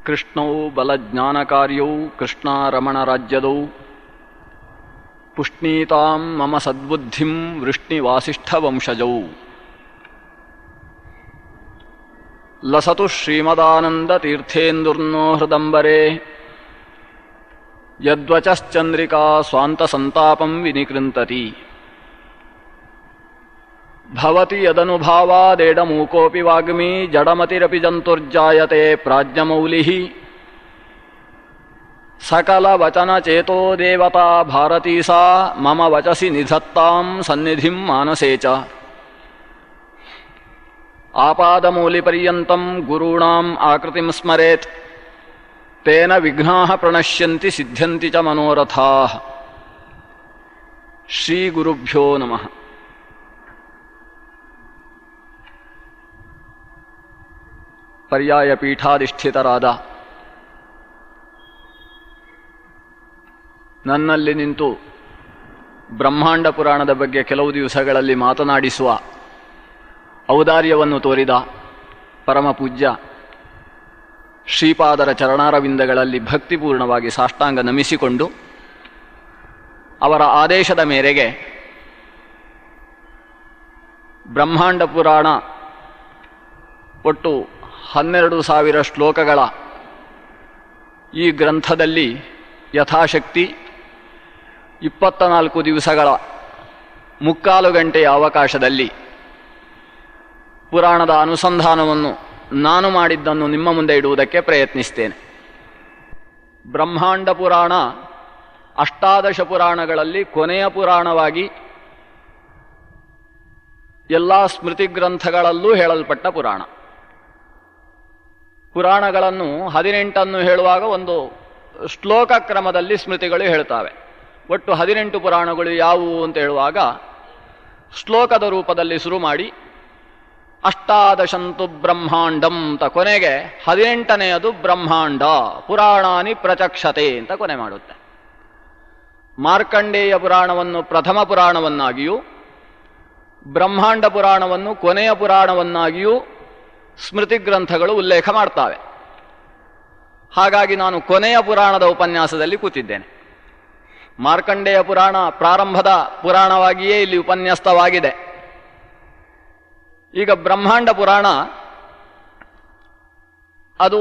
ಕೃಷ್ಣೌ ಬಲಜ್ಞಾನಕಾರ್ಯೌ ಕೃಷ್ಣಾರಮಣರಾಜ್ಯದೌ ಪುಷ್ಣೀತಾಂ ಮಮ ಸದ್ಬುದ್ಧಿಂ ವೃಷ್ಣಿವಾಸಿಷ್ಠವಂಶಜೌ ಲಸತು ಶ್ರೀಮದಾನಂದತೀರ್ಥೇಂದುರ್ನೋ ಹೃದಂಬರೆ ಯದ್ವಚಶ್ಚಂದ್ರಿಕಾ ಸ್ವಾಂತಸಂತಾಪಂ ವಿನಿಕೃಂತತಿ ಭವತಿ ಯದನುಭಾವಾದೇಡಮೂಕೋಪಿ ವಾಗ್ಮಿ ಜಡಮತಿರಪಿ ಜಂತುರ್ಜಾಯತೆ ಪ್ರಾಜ್ಞಮೌಲಿಃ ಸಕಲವಚನಚೇತೋ ದೇವತಾ ಭಾರತೀ ಸಾ ಮಮ ವಚಸಿ ನಿಧತ್ತಾಂ ಸನ್ನಿಧಿಂ ಮಾನಸೇ ಚ ಆಪಾದಮೂಲಿಪರ್ಯಂತಂ ಗುರುಣಾಂ ಆಕೃತಿಂ ಸ್ಮರೇತ್ ತೇನ ವಿಘ್ನಾಃ ಪ್ರಣಶ್ಯಂತಿ ಸಿದ್ಧ್ಯಂತಿ ಚ ಮನೋರಥಾಃ. ಶ್ರೀಗುರುಭ್ಯೋ ನಮಃ. ಪರ್ಯಾಯ ಪೀಠಾಧಿಷ್ಠಿತರಾದ ನನ್ನಲ್ಲಿ ನಿಂತು ಬ್ರಹ್ಮಾಂಡ ಪುರಾಣದ ಬಗ್ಗೆ ಕೆಲವು ದಿವಸಗಳಲ್ಲಿ ಮಾತನಾಡಿಸುವ ಔದಾರ್ಯವನ್ನು ತೋರಿದ ಪರಮಪೂಜ್ಯ ಶ್ರೀಪಾದರ ಚರಣಾರವಿಂದಗಳಲ್ಲಿ ಭಕ್ತಿಪೂರ್ಣವಾಗಿ ಸಾಷ್ಟಾಂಗ ನಮಿಸಿಕೊಂಡು ಅವರ ಆದೇಶದ ಮೇರೆಗೆ ಬ್ರಹ್ಮಾಂಡ ಪುರಾಣ ಒಟ್ಟು 12,000 ಶ್ಲೋಕಗಳ ಈ ಗ್ರಂಥದಲ್ಲಿ ಯಥಾಶಕ್ತಿ 24 ದಿವಸಗಳ 3/4 ಗಂಟೆಯ ಅವಕಾಶದಲ್ಲಿ ಪುರಾಣದ ಅನುಸಂಧಾನವನ್ನು ನಾನು ಮಾಡಿದ್ದನ್ನು ನಿಮ್ಮ ಮುಂದೆ ಇಡುವುದಕ್ಕೆ ಪ್ರಯತ್ನಿಸ್ತೇನೆ. ಬ್ರಹ್ಮಾಂಡ ಪುರಾಣ 18 ಪುರಾಣಗಳಲ್ಲಿ ಕೊನೆಯ ಪುರಾಣವಾಗಿ ಎಲ್ಲ ಸ್ಮೃತಿ ಗ್ರಂಥಗಳಲ್ಲೂ ಹೇಳಲ್ಪಟ್ಟ ಪುರಾಣ. ಪುರಾಣಗಳನ್ನು 18 ಹೇಳುವಾಗ ಒಂದು ಶ್ಲೋಕ ಕ್ರಮದಲ್ಲಿ ಸ್ಮೃತಿಗಳು ಹೇಳ್ತಾವೆ. ಒಟ್ಟು 18 ಪುರಾಣಗಳು ಯಾವುವು ಅಂತ ಹೇಳುವಾಗ ಶ್ಲೋಕದ ರೂಪದಲ್ಲಿ ಶುರು ಮಾಡಿ ಅಷ್ಟಾದಶಂತು ಬ್ರಹ್ಮಾಂಡಂ ಅಂತ ಕೊನೆಗೆ 18ನೆಯದು ಬ್ರಹ್ಮಾಂಡ ಪುರಾಣಾನಿ ಪ್ರಚಕ್ಷತೆ ಅಂತ ಕೊನೆ ಮಾಡುತ್ತೆ. ಮಾರ್ಕಂಡೇಯ ಪುರಾಣವನ್ನು ಪ್ರಥಮ ಪುರಾಣವನ್ನಾಗಿಯೂ ಬ್ರಹ್ಮಾಂಡ ಪುರಾಣವನ್ನು ಕೊನೆಯ ಪುರಾಣವನ್ನಾಗಿಯೂ ಸ್ಮೃತಿ ಗ್ರಂಥಗಳು ಉಲ್ಲೇಖ ಮಾಡ್ತಾವೆ. ಹಾಗಾಗಿ ನಾನು ಕೊನೆಯ ಪುರಾಣದ ಉಪನ್ಯಾಸದಲ್ಲಿ ಕೂತಿದ್ದೇನೆ. ಮಾರ್ಕಂಡೇಯ ಪುರಾಣ ಪ್ರಾರಂಭದ ಪುರಾಣವಾಗಿಯೇ ಇಲ್ಲಿ ಉಪನ್ಯಸ್ತವಾಗಿದೆ. ಈಗ ಬ್ರಹ್ಮಾಂಡ ಪುರಾಣ ಅದು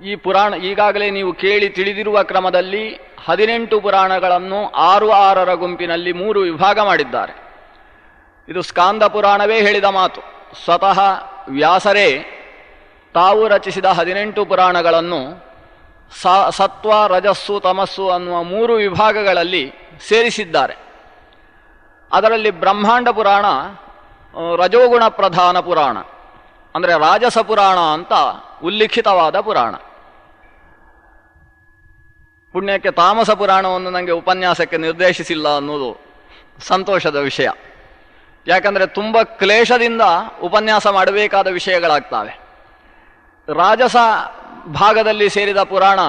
ಈ ಪುರಾಣ ಈಗಾಗಲೇ ನೀವು ಕೇಳಿ ತಿಳಿದಿರುವ ಕ್ರಮದಲ್ಲಿ 18 ಪುರಾಣಗಳನ್ನು 6 ಗುಂಪಿನಲ್ಲಿ 3 ವಿಭಾಗ ಮಾಡಿದ್ದಾರೆ. ಇದು ಸ್ಕಾಂದ ಪುರಾಣವೇ ಹೇಳಿದ ಮಾತು. ಸ್ವತಃ ವ್ಯಾಸರೇ ತಾವು ರಚಿಸಿದ 18 ಪುರಾಣಗಳನ್ನು ಸತ್ವ ರಜಸ್ಸು ತಮಸ್ಸು ಅನ್ನುವ 3 ವಿಭಾಗಗಳಲ್ಲಿ ಸೇರಿಸಿದ್ದಾರೆ. ಅದರಲ್ಲಿ ಬ್ರಹ್ಮಾಂಡ ಪುರಾಣ ರಜೋಗುಣ ಪ್ರಧಾನ ಪುರಾಣ, ಅಂದರೆ ರಾಜಸ ಪುರಾಣ ಅಂತ ಉಲ್ಲಿಖಿತವಾದ ಪುರಾಣ. ಪುಣ್ಯಕ್ಕೆ ತಾಮಸ ಪುರಾಣವನ್ನು ನನಗೆ ಉಪನ್ಯಾಸಕ್ಕೆ ನಿರ್ದೇಶಿಸಿಲ್ಲ ಅನ್ನೋದು ಸಂತೋಷದ ವಿಷಯ. ಯಾಕಂದರೆ ತುಂಬ ಕ್ಲೇಶದಿಂದ ಉಪನ್ಯಾಸ ಮಾಡಬೇಕಾದ ವಿಷಯಗಳಾಗ್ತವೆ. ರಾಜಸ ಭಾಗದಲ್ಲಿ ಸೇರಿದ ಪುರಾಣ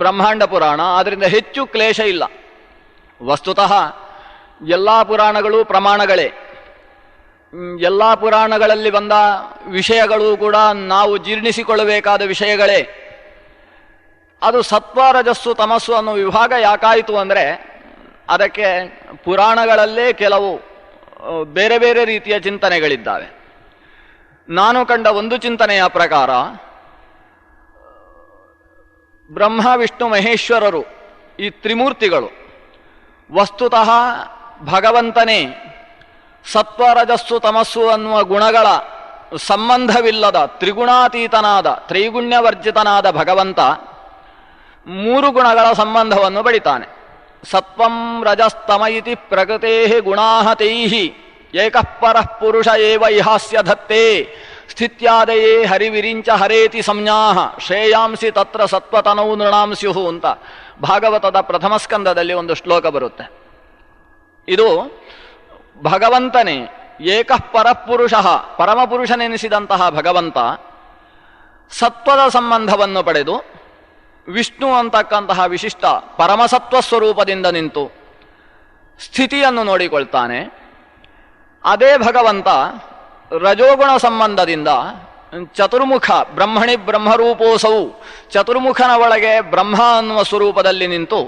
ಬ್ರಹ್ಮಾಂಡ ಪುರಾಣ, ಆದ್ದರಿಂದ ಹೆಚ್ಚು ಕ್ಲೇಶ ಇಲ್ಲ. ವಸ್ತುತಃ ಎಲ್ಲ ಪುರಾಣಗಳು ಪ್ರಮಾಣಗಳೇ. ಎಲ್ಲ ಪುರಾಣಗಳಲ್ಲಿ ಬಂದ ವಿಷಯಗಳು ಕೂಡ ನಾವು ಜೀರ್ಣಿಸಿಕೊಳ್ಳಬೇಕಾದ ವಿಷಯಗಳೇ. ಅದು ಸತ್ವ ರಜಸ್ಸು ತಮಸ್ಸು ಅನ್ನೋ ವಿಭಾಗ ಯಾಕಾಯಿತು ಅಂದರೆ ಅದಕ್ಕೆ ಪುರಾಣಗಳಲ್ಲೇ ಕೆಲವು ಬೇರೆ ಬೇರೆ ರೀತಿಯ ಚಿಂತನೆಗಳಿದ್ದಾವೆ. ನಾನು ಕಂಡ ಒಂದು ಚಿಂತನೆಯ ಪ್ರಕಾರ ಬ್ರಹ್ಮ ವಿಷ್ಣು ಮಹೇಶ್ವರರು ಈ ತ್ರಿಮೂರ್ತಿಗಳು ವಸ್ತುತಃ ಭಗವಂತನೇ ಸತ್ವರಜಸ್ಸು ತಮಸ್ಸು ಅನ್ನುವ ಗುಣಗಳ ಸಂಬಂಧವಿಲ್ಲದ ತ್ರಿಗುಣಾತೀತನಾದ ತ್ರೈಗುಣ್ಯವರ್ಜಿತನಾದ ಭಗವಂತ 3 ಗುಣಗಳ ಸಂಬಂಧವನ್ನು ಬಡಿತಾನೆ. ಸತ್ವಂ ರಜಸ್ತಮ ಇತಿ ಪ್ರಕೃತೇ ಗುಣಾಃ ತೈಃ ಏಕಃ ಪರಃ ಪುರುಷ ಏವ ಇಹಾಸ್ಯ ಧತ್ತೇ ಸ್ಥಿತ್ಯಾದಯೇ ಹರಿವಿರಿಂಚ ಹರೇತಿ ಸಂಜ್ಞಾಃ ಶ್ರೇಯಾಂಸಿ ತತ್ರ ಸತ್ವತನೌ ನೃಣಾಂ ಸ್ಯುಃ ಅಂತ ಭಾಗವತದ ಪ್ರಥಮ ಸ್ಕಂದದಲ್ಲಿ ಒಂದು ಶ್ಲೋಕ ಬರುತ್ತೆ. ಇದು ಭಗವಂತನೇ ಏಕಃ ಪರಪುರುಷ ಪರಮಪುರುಷನೆನಿಸಿದಂತಹ ಭಗವಂತ ಸತ್ವದ ಸಂಬಂಧವನ್ನು ಪಡೆದು ವಿಷ್ಣು ಅಂತಕ್ಕಂತಹ ವಿಶಿಷ್ಟ ಪರಮಸತ್ವ ಸ್ವರೂಪದಿಂದ ನಿಂತು ಸ್ಥಿತಿಯನ್ನು ನೋಡಿಕೊಳ್ತಾನೆ. ಅದೇ ಭಗವಂತ ರಜೋಗುಣ ಸಂಬಂಧದಿಂದ ಚತುರ್ಮುಖ ಬ್ರಹ್ಮಣಿ ಬ್ರಹ್ಮರೂಪೋಸವು, ಚತುರ್ಮುಖನ ಒಳಗೆ ಬ್ರಹ್ಮ ಅನ್ನುವ ಸ್ವರೂಪದಲ್ಲಿ ನಿಂತು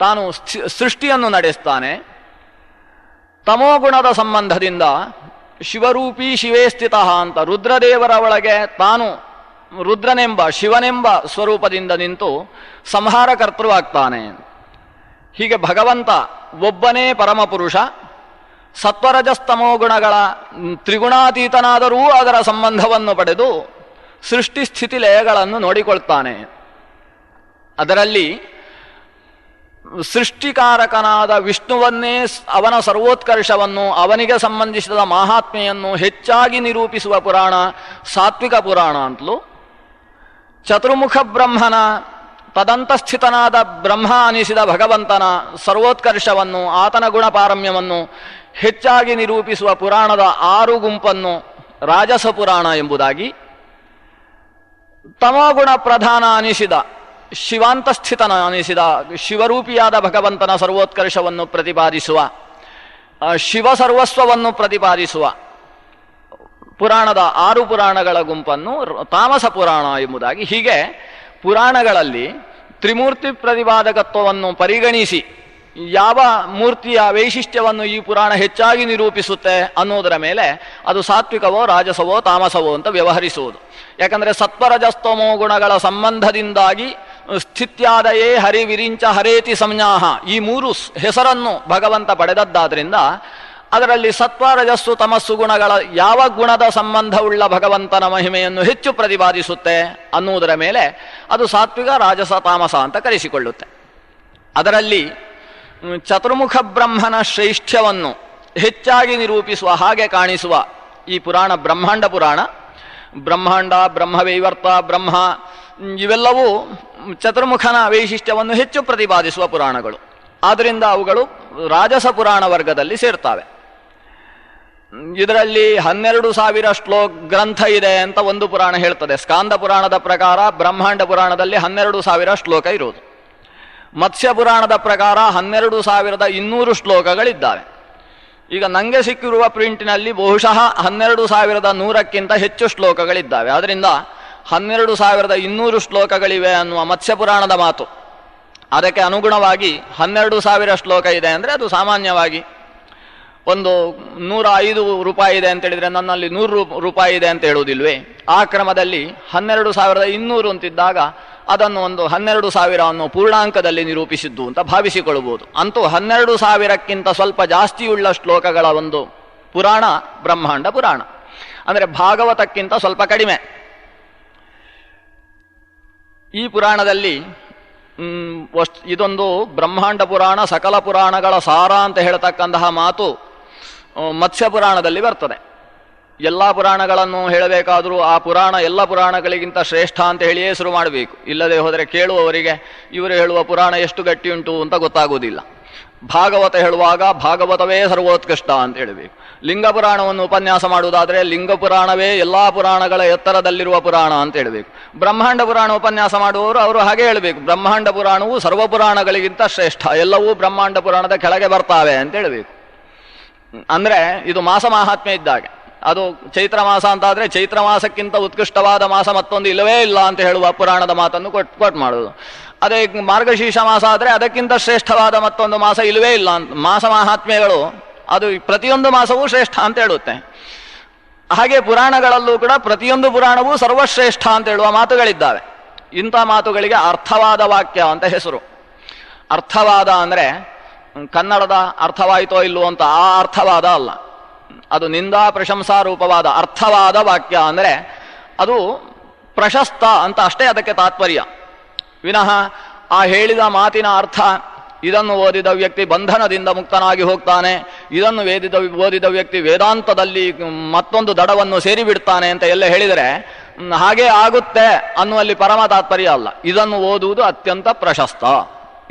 ತಾನು ಸೃಷ್ಟಿಯನ್ನು ನಡೆಸ್ತಾನೆ. ತಮೋಗುಣದ ಸಂಬಂಧದಿಂದ ಶಿವರೂಪಿ ಶಿವೇ ಸ್ಥಿತಃ ಅಂತ ರುದ್ರದೇವರ ಒಳಗೆ ತಾನು ರುದ್ರನೆಂಬ ಶಿವನೆಂಬ ಸ್ವರೂಪದಿಂದ ನಿಂತು ಸಂಹಾರಕರ್ತೃವಾಗ್ತಾನೆ. ಹೀಗೆ ಭಗವಂತ ಒಬ್ಬನೇ ಪರಮಪುರುಷ, ಸತ್ವರಜಸ್ತಮೋ ಗುಣಗಳ ತ್ರಿಗುಣಾತೀತನಾದರೂ ಅದರ ಸಂಬಂಧವನ್ನು ಪಡೆದು ಸೃಷ್ಟಿ ಸ್ಥಿತಿ ಲಯಗಳನ್ನು ನೋಡಿಕೊಳ್ತಾನೆ. ಅದರಲ್ಲಿ ಸೃಷ್ಟಿಕಾರಕನಾದ ವಿಷ್ಣುವನ್ನೇ ಅವನ ಸರ್ವೋತ್ಕರ್ಷವನ್ನು ಅವನಿಗೆ ಸಂಬಂಧಿಸಿದ ಮಾಹಾತ್ಮೆಯನ್ನು ಹೆಚ್ಚಾಗಿ ನಿರೂಪಿಸುವ ಪುರಾಣ ಸಾತ್ವಿಕ ಪುರಾಣ ಅಂತಲೂ, ಚತುರ್ಮುಖ ಬ್ರಹ್ಮನ ತದಂತಸ್ಥಿತನಾದ ಬ್ರಹ್ಮ ಅನಿಸಿದ ಭಗವಂತನ ಸರ್ವೋತ್ಕರ್ಷವನ್ನು ಆತನ ಗುಣಪಾರಮ್ಯವನ್ನು ಹೆಚ್ಚಾಗಿ ನಿರೂಪಿಸುವ ಪುರಾಣದ 6 ಗುಂಪನ್ನು ರಾಜಸ ಪುರಾಣ ಎಂಬುದಾಗಿ, ತಮೋಗುಣ ಪ್ರಧಾನ ಅನಿಸಿದ ಶಿವಾಂತಸ್ಥಿತನ ಅನಿಸಿದ ಶಿವರೂಪಿಯಾದ ಭಗವಂತನ ಸರ್ವೋತ್ಕರ್ಷವನ್ನು ಪ್ರತಿಪಾದಿಸುವ ಶಿವ ಸರ್ವಸ್ವವನ್ನು ಪ್ರತಿಪಾದಿಸುವ ಪುರಾಣದ 6 ಪುರಾಣಗಳ ಗುಂಪನ್ನು ತಾಮಸ ಪುರಾಣ ಎಂಬುದಾಗಿ, ಹೀಗೆ ಪುರಾಣಗಳಲ್ಲಿ ತ್ರಿಮೂರ್ತಿ ಪ್ರತಿಪಾದಕತ್ವವನ್ನು ಪರಿಗಣಿಸಿ ಯಾವ ಮೂರ್ತಿಯ ವೈಶಿಷ್ಟ್ಯವನ್ನು ಈ ಪುರಾಣ ಹೆಚ್ಚಾಗಿ ನಿರೂಪಿಸುತ್ತೆ ಅನ್ನೋದರ ಮೇಲೆ ಅದು ಸಾತ್ವಿಕವೋ ರಾಜಸವೋ ತಾಮಸವೋ ಅಂತ ವ್ಯವಹರಿಸುವುದು. ಯಾಕಂದರೆ ಸತ್ವರಜಸ್ತಮೋ ಗುಣಗಳ ಸಂಬಂಧದಿಂದಾಗಿ ಸ್ಥಿತ್ಯಾದಯೇ ಹರಿವಿರಿಂಚ ಹರೇತಿ ಸಂಜ್ಞಾಹ, ಈ 3 ಹೆಸರನ್ನು ಭಗವಂತ ಪಡೆದದ್ದಾದ್ರಿಂದ ಅದರಲ್ಲಿ ಸತ್ವರಜಸ್ಸು ತಮಸ್ಸು ಗುಣಗಳ ಯಾವ ಗುಣದ ಸಂಬಂಧವುಳ್ಳ ಭಗವಂತನ ಮಹಿಮೆಯನ್ನು ಹೆಚ್ಚು ಪ್ರತಿಪಾದಿಸುತ್ತೆ ಅನ್ನುವುದರ ಮೇಲೆ ಅದು ಸಾತ್ವಿಕ ರಾಜಸ ತಾಮಸ ಅಂತ ಕರೆಸಿಕೊಳ್ಳುತ್ತೆ. ಅದರಲ್ಲಿ ಚತುರ್ಮುಖ ಬ್ರಹ್ಮನ ಶ್ರೇಷ್ಠ್ಯವನ್ನು ಹೆಚ್ಚಾಗಿ ನಿರೂಪಿಸುವ ಹಾಗೆ ಕಾಣಿಸುವ ಈ ಪುರಾಣ ಬ್ರಹ್ಮಾಂಡ ಪುರಾಣ. ಬ್ರಹ್ಮಾಂಡ, ಬ್ರಹ್ಮವೈವರ್ತ, ಬ್ರಹ್ಮ ಇವೆಲ್ಲವೂ ಚತುರ್ಮುಖನ ವೈಶಿಷ್ಟ್ಯವನ್ನು ಹೆಚ್ಚು ಪ್ರತಿಪಾದಿಸುವ ಪುರಾಣಗಳು. ಆದ್ದರಿಂದ ಅವುಗಳು ರಾಜಸ ಪುರಾಣ ವರ್ಗದಲ್ಲಿ ಸೇರ್ತಾವೆ. ಇದರಲ್ಲಿ 12,000 ಶ್ಲೋಕ ಗ್ರಂಥ ಇದೆ ಅಂತ ಒಂದು ಪುರಾಣ ಹೇಳ್ತದೆ. ಸ್ಕಾಂದ ಪುರಾಣದ ಪ್ರಕಾರ ಬ್ರಹ್ಮಾಂಡ ಪುರಾಣದಲ್ಲಿ 12,000 ಶ್ಲೋಕ ಇರುವುದು. ಮತ್ಸ್ಯ ಪುರಾಣದ ಪ್ರಕಾರ 12,200 ಶ್ಲೋಕಗಳಿದ್ದಾವೆ. ಈಗ ನನಗೆ ಸಿಕ್ಕಿರುವ ಪ್ರಿಂಟಿನಲ್ಲಿ ಬಹುಶಃ 12,100ಕ್ಕಿಂತ ಹೆಚ್ಚು ಶ್ಲೋಕಗಳಿದ್ದಾವೆ. ಆದ್ದರಿಂದ 12,200 ಶ್ಲೋಕಗಳಿವೆ ಅನ್ನುವ ಮತ್ಸ್ಯ ಪುರಾಣದ ಮಾತು. ಅದಕ್ಕೆ ಅನುಗುಣವಾಗಿ 12,000 ಶ್ಲೋಕ ಇದೆ ಅಂದರೆ ಅದು ಸಾಮಾನ್ಯವಾಗಿ ಒಂದು 105 ರೂಪಾಯಿ ಇದೆ ಅಂತ ಹೇಳಿದರೆ ನನ್ನಲ್ಲಿ 100 ರೂಪಾಯಿ ಇದೆ ಅಂತ ಹೇಳುವುದಿಲ್ವೇ? ಆ ಕ್ರಮದಲ್ಲಿ 12,200 ಅಂತಿದ್ದಾಗ ಅದನ್ನು ಒಂದು 12,000 ಅನ್ನೋ ಪೂರ್ಣಾಂಕದಲ್ಲಿ ನಿರೂಪಿಸಿದ್ದು ಅಂತ ಭಾವಿಸಿಕೊಳ್ಳಬಹುದು. ಅಂತೂ 12,000ಕ್ಕಿಂತ ಸ್ವಲ್ಪ ಜಾಸ್ತಿಯುಳ್ಳ ಶ್ಲೋಕಗಳ ಒಂದು ಪುರಾಣ ಬ್ರಹ್ಮಾಂಡ ಪುರಾಣ. ಅಂದರೆ ಭಾಗವತಕ್ಕಿಂತ ಸ್ವಲ್ಪ ಕಡಿಮೆ. ಈ ಪುರಾಣದಲ್ಲಿ ಇದೊಂದು ಬ್ರಹ್ಮಾಂಡ ಪುರಾಣ ಸಕಲ ಪುರಾಣಗಳ ಸಾರ ಅಂತ ಹೇಳ್ತಕ್ಕಂತಹ ಮಾತು ಮತ್ಸ್ಯ ಪುರಾಣದಲ್ಲಿ ಬರ್ತದೆ. ಎಲ್ಲ ಪುರಾಣಗಳನ್ನು ಹೇಳಬೇಕಾದರೂ ಆ ಪುರಾಣ ಎಲ್ಲ ಪುರಾಣಗಳಿಗಿಂತ ಶ್ರೇಷ್ಠ ಅಂತ ಹೇಳಿಯೇ ಶುರು ಮಾಡಬೇಕು. ಇಲ್ಲದೆ ಹೋದರೆ ಕೇಳುವವರಿಗೆ ಇವರು ಹೇಳುವ ಪುರಾಣ ಎಷ್ಟು ಗಟ್ಟಿ ಉಂಟು ಅಂತ ಗೊತ್ತಾಗುವುದಿಲ್ಲ. ಭಾಗವತ ಹೇಳುವಾಗ ಭಾಗವತವೇ ಸರ್ವೋತ್ಕೃಷ್ಟ ಅಂತ ಹೇಳಬೇಕು. ಲಿಂಗ ಪುರಾಣವನ್ನು ಉಪನ್ಯಾಸ ಮಾಡುವುದಾದರೆ ಲಿಂಗ ಪುರಾಣವೇ ಎಲ್ಲ ಪುರಾಣಗಳ ಎತ್ತರದಲ್ಲಿರುವ ಪುರಾಣ ಅಂತ ಹೇಳಬೇಕು. ಬ್ರಹ್ಮಾಂಡ ಪುರಾಣ ಉಪನ್ಯಾಸ ಮಾಡುವವರು ಅವರು ಹಾಗೆ ಹೇಳಬೇಕು, ಬ್ರಹ್ಮಾಂಡ ಪುರಾಣವು ಸರ್ವ ಪುರಾಣಗಳಿಗಿಂತ ಶ್ರೇಷ್ಠ, ಎಲ್ಲವೂ ಬ್ರಹ್ಮಾಂಡ ಪುರಾಣದ ಕೆಳಗೆ ಬರ್ತಾವೆ ಅಂತ ಹೇಳಬೇಕು. ಅಂದರೆ ಇದು ಮಾಸ ಮಹಾತ್ಮೆ ಇದ್ದಾಗೆ. ಅದು ಚೈತ್ರ ಮಾಸ ಅಂತಾದರೆ ಚೈತ್ರ ಮಾಸಕ್ಕಿಂತ ಉತ್ಕೃಷ್ಟವಾದ ಮಾಸ ಮತ್ತೊಂದು ಇಲ್ಲವೇ ಇಲ್ಲ ಅಂತ ಹೇಳುವ ಪುರಾಣದ ಮಾತನ್ನು ಕೊಟ್ಟು ಮಾಡೋದು. ಅದೇ ಮಾರ್ಗಶೀರ್ಷ ಮಾಸ ಆದರೆ ಅದಕ್ಕಿಂತ ಶ್ರೇಷ್ಠವಾದ ಮತ್ತೊಂದು ಮಾಸ ಇಲ್ಲವೇ ಇಲ್ಲ ಅಂತ ಮಾಸ ಮಹಾತ್ಮೆಗಳು ಅದು ಪ್ರತಿಯೊಂದು ಮಾಸವೂ ಶ್ರೇಷ್ಠ ಅಂತ ಹೇಳುತ್ತೆ. ಹಾಗೆ ಪುರಾಣಗಳಲ್ಲೂ ಕೂಡ ಪ್ರತಿಯೊಂದು ಪುರಾಣವೂ ಸರ್ವಶ್ರೇಷ್ಠ ಅಂತ ಹೇಳುವ ಮಾತುಗಳಿದ್ದಾವೆ. ಇಂಥ ಮಾತುಗಳಿಗೆ ಅರ್ಥವಾದ ವಾಕ್ಯ ಅಂತ ಹೆಸರು. ಅರ್ಥವಾದ ಅಂದರೆ ಕನ್ನಡದ ಅರ್ಥವಾಯಿತೋ ಇಲ್ಲವೋ ಅಂತ ಆ ಅರ್ಥವಾದ ಅಲ್ಲ, ಅದು ನಿಂದಾ ಪ್ರಶಂಸಾ ರೂಪವಾದ ಅರ್ಥವಾದ ವಾಕ್ಯ. ಅಂದರೆ ಅದು ಪ್ರಶಸ್ತ ಅಂತ ಅಷ್ಟೇ ಅದಕ್ಕೆ ತಾತ್ಪರ್ಯ ವಿನಃ ಆ ಹೇಳಿದ ಮಾತಿನ ಅರ್ಥ ಇದನ್ನು ಓದಿದ ವ್ಯಕ್ತಿ ಬಂಧನದಿಂದ ಮುಕ್ತನಾಗಿ ಹೋಗ್ತಾನೆ, ಇದನ್ನು ಓದಿದ ವ್ಯಕ್ತಿ ವೇದಾಂತದಲ್ಲಿ ಮತ್ತೊಂದು ದಡವನ್ನು ಸೇರಿಬಿಡ್ತಾನೆ ಅಂತ ಎಲ್ಲ ಹೇಳಿದರೆ ಹಾಗೆ ಆಗುತ್ತೆ ಅನ್ನುವಲ್ಲಿ ಪರಮ ತಾತ್ಪರ್ಯ ಅಲ್ಲ. ಇದನ್ನು ಓದುವುದು ಅತ್ಯಂತ ಪ್ರಶಸ್ತ,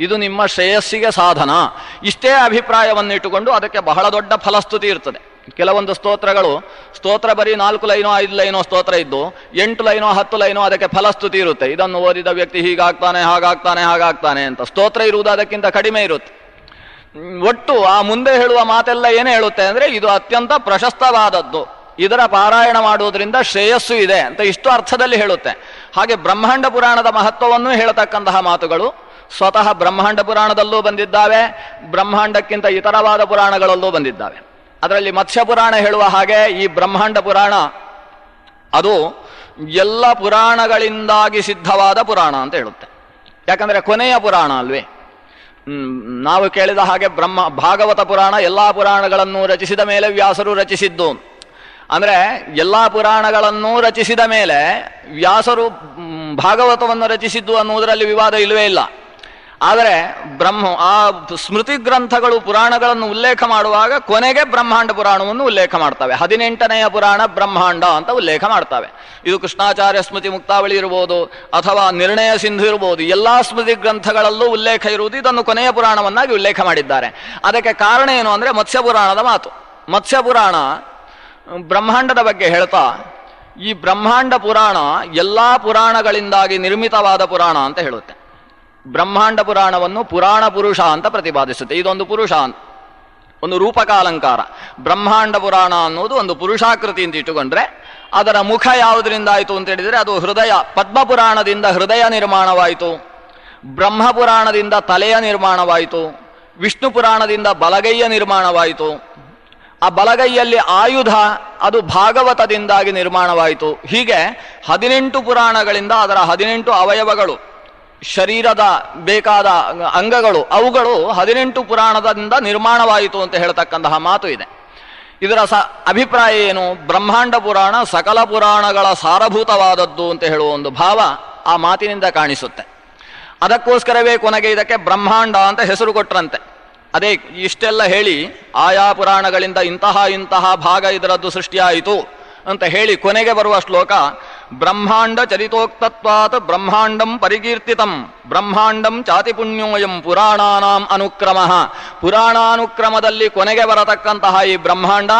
ಇದು ನಿಮ್ಮ ಶ್ರೇಯಸ್ಸಿಗೆ ಸಾಧನ, ಇಷ್ಟೇ ಅಭಿಪ್ರಾಯವನ್ನು ಇಟ್ಟುಕೊಂಡು ಅದಕ್ಕೆ ಬಹಳ ದೊಡ್ಡ ಫಲಸ್ತುತಿ ಇರ್ತದೆ. ಕೆಲವೊಂದು ಸ್ತೋತ್ರಗಳು ಸ್ತೋತ್ರ ಬರೀ 4 ಲೈನೋ 5 ಲೈನೋ ಸ್ತೋತ್ರ ಇದ್ದು 8 ಲೈನೋ 10 ಲೈನೋ ಅದಕ್ಕೆ ಫಲಸ್ತುತಿ ಇರುತ್ತೆ. ಇದನ್ನು ಓದಿದ ವ್ಯಕ್ತಿ ಹೀಗಾಗ್ತಾನೆ ಹಾಗಾಗ್ತಾನೆ ಅಂತ ಸ್ತೋತ್ರ ಇರುವುದು ಅದಕ್ಕಿಂತ ಕಡಿಮೆ ಇರುತ್ತೆ. ಒಟ್ಟು ಆ ಮುಂದೆ ಹೇಳುವ ಮಾತೆಲ್ಲ ಏನೇ ಹೇಳುತ್ತೆ ಅಂದರೆ ಇದು ಅತ್ಯಂತ ಪ್ರಶಸ್ತವಾದದ್ದು, ಇದರ ಪಾರಾಯಣ ಮಾಡುವುದರಿಂದ ಶ್ರೇಯಸ್ಸು ಇದೆ ಅಂತ ಇಷ್ಟು ಅರ್ಥದಲ್ಲಿ ಹೇಳುತ್ತೆ. ಹಾಗೆ ಬ್ರಹ್ಮಾಂಡ ಪುರಾಣದ ಮಹತ್ವವನ್ನು ಹೇಳತಕ್ಕಂತಹ ಮಾತುಗಳು ಸ್ವತಃ ಬ್ರಹ್ಮಾಂಡ ಪುರಾಣದಲ್ಲೂ ಬಂದಿದ್ದಾವೆ, ಬ್ರಹ್ಮಾಂಡಕ್ಕಿಂತ ಇತರವಾದ ಪುರಾಣಗಳಲ್ಲೂ ಬಂದಿದ್ದಾವೆ. ಅದರಲ್ಲಿ ಮತ್ಸ್ಯ ಪುರಾಣ ಹೇಳುವ ಹಾಗೆ ಈ ಬ್ರಹ್ಮಾಂಡ ಪುರಾಣ ಅದು ಎಲ್ಲ ಪುರಾಣಗಳಿಂದಾಗಿ ಸಿದ್ಧವಾದ ಪುರಾಣ ಅಂತ ಹೇಳುತ್ತೆ. ಯಾಕಂದರೆ ಕೊನೆಯ ಪುರಾಣ ಅಲ್ವೇ. ನಾವು ಕೇಳಿದ ಹಾಗೆ ಭಾಗವತ ಪುರಾಣ ಎಲ್ಲ ಪುರಾಣಗಳನ್ನು ರಚಿಸಿದ ಮೇಲೆ ವ್ಯಾಸರು ರಚಿಸಿದ್ದು. ಅಂದರೆ ಎಲ್ಲ ಪುರಾಣಗಳನ್ನು ರಚಿಸಿದ ಮೇಲೆ ವ್ಯಾಸರು ಭಾಗವತವನ್ನು ರಚಿಸಿದ್ದು ಅನ್ನುವುದರಲ್ಲಿ ವಿವಾದ ಇಲ್ಲವೇ ಇಲ್ಲ. ಆದರೆ ಆ ಸ್ಮೃತಿ ಗ್ರಂಥಗಳು ಪುರಾಣಗಳನ್ನು ಉಲ್ಲೇಖ ಮಾಡುವಾಗ ಕೊನೆಗೆ ಬ್ರಹ್ಮಾಂಡ ಪುರಾಣವನ್ನು ಉಲ್ಲೇಖ ಮಾಡ್ತವೆ. 18ನೆಯ ಪುರಾಣ ಬ್ರಹ್ಮಾಂಡ ಅಂತ ಉಲ್ಲೇಖ ಮಾಡ್ತವೆ. ಇದು ಕೃಷ್ಣಾಚಾರ್ಯ ಸ್ಮೃತಿ ಮುಕ್ತಾವಳಿ ಇರ್ಬೋದು ಅಥವಾ ನಿರ್ಣಯ ಸಿಂಧು ಇರ್ಬೋದು, ಎಲ್ಲ ಸ್ಮೃತಿ ಗ್ರಂಥಗಳಲ್ಲೂ ಉಲ್ಲೇಖ ಇರುವುದು ಇದನ್ನು ಕೊನೆಯ ಪುರಾಣವನ್ನಾಗಿ ಉಲ್ಲೇಖ ಮಾಡಿದ್ದಾರೆ. ಅದಕ್ಕೆ ಕಾರಣ ಏನು ಅಂದರೆ ಮತ್ಸ್ಯ ಪುರಾಣದ ಮಾತು. ಮತ್ಸ್ಯ ಪುರಾಣ ಬ್ರಹ್ಮಾಂಡದ ಬಗ್ಗೆ ಹೇಳ್ತಾ ಈ ಬ್ರಹ್ಮಾಂಡ ಪುರಾಣ ಎಲ್ಲ ಪುರಾಣಗಳಿಂದಾಗಿ ನಿರ್ಮಿತವಾದ ಪುರಾಣ ಅಂತ ಹೇಳುತ್ತೆ. ಬ್ರಹ್ಮಾಂಡ ಪುರಾಣವನ್ನು ಪುರಾಣ ಪುರುಷ ಅಂತ ಪ್ರತಿಪಾದಿಸುತ್ತೆ. ಇದೊಂದು ಪುರುಷ ಅಂತ, ಒಂದು ರೂಪಕಾಲಂಕಾರ. ಬ್ರಹ್ಮಾಂಡ ಪುರಾಣ ಅನ್ನೋದು ಒಂದು ಪುರುಷಾಕೃತಿ ಅಂತ ಇಟ್ಟುಕೊಂಡ್ರೆ ಅದರ ಮುಖ ಯಾವುದರಿಂದ ಆಯಿತು ಅಂತ ಹೇಳಿದರೆ ಅದು ಹೃದಯ. ಪದ್ಮಪುರಾಣದಿಂದ ಹೃದಯ ನಿರ್ಮಾಣವಾಯಿತು, ಬ್ರಹ್ಮಪುರಾಣದಿಂದ ತಲೆಯ ನಿರ್ಮಾಣವಾಯಿತು, ವಿಷ್ಣು ಪುರಾಣದಿಂದ ಬಲಗೈಯ ನಿರ್ಮಾಣವಾಯಿತು, ಆ ಬಲಗೈಯಲ್ಲಿ ಆಯುಧ ಅದು ಭಾಗವತದಿಂದಾಗಿ ನಿರ್ಮಾಣವಾಯಿತು. ಹೀಗೆ 18 ಪುರಾಣಗಳಿಂದ ಅದರ 18 ಅವಯವಗಳು, ಶರೀರದ ಬೇಕಾದ ಅಂಗಗಳು, ಅವುಗಳು 18 ಪುರಾಣದಿಂದ ನಿರ್ಮಾಣವಾಯಿತು ಅಂತ ಹೇಳ್ತಕ್ಕಂತಹ ಮಾತು ಇದೆ. ಇದರ ಅಭಿಪ್ರಾಯ ಏನು? ಬ್ರಹ್ಮಾಂಡ ಪುರಾಣ ಸಕಲ ಪುರಾಣಗಳ ಸಾರಭೂತವಾದದ್ದು ಅಂತ ಹೇಳುವ ಒಂದು ಭಾವ ಆ ಮಾತಿನಿಂದ ಕಾಣಿಸುತ್ತೆ. ಅದಕ್ಕೋಸ್ಕರವೇ ಕೊನೆಗೆ ಇದಕ್ಕೆ ಬ್ರಹ್ಮಾಂಡ ಅಂತ ಹೆಸರು ಕೊಟ್ರಂತೆ. ಅದೇ ಇಷ್ಟೆಲ್ಲ ಹೇಳಿ ಆಯಾ ಪುರಾಣಗಳಿಂದ ಇಂತಹ ಭಾಗ ಇದರದ್ದು ಸೃಷ್ಟಿಯಾಯಿತು ಅಂತ ಹೇಳಿ ಕೊನೆಗೆ ಬರುವ ಶ್ಲೋಕ ಬ್ರಹ್ಮಾಂಡ ಚರಿತೋಕ್ತತ್ವಾತ್ ಬ್ರಹ್ಮಾಂಡಂ ಪರಿಕೀರ್ತಿತಂ ಬ್ರಹ್ಮಾಂಡಂ ಚಾತಿ ಪುಣ್ಯೋಯಂ ಪುರಾಣಾನಾಂ ಅನುಕ್ರಮಃ. ಪುರಾಣಾನುಕ್ರಮದಲ್ಲಿ ಕೊನೆಗೆ ಬರತಕ್ಕಂತಹ ಈ ಬ್ರಹ್ಮಾಂಡ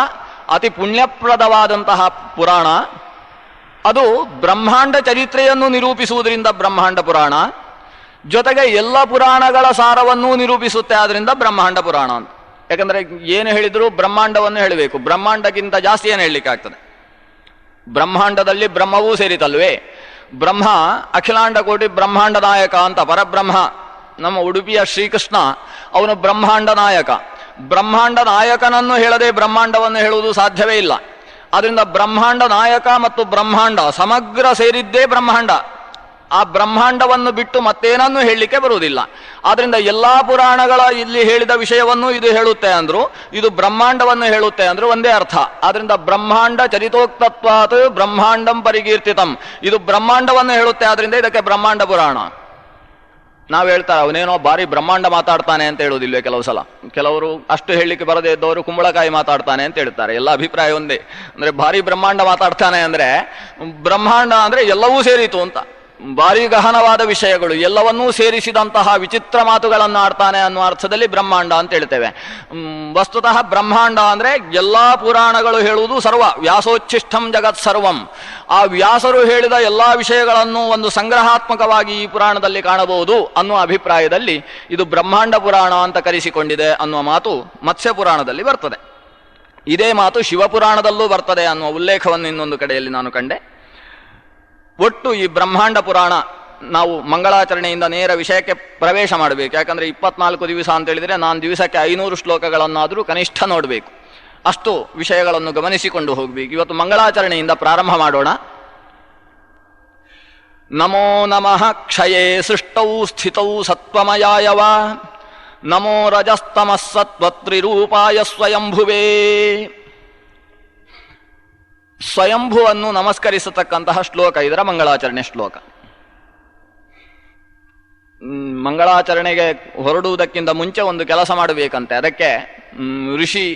ಅತಿ ಪುಣ್ಯಪ್ರದವಾದಂತಹ ಪುರಾಣ. ಅದು ಬ್ರಹ್ಮಾಂಡ ಚರಿತ್ರೆಯನ್ನು ನಿರೂಪಿಸುವುದರಿಂದ ಬ್ರಹ್ಮಾಂಡ ಪುರಾಣ, ಜೊತೆಗೆ ಎಲ್ಲ ಪುರಾಣಗಳ ಸಾರವನ್ನೂ ನಿರೂಪಿಸುತ್ತೆ. ಆದ್ರಿಂದ ಬ್ರಹ್ಮಾಂಡ ಪುರಾಣ ಅಂತ. ಯಾಕಂದ್ರೆ ಏನು ಹೇಳಿದ್ರು ಬ್ರಹ್ಮಾಂಡವನ್ನು ಹೇಳಬೇಕು, ಬ್ರಹ್ಮಾಂಡಕ್ಕಿಂತ ಜಾಸ್ತಿ ಏನು ಹೇಳಲಿಕ್ಕಾಗ್ತದೆ? ಬ್ರಹ್ಮಾಂಡದಲ್ಲಿ ಬ್ರಹ್ಮವೂ ಸೇರಿತಲ್ವೇ. ಬ್ರಹ್ಮ ಅಖಿಲಾಂಡ ಕೋಟಿ ಬ್ರಹ್ಮಾಂಡ ನಾಯಕ ಅಂತ ಪರಬ್ರಹ್ಮ, ನಮ್ಮ ಉಡುಪಿಯ ಶ್ರೀಕೃಷ್ಣ ಅವನು ಬ್ರಹ್ಮಾಂಡ ನಾಯಕ. ಬ್ರಹ್ಮಾಂಡ ನಾಯಕನನ್ನು ಹೇಳದೆ ಬ್ರಹ್ಮಾಂಡವನ್ನು ಹೇಳುವುದು ಸಾಧ್ಯವೇ ಇಲ್ಲ. ಆದ್ರಿಂದ ಬ್ರಹ್ಮಾಂಡ ನಾಯಕ ಮತ್ತು ಬ್ರಹ್ಮಾಂಡ ಸಮಗ್ರ ಸೇರಿದ್ದೇ ಬ್ರಹ್ಮಾಂಡ. ಆ ಬ್ರಹ್ಮಾಂಡವನ್ನು ಬಿಟ್ಟು ಮತ್ತೇನನ್ನು ಹೇಳಲಿಕ್ಕೆ ಬರುವುದಿಲ್ಲ. ಆದ್ರಿಂದ ಎಲ್ಲಾ ಪುರಾಣಗಳ ಇಲ್ಲಿ ಹೇಳಿದ ವಿಷಯವನ್ನು ಇದು ಹೇಳುತ್ತೆ ಅಂದ್ರು, ಇದು ಬ್ರಹ್ಮಾಂಡವನ್ನು ಹೇಳುತ್ತೆ ಅಂದ್ರು ಒಂದೇ ಅರ್ಥ. ಆದ್ರಿಂದ ಬ್ರಹ್ಮಾಂಡ ಚರಿತೋಕ್ತತ್ವಾತ್ ಬ್ರಹ್ಮಾಂಡಂ ಪರಿಕೀರ್ತಿತಂ, ಇದು ಬ್ರಹ್ಮಾಂಡವನ್ನು ಹೇಳುತ್ತೆ. ಆದ್ರಿಂದ ಇದಕ್ಕೆ ಬ್ರಹ್ಮಾಂಡ ಪುರಾಣ. ನಾವು ಹೇಳ್ತಾರೆ ಅವನೇನೋ ಬಾರಿ ಬ್ರಹ್ಮಾಂಡ ಮಾತಾಡ್ತಾನೆ ಅಂತ ಹೇಳುವುದಿಲ್ವೇ? ಕೆಲವು ಸಲ ಕೆಲವರು ಅಷ್ಟು ಹೇಳಲಿಕ್ಕೆ ಬರದೇ ಇದ್ದವರು ಕುಂಬಳಕಾಯಿ ಮಾತಾಡ್ತಾನೆ ಅಂತ ಹೇಳ್ತಾರೆ. ಎಲ್ಲ ಅಭಿಪ್ರಾಯ ಒಂದೇ. ಅಂದ್ರೆ ಭಾರಿ ಬ್ರಹ್ಮಾಂಡ ಮಾತಾಡ್ತಾನೆ ಅಂದ್ರೆ ಬ್ರಹ್ಮಾಂಡ ಅಂದ್ರೆ ಎಲ್ಲವೂ ಸೇರಿತು ಅಂತ. ಭಾರಿ ಗಹನವಾದ ವಿಷಯಗಳು ಎಲ್ಲವನ್ನೂ ಸೇರಿಸಿದಂತಹ ವಿಚಿತ್ರ ಮಾತುಗಳನ್ನು ಆಡ್ತಾನೆ ಅನ್ನುವ ಅರ್ಥದಲ್ಲಿ ಬ್ರಹ್ಮಾಂಡ ಅಂತ ಹೇಳ್ತೇವೆ. ವಸ್ತುತಃ ಬ್ರಹ್ಮಾಂಡ ಅಂದ್ರೆ ಎಲ್ಲಾ ಪುರಾಣಗಳು ಹೇಳುವುದು ಸರ್ವ ವ್ಯಾಸೋಚ್ಛಿಷ್ಟಂ ಜಗತ್ ಸರ್ವಂ. ಆ ವ್ಯಾಸರು ಹೇಳಿದ ಎಲ್ಲಾ ವಿಷಯಗಳನ್ನು ಒಂದು ಸಂಗ್ರಹಾತ್ಮಕವಾಗಿ ಈ ಪುರಾಣದಲ್ಲಿ ಕಾಣಬಹುದು ಅನ್ನುವ ಅಭಿಪ್ರಾಯದಲ್ಲಿ ಇದು ಬ್ರಹ್ಮಾಂಡ ಪುರಾಣ ಅಂತ ಕರೆಸಿಕೊಂಡಿದೆ ಅನ್ನುವ ಮಾತು ಮತ್ಸ್ಯ ಪುರಾಣದಲ್ಲಿ ಬರ್ತದೆ. ಇದೇ ಮಾತು ಶಿವಪುರಾಣದಲ್ಲೂ ಬರ್ತದೆ ಅನ್ನುವ ಉಲ್ಲೇಖವನ್ನು ಇನ್ನೊಂದು ಕಡೆಯಲ್ಲಿ ನಾನು ಕಂಡೆ. ಒಟ್ಟು ಈ ಬ್ರಹ್ಮಾಂಡ ಪುರಾಣ ನಾವು ಮಂಗಳಾಚರಣೆಯಿಂದ ನೇರ ವಿಷಯಕ್ಕೆ ಪ್ರವೇಶ ಮಾಡಬೇಕು. ಯಾಕಂದರೆ 24 ದಿವಸ ಅಂತ ಹೇಳಿದರೆ ನಾನು ದಿವಸಕ್ಕೆ 500 ಶ್ಲೋಕಗಳನ್ನಾದರೂ ಕನಿಷ್ಠ ನೋಡಬೇಕು. ಅಷ್ಟು ವಿಷಯಗಳನ್ನು ಗಮನಿಸಿಕೊಂಡು ಹೋಗಬೇಕು. ಇವತ್ತು ಮಂಗಳಾಚರಣೆಯಿಂದ ಪ್ರಾರಂಭ ಮಾಡೋಣ. ನಮೋ ನಮಃ ಕ್ಷಯೇ ಸೃಷ್ಟೌ ಸ್ಥಿತೌ ಸತ್ವಮಯಾಯವ ನಮೋ ರಜಸ್ತಮಃ ಸತ್ವತ್ರಿರೂಪಾಯ ಸ್ವಯಂಭುವೇ. ಸ್ವಯಂಭುವನ್ನು ನಮಸ್ಕರಿಸತಕ್ಕಂತಹ ಶ್ಲೋಕ ಇದರ ಮಂಗಳಾಚರಣೆ ಶ್ಲೋಕ. ಮಂಗಳಾಚರಣೆಗೆ ಹೊರಡುವುದಕ್ಕಿಂತ ಮುಂಚೆ ಒಂದು ಕೆಲಸ ಮಾಡಬೇಕಂತೆ. ಅದಕ್ಕೆ ಋಷಿ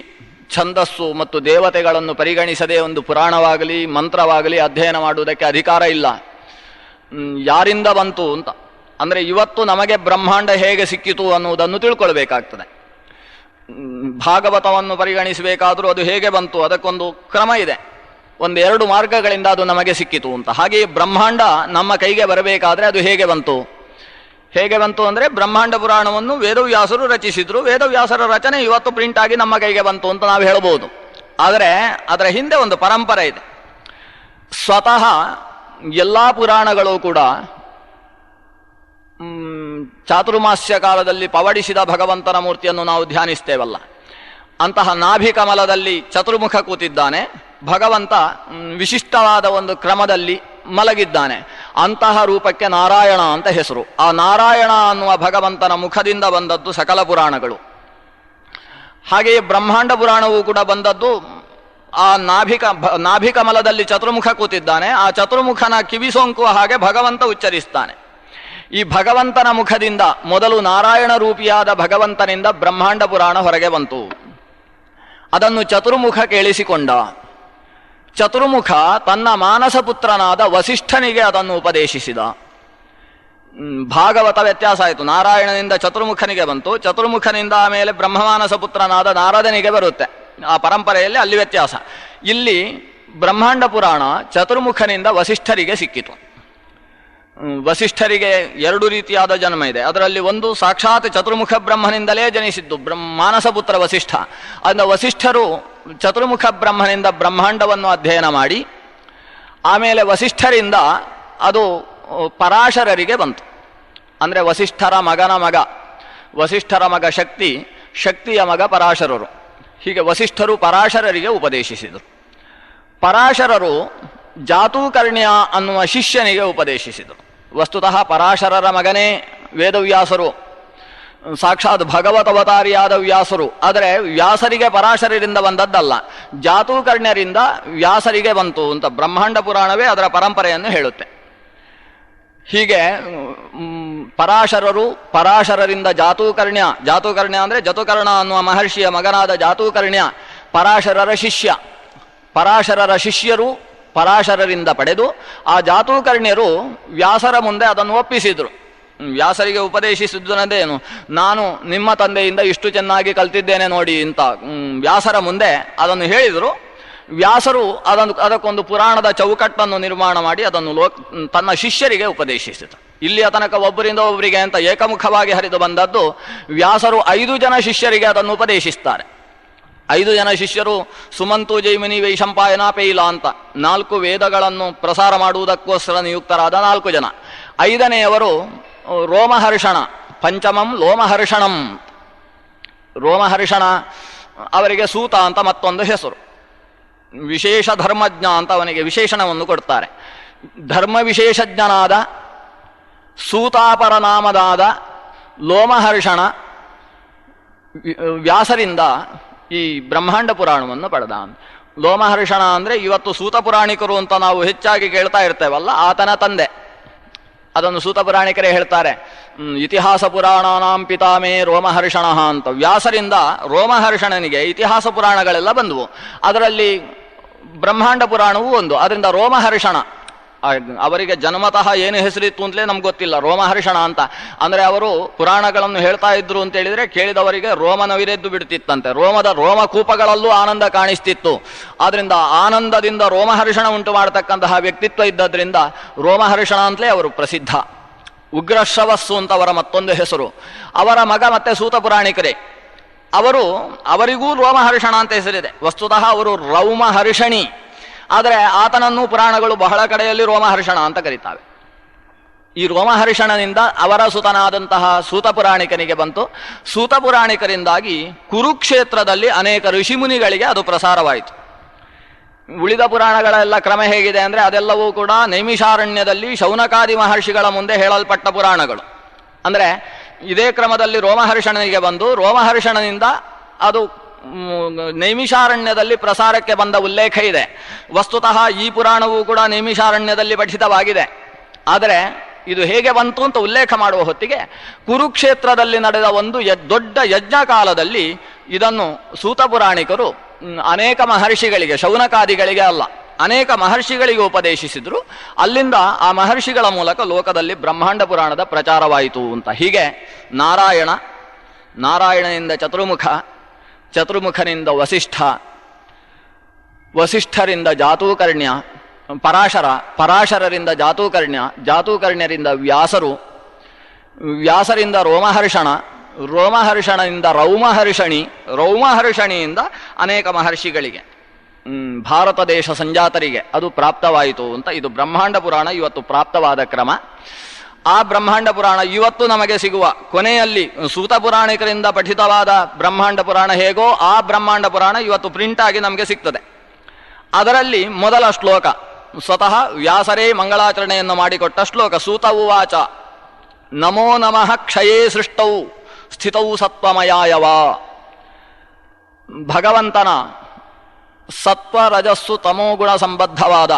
ಛಂದಸ್ಸು ಮತ್ತು ದೇವತೆಗಳನ್ನು ಪರಿಗಣಿಸದೆ ಒಂದು ಪುರಾಣವಾಗಲಿ ಮಂತ್ರವಾಗಲಿ ಅಧ್ಯಯನ ಮಾಡುವುದಕ್ಕೆ ಅಧಿಕಾರ ಇಲ್ಲ. ಯಾರಿಂದ ಬಂತು ಅಂತ ಅಂದರೆ ಇವತ್ತು ನಮಗೆ ಬ್ರಹ್ಮಾಂಡ ಹೇಗೆ ಸಿಕ್ಕಿತು ಅನ್ನುವುದನ್ನು ತಿಳ್ಕೊಳ್ಬೇಕಾಗ್ತದೆ. ಭಾಗವತವನ್ನು ಪರಿಗಣಿಸಬೇಕಾದರೂ ಅದು ಹೇಗೆ ಬಂತು, ಅದಕ್ಕೊಂದು ಕ್ರಮ ಇದೆ. 1-2 ಮಾರ್ಗಗಳಿಂದ ಅದು ನಮಗೆ ಸಿಕ್ಕಿತು ಅಂತ. ಹಾಗೆಯೇ ಬ್ರಹ್ಮಾಂಡ ನಮ್ಮ ಕೈಗೆ ಬರಬೇಕಾದ್ರೆ ಅದು ಹೇಗೆ ಬಂತು ಅಂದರೆ ಬ್ರಹ್ಮಾಂಡ ಪುರಾಣವನ್ನು ವೇದವ್ಯಾಸರು ರಚಿಸಿದ್ರು. ವೇದವ್ಯಾಸರ ರಚನೆ ಇವತ್ತು ಪ್ರಿಂಟ್ ಆಗಿ ನಮ್ಮ ಕೈಗೆ ಬಂತು ಅಂತ ನಾವು ಹೇಳ್ಬೋದು. ಆದರೆ ಅದರ ಹಿಂದೆ ಒಂದು ಪರಂಪರೆ ಇದೆ. ಸ್ವತಃ ಎಲ್ಲ ಪುರಾಣಗಳು ಕೂಡ ಚಾತುರ್ಮಾಸ್ಯ ಕಾಲದಲ್ಲಿ ಪವಡಿಸಿದ ಭಗವಂತನ ಮೂರ್ತಿಯನ್ನು ನಾವು ಧ್ಯಾನಿಸ್ತೇವಲ್ಲ, ಅಂತಹ ನಾಭಿ ಕಮಲದಲ್ಲಿ ಚತುರ್ಮುಖ ಕೂತಿದ್ದಾನೆ ಭಗವಂತ, ವಿಶಿಷ್ಟವಾದ ಒಂದು ಕ್ರಮದಲ್ಲಿ ಮಲಗಿದ್ದಾನೆ. ಅಂತಹ ರೂಪಕ್ಕೆ ನಾರಾಯಣ ಅಂತ ಹೆಸರು. ಆ ನಾರಾಯಣ ಅನ್ನುವ ಭಗವಂತನ ಮುಖದಿಂದ ಬಂದದ್ದು ಸಕಲ ಪುರಾಣಗಳು. ಹಾಗೆಯೇ ಬ್ರಹ್ಮಾಂಡ ಪುರಾಣವೂ ಕೂಡ ಬಂದದ್ದು ಆ ನಾಭಿ ಕಮಲದಲ್ಲಿ ಚತುರ್ಮುಖ ಕೂತಿದ್ದಾನೆ. ಆ ಚತುರ್ಮುಖನ ಕಿವಿ ಸೋಂಕುವ ಹಾಗೆ ಭಗವಂತ ಉಚ್ಚರಿಸ್ತಾನೆ. ಈ ಭಗವಂತನ ಮುಖದಿಂದ ಮೊದಲು ನಾರಾಯಣ ರೂಪಿಯಾದ ಭಗವಂತನಿಂದ ಬ್ರಹ್ಮಾಂಡ ಪುರಾಣ ಹೊರಗೆ ಬಂತು. ಅದನ್ನು ಚತುರ್ಮುಖ ಕೇಳಿಸಿಕೊಂಡ. ಚತುರ್ಮುಖ ತನ್ನ ಮಾನಸ ಪುತ್ರನಾದ ವಸಿಷ್ಠನಿಗೆ ಅದನ್ನು ಉಪದೇಶಿಸಿದ. ಭಾಗವತ ವ್ಯತ್ಯಾಸ ಆಯಿತು. ನಾರಾಯಣನಿಂದ ಚತುರ್ಮುಖನಿಗೆ ಬಂತು, ಚತುರ್ಮುಖನಿಂದ ಆಮೇಲೆ ಬ್ರಹ್ಮಮಾನಸ ಪುತ್ರನಾದ ನಾರದನಿಗೆ ಬರುತ್ತೆ. ಆ ಪರಂಪರೆಯಲ್ಲಿ ಅಲ್ಲಿ ವ್ಯತ್ಯಾಸ. ಇಲ್ಲಿ ಬ್ರಹ್ಮಾಂಡ ಪುರಾಣ ಚತುರ್ಮುಖನಿಂದ ವಸಿಷ್ಠರಿಗೆ ಸಿಕ್ಕಿತು. ವಸಿಷ್ಠರಿಗೆ ಎರಡು ರೀತಿಯಾದ ಜನ್ಮ ಇದೆ. ಅದರಲ್ಲಿ ಒಂದು ಸಾಕ್ಷಾತ್ ಚತುರ್ಮುಖ ಬ್ರಹ್ಮನಿಂದಲೇ ಜನಿಸಿದ್ದು ಮಾನಸಪುತ್ರ ವಸಿಷ್ಠ. ಅದನ್ನು ವಸಿಷ್ಠರು ಚತುರ್ಮುಖ ಬ್ರಹ್ಮನಿಂದ ಬ್ರಹ್ಮಾಂಡವನ್ನು ಅಧ್ಯಯನ ಮಾಡಿ ಆಮೇಲೆ ವಸಿಷ್ಠರಿಂದ ಅದು ಪರಾಶರರಿಗೆ ಬಂತು. ಅಂದರೆ ವಸಿಷ್ಠರ ಮಗನ ಮಗ, ವಸಿಷ್ಠರ ಮಗ ಶಕ್ತಿ, ಶಕ್ತಿಯ ಮಗ ಪರಾಶರರು. ಹೀಗೆ ವಸಿಷ್ಠರು ಪರಾಶರರಿಗೆ ಉಪದೇಶಿಸಿದರು. ಪರಾಶರರು ಜಾತೂಕರ್ಣ್ಯ ಅನ್ನುವ ಶಿಷ್ಯನಿಗೆ ಉಪದೇಶಿಸಿದರು. ವಸ್ತುತಃ ಪರಾಶರರ ಮಗನೇ ವೇದವ್ಯಾಸರು, ಸಾಕ್ಷಾತ್ ಭಗವತವತಾರಿಯಾದ ವ್ಯಾಸರು. ಆದರೆ ವ್ಯಾಸರಿಗೆ ಪರಾಶರರಿಂದ ಬಂದದ್ದಲ್ಲ, ಜಾತೂಕರ್ಣ್ಯರಿಂದ ವ್ಯಾಸರಿಗೆ ಬಂತು ಅಂತ ಬ್ರಹ್ಮಾಂಡ ಪುರಾಣವೇ ಅದರ ಪರಂಪರೆಯನ್ನು ಹೇಳುತ್ತೆ. ಹೀಗೆ ಪರಾಶರರಿಂದ ಜಾತೂಕರ್ಣ್ಯ ಅಂದರೆ ಜತುಕರ್ಣ ಅನ್ನುವ ಮಹರ್ಷಿಯ ಮಗನಾದ ಜಾತೂಕರ್ಣ್ಯ ಪರಾಶರರ ಶಿಷ್ಯ. ಪರಾಶರರ ಶಿಷ್ಯರು ಪರಾಶರರಿಂದ ಪಡೆದು ಆ ಜಾತೂಕರ್ಣ್ಯರು ವ್ಯಾಸರ ಮುಂದೆ ಅದನ್ನು ಒಪ್ಪಿಸಿದರು. ವ್ಯಾಸರಿಗೆ ಉಪದೇಶಿಸಿದ್ದೇನು, ನಾನು ನಿಮ್ಮ ತಂದೆಯಿಂದ ಇಷ್ಟು ಚೆನ್ನಾಗಿ ಕಲ್ತಿದ್ದೇನೆ ನೋಡಿ ಅಂತ ವ್ಯಾಸರ ಮುಂದೆ ಅದನ್ನು ಹೇಳಿದರು. ವ್ಯಾಸರು ಅದಕ್ಕೊಂದು ಪುರಾಣದ ಚೌಕಟ್ಟನ್ನು ನಿರ್ಮಾಣ ಮಾಡಿ ಅದನ್ನು ತನ್ನ ಶಿಷ್ಯರಿಗೆ ಉಪದೇಶಿಸಿದರು. ಇಲ್ಲಿಯ ತನಕ ಒಬ್ಬರಿಂದ ಒಬ್ಬರಿಗೆ ಅಂತ ಏಕಮುಖವಾಗಿ ಹರಿದು ಬಂದದ್ದು ವ್ಯಾಸರು 5 ಜನ ಶಿಷ್ಯರಿಗೆ ಅದನ್ನು ಉಪದೇಶಿಸ್ತಾರೆ. 5 ಜನ ಶಿಷ್ಯರು ಸುಮಂತು, ಜೈಮಿನಿ, ವೈಶಂಪಾಯನ, ಪೈಲ ಅಂತ 4 ವೇದಗಳನ್ನು ಪ್ರಸಾರ ಮಾಡುವುದಕ್ಕೋಸ್ಕರ ನಿಯುಕ್ತರಾದ 4 ಜನ. 5ನೆಯವರು ರೋಮಹರ್ಷಣ, ಪಂಚಮಂ ಲೋಮಹರ್ಷಣಂ. ರೋಮಹರ್ಷಣ ಅವರಿಗೆ ಸೂತ ಅಂತ ಮತ್ತೊಂದು ಹೆಸರು. ವಿಶೇಷ ಧರ್ಮಜ್ಞ ಅಂತ ಅವನಿಗೆ ವಿಶೇಷಣವನ್ನು ಕೊಡ್ತಾರೆ. ಧರ್ಮ ವಿಶೇಷಜ್ಞನಾದ ಸೂತಾಪರ ನಾಮದಾದ ಲೋಮಹರ್ಷಣ ವ್ಯಾಸರಿಂದ ಈ ಬ್ರಹ್ಮಾಂಡ ಪುರಾಣವನ್ನು ಪಡೆದ. ಲೋಮಹರ್ಷಣ ಅಂದರೆ ಇವತ್ತು ಸೂತ ಪುರಾಣಿಕರು ಅಂತ ನಾವು ಹೆಚ್ಚಾಗಿ ಕೇಳ್ತಾ ಇರ್ತೇವಲ್ಲ, ಆತನ ತಂದೆ. ಅದನ್ನು ಸೂತ ಪುರಾಣಿಕರೇ ಹೇಳ್ತಾರೆ, ಇತಿಹಾಸ ಪುರಾಣಾನಾಂ ಪಿತಾಮೇ ರೋಮಹರ್ಷಣ ಅಂತ. ವ್ಯಾಸರಿಂದ ರೋಮಹರ್ಷಣನಿಗೆ ಇತಿಹಾಸ ಪುರಾಣಗಳೆಲ್ಲ ಬಂದವು. ಅದರಲ್ಲಿ ಬ್ರಹ್ಮಾಂಡ ಪುರಾಣವೂ ಒಂದು. ಅದರಿಂದ ರೋಮಹರ್ಷಣ ಅವರಿಗೆ ಜನ್ಮತಃ ಏನು ಹೆಸರಿತ್ತು ಅಂತಲೇ ನಮ್ಗೆ ಗೊತ್ತಿಲ್ಲ, ರೋಮಹರ್ಷಣ ಅಂತ. ಅಂದರೆ ಅವರು ಪುರಾಣಗಳನ್ನು ಹೇಳ್ತಾ ಇದ್ರು ಅಂತ ಹೇಳಿದರೆ ಕೇಳಿದವರಿಗೆ ರೋಮ ನವಿರೆದ್ದು ಬಿಡ್ತಿತ್ತಂತೆ. ರೋಮಕೂಪಗಳಲ್ಲೂ ಆನಂದ ಕಾಣಿಸ್ತಿತ್ತು. ಆದ್ರಿಂದ ಆನಂದದಿಂದ ರೋಮಹರ್ಷಣ ಉಂಟು ಮಾಡತಕ್ಕಂತಹ ವ್ಯಕ್ತಿತ್ವ ಇದ್ದದ್ರಿಂದ ರೋಮಹರ್ಷಣ ಅಂತಲೇ ಅವರು ಪ್ರಸಿದ್ಧ. ಉಗ್ರಶ್ರವಸ್ಸು ಅಂತ ಅವರ ಮತ್ತೊಂದು ಹೆಸರು. ಅವರ ಮಗ ಮತ್ತೆ ಸೂತ ಪುರಾಣಿಕರೇ. ಅವರಿಗೂ ರೋಮಹರ್ಷಣ ಅಂತ ಹೆಸರಿದೆ. ವಸ್ತುತಃ ಅವರು ರೌಮಹರ್ಷಣಿ. ಆದರೆ ಆತನನ್ನು ಪುರಾಣಗಳು ಬಹಳ ಕಡೆಯಲ್ಲಿ ರೋಮಹರ್ಷಣ ಅಂತ ಕರೀತಾವೆ. ಈ ರೋಮಹರ್ಷಣನಿಂದ ಅವರ ಸುತನಾದಂತಹ ಸೂತ ಪುರಾಣಿಕನಿಗೆ ಬಂತು. ಸೂತ ಪುರಾಣಿಕರಿಂದಾಗಿ ಕುರುಕ್ಷೇತ್ರದಲ್ಲಿ ಅನೇಕ ಋಷಿಮುನಿಗಳಿಗೆ ಅದು ಪ್ರಸಾರವಾಯಿತು. ಉಳಿದ ಪುರಾಣಗಳೆಲ್ಲ ಕ್ರಮ ಹೇಗಿದೆ ಅಂದರೆ ಅದೆಲ್ಲವೂ ಕೂಡ ನೈಮಿಷಾರಣ್ಯದಲ್ಲಿ ಶೌನಕಾದಿ ಮಹರ್ಷಿಗಳ ಮುಂದೆ ಹೇಳಲ್ಪಟ್ಟ ಪುರಾಣಗಳು. ಅಂದರೆ ಇದೇ ಕ್ರಮದಲ್ಲಿ ರೋಮಹರ್ಷಣನಿಗೆ ಬಂದು ರೋಮಹರ್ಷಣನಿಂದ ಅದು ನೈಮಿಷಾರಣ್ಯದಲ್ಲಿ ಪ್ರಸಾರಕ್ಕೆ ಬಂದ ಉಲ್ಲೇಖ ಇದೆ. ವಸ್ತುತಃ ಈ ಪುರಾಣವೂ ಕೂಡ ನೈಮಿಷಾರಣ್ಯದಲ್ಲಿ ಪಠಿತವಾಗಿದೆ. ಆದರೆ ಇದು ಹೇಗೆ ಬಂತು ಅಂತ ಉಲ್ಲೇಖ ಮಾಡುವ ಹೊತ್ತಿಗೆ ಕುರುಕ್ಷೇತ್ರದಲ್ಲಿ ನಡೆದ ಒಂದು ದೊಡ್ಡ ಯಜ್ಞ ಕಾಲದಲ್ಲಿ ಇದನ್ನು ಸೂತ ಪುರಾಣಿಕರು ಅನೇಕ ಮಹರ್ಷಿಗಳಿಗೆ, ಶೌನಕಾದಿಗಳಿಗೆ ಅಲ್ಲ, ಅನೇಕ ಮಹರ್ಷಿಗಳಿಗೆ ಉಪದೇಶಿಸಿದ್ರು. ಅಲ್ಲಿಂದ ಆ ಮಹರ್ಷಿಗಳ ಮೂಲಕ ಲೋಕದಲ್ಲಿ ಬ್ರಹ್ಮಾಂಡ ಪುರಾಣದ ಪ್ರಚಾರವಾಯಿತು ಅಂತ. ಹೀಗೆ ನಾರಾಯಣನಿಂದ ಚತುರ್ಮುಖ, ಚತುರ್ಮುಖನಿಂದ ವಸಿಷ್ಠ, ವಸಿಷ್ಠರಿಂದ ಜಾತೂಕರ್ಣ್ಯ, ಪರಾಶರರಿಂದ ಜಾತೂಕರ್ಣ್ಯ, ಜಾತೂಕರ್ಣ್ಯರಿಂದ ವ್ಯಾಸರು, ವ್ಯಾಸರಿಂದ ರೋಮಹರ್ಷಣ, ರೋಮಹರ್ಷಣದಿಂದ ರೌಮಹರ್ಷಣಿ, ರೌಮಹರ್ಷಣಿಯಿಂದ ಅನೇಕ ಮಹರ್ಷಿಗಳಿಗೆ ಭಾರತ ದೇಶ ಸಂಜಾತರಿಗೆ ಅದು ಪ್ರಾಪ್ತವಾಯಿತು ಅಂತ. ಇದು ಬ್ರಹ್ಮಾಂಡ ಪುರಾಣ ಇವತ್ತು ಪ್ರಾಪ್ತವಾದ ಕ್ರಮ. ಆ ಬ್ರಹ್ಮಾಂಡ ಪುರಾಣ ಇವತ್ತು ನಮಗೆ ಸಿಗುವ ಕೊನೆಯಲ್ಲಿ ಸೂತ ಪುರಾಣಿಕರಿಂದ ಪಠಿತವಾದ ಬ್ರಹ್ಮಾಂಡ ಪುರಾಣ ಹೇಗೋ ಆ ಬ್ರಹ್ಮಾಂಡ ಪುರಾಣ ಇವತ್ತು ಪ್ರಿಂಟ್ ಆಗಿ ನಮಗೆ ಸಿಗ್ತದೆ. ಅದರಲ್ಲಿ ಮೊದಲ ಶ್ಲೋಕ ಸ್ವತಃ ವ್ಯಾಸರೇ ಮಂಗಳಾಚರಣೆಯನ್ನು ಮಾಡಿಕೊಟ್ಟ ಶ್ಲೋಕ. ಸೂತ ಉವಾಚ ನಮೋ ನಮಃ ಕ್ಷಯೇ ಸೃಷ್ಟೌ ಸ್ಥಿತೌ ಸತ್ವಮಯಾಯವ. ಭಗವಂತನ ಸತ್ವ ರಜಸ್ಸು ತಮೋಗುಣ ಸಂಬದ್ಧವಾದ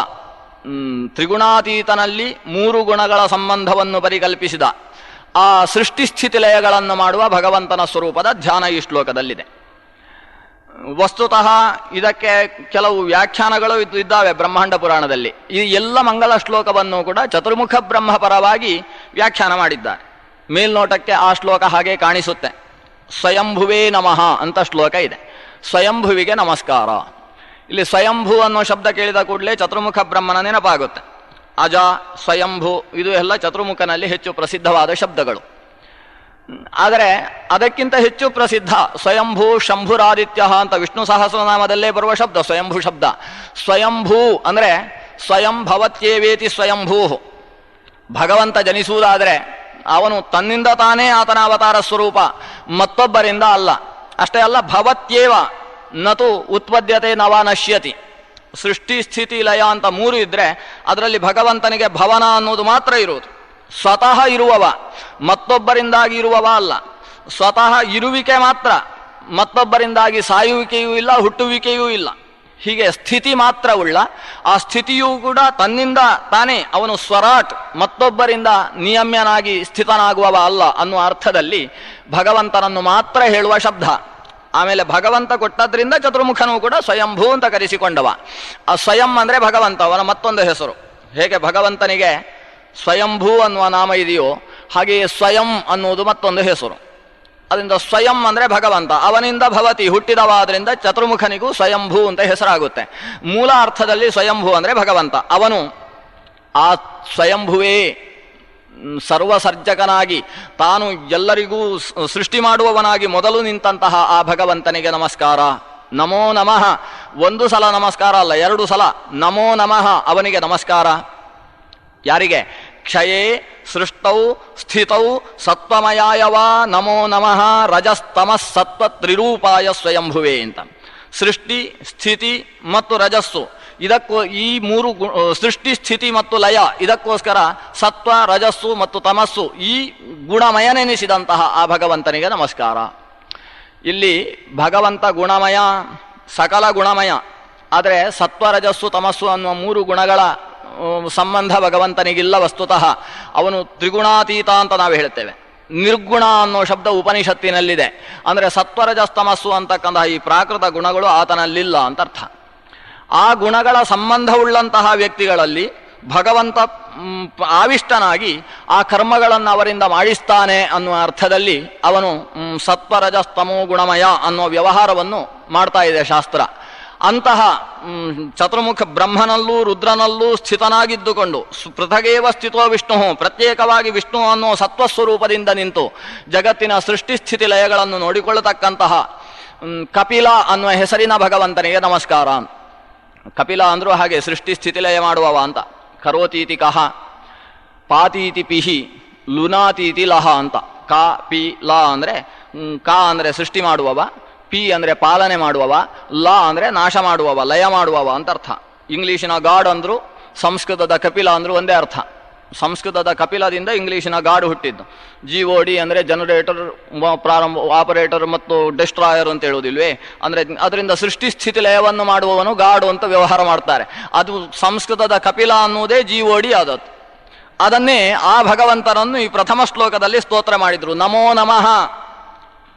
ತ್ರಿಗುಣಾತೀತನಲ್ಲಿ 3 ಗುಣಗಳ ಸಂಬಂಧವನ್ನು ಪರಿಕಲ್ಪಿಸಿದ ಆ ಸೃಷ್ಟಿಸ್ಥಿತಿ ಲಯಗಳನ್ನು ಮಾಡುವ ಭಗವಂತನ ಸ್ವರೂಪದ ಧ್ಯಾನ ಈ ಶ್ಲೋಕದಲ್ಲಿದೆ. ವಸ್ತುತಃ ಇದಕ್ಕೆ ಕೆಲವು ವ್ಯಾಖ್ಯಾನಗಳು ಇದ್ದಾವೆ ಬ್ರಹ್ಮಾಂಡ ಪುರಾಣದಲ್ಲಿ. ಈ ಎಲ್ಲ ಮಂಗಲ ಶ್ಲೋಕವನ್ನು ಕೂಡ ಚತುರ್ಮುಖ ಬ್ರಹ್ಮ ಪರವಾಗಿ ವ್ಯಾಖ್ಯಾನ ಮಾಡಿದ್ದಾರೆ. ಮೇಲ್ನೋಟಕ್ಕೆ ಆ ಶ್ಲೋಕ ಹಾಗೆ ಕಾಣಿಸುತ್ತೆ. ಸ್ವಯಂಭುವೇ ನಮಃ ಅಂತ ಶ್ಲೋಕ ಇದೆ. ಸ್ವಯಂಭುವಿಗೆ ನಮಸ್ಕಾರ. ಇಲ್ಲಿ ಸ್ವಯಂಭೂ ಅನ್ನೋ ಶಬ್ದ ಕೇಳಿದ ಕೂಡಲೇ ಚತುರ್ಮುಖ ಬ್ರಹ್ಮನ ನೆನಪಾಗುತ್ತೆ. ಅಜ, ಸ್ವಯಂಭೂ ಇದು ಎಲ್ಲ ಚತುರ್ಮುಖನಲ್ಲಿ ಹೆಚ್ಚು ಪ್ರಸಿದ್ಧವಾದ ಶಬ್ದಗಳು. ಆದರೆ ಅದಕ್ಕಿಂತ ಹೆಚ್ಚು ಪ್ರಸಿದ್ಧ ಸ್ವಯಂಭೂ ಶಂಭುರಾದಿತ್ಯ ಅಂತ ವಿಷ್ಣು ಸಹಸ್ರನಾಮದಲ್ಲೇ ಬರುವ ಶಬ್ದ ಸ್ವಯಂಭೂ ಶಬ್ದ. ಸ್ವಯಂಭೂ ಅಂದರೆ ಸ್ವಯಂ ಭವತ್ಯೇವೇತಿ ಸ್ವಯಂಭೂ. ಭಗವಂತ ಜನಿಸುವುದಾದರೆ ಅವನು ತನ್ನಿಂದ ತಾನೇ ಆತನ ಅವತಾರ ಸ್ವರೂಪ, ಮತ್ತೊಬ್ಬರಿಂದ ಅಲ್ಲ. ಅಷ್ಟೇ ಅಲ್ಲ, ಭವತ್ಯೇವ ನತು ಉತ್ಪದ್ಯತೆ ನವ ನಶ್ಯತಿ. ಸೃಷ್ಟಿ ಸ್ಥಿತಿ ಲಯ ಅಂತ 3 ಇದ್ರೆ ಅದರಲ್ಲಿ ಭಗವಂತನಿಗೆ ಭವನ ಅನ್ನೋದು ಮಾತ್ರ ಇರುವುದು. ಸ್ವತಃ ಇರುವವ, ಮತ್ತೊಬ್ಬರಿಂದಾಗಿ ಇರುವವ ಅಲ್ಲ. ಸ್ವತಃ ಇರುವಿಕೆ ಮಾತ್ರ, ಮತ್ತೊಬ್ಬರಿಂದಾಗಿ ಸಾಯುವಿಕೆಯೂ ಇಲ್ಲ, ಹುಟ್ಟುವಿಕೆಯೂ ಇಲ್ಲ. ಹೀಗೆ ಸ್ಥಿತಿ ಮಾತ್ರ ಉಳ್ಳ. ಆ ಸ್ಥಿತಿಯೂ ಕೂಡ ತನ್ನಿಂದ ತಾನೇ ಅವನು ಸ್ವರಾಟ್, ಮತ್ತೊಬ್ಬರಿಂದ ನಿಯಮ್ಯನಾಗಿ ಸ್ಥಿತನಾಗುವವ ಅಲ್ಲ ಅನ್ನುವ ಅರ್ಥದಲ್ಲಿ ಭಗವಂತನನ್ನು ಮಾತ್ರ ಹೇಳುವ ಶಬ್ದ. ಆಮೇಲೆ ಭಗವಂತ ಕೊಟ್ಟದ್ರಿಂದ ಚತುರ್ಮುಖನೂ ಕೂಡ ಸ್ವಯಂಭೂ ಅಂತ ಕರೆಸಿಕೊಂಡವ. ಆ ಸ್ವಯಂ ಅಂದರೆ ಭಗವಂತ, ಅವನ ಮತ್ತೊಂದು ಹೆಸರು. ಹೇಗೆ ಭಗವಂತನಿಗೆ ಸ್ವಯಂಭೂ ಅನ್ನುವ ನಾಮ ಇದೆಯೋ ಹಾಗೆಯೇ ಸ್ವಯಂ ಅನ್ನುವುದು ಮತ್ತೊಂದು ಹೆಸರು. ಅದರಿಂದ ಸ್ವಯಂ ಅಂದರೆ ಭಗವಂತ, ಅವನಿಂದ ಭವತಿ ಹುಟ್ಟಿದವಾದ್ರಿಂದ ಚತುರ್ಮುಖನಿಗೂ ಸ್ವಯಂಭೂ ಅಂತ ಹೆಸರಾಗುತ್ತೆ. ಮೂಲ ಅರ್ಥದಲ್ಲಿ ಸ್ವಯಂಭೂ ಅಂದರೆ ಭಗವಂತ. ಅವನು ಆ ಸ್ವಯಂಭುವೇ ಸರ್ವಸರ್ಜಕನಾಗಿ ತಾನು ಎಲ್ಲರಿಗೂ ಸೃಷ್ಟಿ ಮಾಡುವವನಾಗಿ ಮೊದಲು ನಿಂತಹ ಆ ಭಗವಂತನಿಗೆ ನಮಸ್ಕಾರ. ನಮೋ ನಮಃ, ಒಂದು ಸಲ ನಮಸ್ಕಾರ ಅಲ್ಲ, 2 ಸಲ ನಮೋ ನಮಃ ಅವನಿಗೆ ನಮಸ್ಕಾರ. ಯಾರಿಗೆ? ಕ್ಷಯೇ ಸೃಷ್ಟೌ ಸ್ಥಿತೌ ಸತ್ವಮಯಾಯವ ನಮೋ ನಮಃ ರಜಸ್ತಮಸ್ ಸತ್ವ ತ್ರಿರೂಪಾಯ ಸ್ವಯಂಭುವೇ ಅಂತ. ಸೃಷ್ಟಿ, ಸ್ಥಿತಿ ಮತ್ತು ರಜಸ್ಸು ಇದಕ್ಕೂ ಈ 3 ಸೃಷ್ಟಿ ಸ್ಥಿತಿ ಮತ್ತು ಲಯ ಇದಕ್ಕೋಸ್ಕರ ಸತ್ವ ರಜಸ್ಸು ಮತ್ತು ತಮಸ್ಸು ಈ ಗುಣಮಯನೆನಿಸಿದಂತಹ ಆ ಭಗವಂತನಿಗೆ ನಮಸ್ಕಾರ. ಇಲ್ಲಿ ಭಗವಂತ ಗುಣಮಯ, ಸಕಲ ಗುಣಮಯ. ಆದರೆ ಸತ್ವ ರಜಸ್ಸು ತಮಸ್ಸು ಅನ್ನುವ 3 ಗುಣಗಳ ಸಂಬಂಧ ಭಗವಂತನಿಗಿಲ್ಲ. ವಸ್ತುತಃ ಅವನು ತ್ರಿಗುಣಾತೀತ ಅಂತ ನಾವು ಹೇಳ್ತೇವೆ. ನಿರ್ಗುಣ ಅನ್ನೋ ಶಬ್ದ ಉಪನಿಷತ್ತಿನಲ್ಲಿದೆ. ಅಂದರೆ ಸತ್ವರಜಸ್ತಮಸ್ಸು ಅಂತಕ್ಕಂತಹ ಈ ಪ್ರಾಕೃತ ಗುಣಗಳು ಆತನಲ್ಲಿಲ್ಲ ಅಂತ ಅರ್ಥ. ಆ ಗುಣಗಳ ಸಂಬಂಧವುಳ್ಳಂತಹ ವ್ಯಕ್ತಿಗಳಲ್ಲಿ ಭಗವಂತ ಆವಿಷ್ಟನಾಗಿ ಆ ಕರ್ಮಗಳನ್ನು ಅವರಿಂದ ಮಾಡಿಸ್ತಾನೆ ಅನ್ನುವ ಅರ್ಥದಲ್ಲಿ ಅವನು ಸತ್ವರಜಸ್ತಮೋ ಗುಣಮಯ ಅನ್ನೋ ವ್ಯವಹಾರವನ್ನು ಮಾಡ್ತಾ ಇದೆ ಶಾಸ್ತ್ರ. ಅಂತಹ ಚತುರ್ಮುಖ ಬ್ರಹ್ಮನಲ್ಲೂ ರುದ್ರನಲ್ಲೂ ಸ್ಥಿತನಾಗಿದ್ದುಕೊಂಡು ಪೃಥಗೇವ ಸ್ಥಿತೋ ವಿಷ್ಣು, ಪ್ರತ್ಯೇಕವಾಗಿ ವಿಷ್ಣು ಅನ್ನೋ ಸತ್ವಸ್ವರೂಪದಿಂದ ನಿಂತು ಜಗತ್ತಿನ ಸೃಷ್ಟಿಸ್ಥಿತಿ ಲಯಗಳನ್ನು ನೋಡಿಕೊಳ್ಳತಕ್ಕಂತಹ ಕಪಿಲ ಅನ್ನುವ ಹೆಸರಿನ ಭಗವಂತನಿಗೆ ನಮಸ್ಕಾರ. ಕಪಿಲ ಅಂದರೂ ಹಾಗೆ ಸೃಷ್ಟಿ ಸ್ಥಿತಿಲಯ ಮಾಡುವವ ಅಂತ. ಕರೋತೀತಿ ಕಹ, ಪಾತೀತಿ ಪಿಹಿ, ಲುನಾತೀತಿ ಲಹ ಅಂತ. ಕ ಪಿ ಲ ಅಂದರೆ ಕ ಅಂದರೆ ಸೃಷ್ಟಿ ಮಾಡುವವ, ಪಿ ಅಂದರೆ ಪಾಲನೆ ಮಾಡುವವ, ಲ ಅಂದರೆ ನಾಶ ಮಾಡುವವ, ಲಯ ಮಾಡುವವ ಅಂತ ಅರ್ಥ. ಇಂಗ್ಲೀಷಿನ ಗಾಡ್ ಅಂದರು, ಸಂಸ್ಕೃತದ ಕಪಿಲ ಅಂದರು ಒಂದೇ ಅರ್ಥ. ಸಂಸ್ಕೃತದ ಕಪಿಲದಿಂದ ಇಂಗ್ಲೀಷಿನ ಗಾಡ್ ಹುಟ್ಟಿದ್ದು. GOD ಅಂದರೆ ಜನರೇಟರ್, ಪ್ರಾರಂಭ, ಆಪರೇಟರ್ ಮತ್ತು ಡೆಸ್ಟ್ರಾಯರ್ ಅಂತ ಹೇಳುವುದಿಲ್ವೇ. ಅಂದರೆ ಅದರಿಂದ ಸೃಷ್ಟಿ ಸ್ಥಿತಿ ಲಯವನ್ನು ಮಾಡುವವನು ಗಾಡು ಅಂತ ವ್ಯವಹಾರ ಮಾಡ್ತಾರೆ. ಅದು ಸಂಸ್ಕೃತದ ಕಪಿಲ ಅನ್ನುವುದೇ GOD ಆದದ್ದು. ಅದನ್ನೇ ಆ ಭಗವಂತನನ್ನು ಈ ಪ್ರಥಮ ಶ್ಲೋಕದಲ್ಲಿ ಸ್ತೋತ್ರ ಮಾಡಿದರು. ನಮೋ ನಮಃ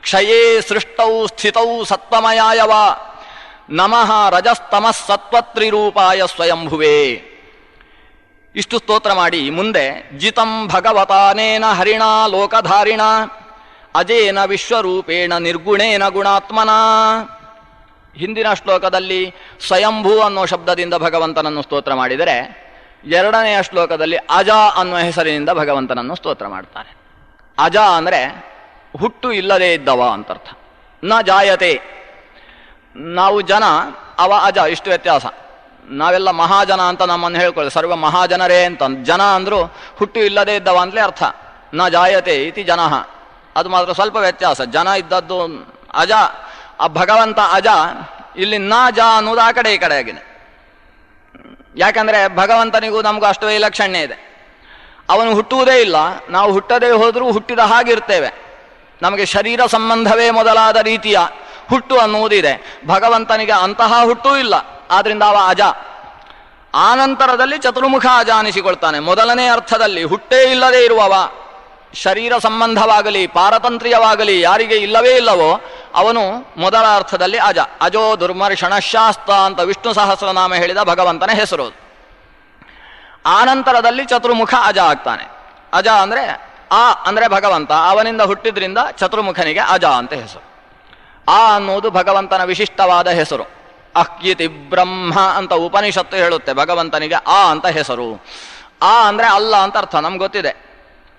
ಕ್ಷಯೇ ಸೃಷ್ಟೌ ಸ್ಥಿತೌ ಸತ್ವಮಯಾಯವ ನಮಃ ರಜಸ್ತಮಸ್ ಸತ್ವತ್ರಿರೂಪಾಯ ಸ್ವಯಂಭುವೇ. ಇಷ್ಟು ಸ್ತೋತ್ರ ಮಾಡಿ ಮುಂದೆ ಜಿತಂ ಭಗವತಾನೇನ ಹರಿಣ ಲೋಕಧಾರಿಣ ಅಜೇನ ವಿಶ್ವರೂಪೇಣ ನಿರ್ಗುಣೇನ ಗುಣಾತ್ಮನ. ಹಿಂದಿನ ಶ್ಲೋಕದಲ್ಲಿ ಸ್ವಯಂಭೂ ಅನ್ನೋ ಶಬ್ದದಿಂದ ಭಗವಂತನನ್ನು ಸ್ತೋತ್ರ ಮಾಡಿದರೆ, 2ನೆಯ ಶ್ಲೋಕದಲ್ಲಿ ಅಜ ಅನ್ನುವ ಹೆಸರಿನಿಂದ ಭಗವಂತನನ್ನು ಸ್ತೋತ್ರ ಮಾಡ್ತಾರೆ. ಅಜ ಅಂದರೆ ಹುಟ್ಟು ಇಲ್ಲದೇ ಇದ್ದವ ಅಂತರ್ಥ. ನ ಜಾಯತೆ. ನಾವು ಜನ ಅವ ಅಜ, ಇಷ್ಟು ವ್ಯತ್ಯಾಸ. ನಾವೆಲ್ಲ ಮಹಾಜನ ಅಂತ ನಮ್ಮನ್ನು ಹೇಳ್ಕೊಳ್ಳಿ, ಸರ್ವ ಮಹಾಜನರೇ ಅಂತ. ಜನ ಅಂದರೂ ಹುಟ್ಟು ಇಲ್ಲದೆ ಇದ್ದವ ಅಂತಲೇ ಅರ್ಥ. ನ ಜಾಯತೆ ಇತಿ ಜನಃ, ಅದು ಮಾತ್ರ ಸ್ವಲ್ಪ ವ್ಯತ್ಯಾಸ. ಜನ ಇದ್ದದ್ದು ಅಜ, ಆ ಭಗವಂತ ಅಜ. ಇಲ್ಲಿ ನ ಜ ಅನ್ನೋದು ಆ ಕಡೆ ಈ ಕಡೆ ಆಗಿದೆ. ಯಾಕಂದರೆ ಭಗವಂತನಿಗೂ ನಮಗೂ ಅಷ್ಟು ವೈಲಕ್ಷಣ್ಯ ಇದೆ. ಅವನು ಹುಟ್ಟುವುದೇ ಇಲ್ಲ, ನಾವು ಹುಟ್ಟದೇ ಹೋದರೂ ಹುಟ್ಟಿದ ಹಾಗಿರ್ತೇವೆ. ನಮಗೆ ಶರೀರ ಸಂಬಂಧವೇ ಮೊದಲಾದ ರೀತಿಯ ಹುಟ್ಟು ಅನ್ನುವುದಿದೆ. ಭಗವಂತನಿಗೆ ಅಂತಹ ಹುಟ್ಟೂ ಇಲ್ಲ, ಆದ್ರಿಂದ ಅವ ಅಜ. ಆನಂತರದಲ್ಲಿ ಚತುರ್ಮುಖ ಅಜ ಅನಿಸಿಕೊಳ್ತಾನೆ. ಮೊದಲನೇ ಅರ್ಥದಲ್ಲಿ ಹುಟ್ಟೇ ಇಲ್ಲದೆ ಇರುವವ, ಶರೀರ ಸಂಬಂಧವಾಗಲಿ ಪಾರತಂತ್ರ್ಯವಾಗಲಿ ಯಾರಿಗೆ ಇಲ್ಲವೇ ಇಲ್ಲವೋ ಅವನು ಮೊದಲ ಅರ್ಥದಲ್ಲಿ ಅಜ. ಅಜೋ ದುರ್ಮರ್ಷಣಶಾಸ್ತ ಅಂತ ವಿಷ್ಣು ಸಹಸ್ರನಾಮ ಹೇಳಿದ ಭಗವಂತನ ಹೆಸರು. ಆನಂತರದಲ್ಲಿ ಚತುರ್ಮುಖ ಅಜ ಆಗ್ತಾನೆ. ಅಜ ಅಂದರೆ ಆ ಅಂದರೆ ಭಗವಂತ, ಅವನಿಂದ ಹುಟ್ಟಿದ್ರಿಂದ ಚತುರ್ಮುಖನಿಗೆ ಅಜ ಅಂತ ಹೆಸರು. ಆ ಅನ್ನುವುದು ಭಗವಂತನ ವಿಶಿಷ್ಟವಾದ ಹೆಸರು. ಅಹ್ಯಿತಿ ಬ್ರಹ್ಮ ಅಂತ ಉಪನಿಷತ್ತು ಹೇಳುತ್ತೆ. ಭಗವಂತನಿಗೆ ಆ ಅಂತ ಹೆಸರು. ಆ ಅಂದರೆ ಅಲ್ಲ ಅಂತ ಅರ್ಥ, ನಮ್ಗೆ ಗೊತ್ತಿದೆ.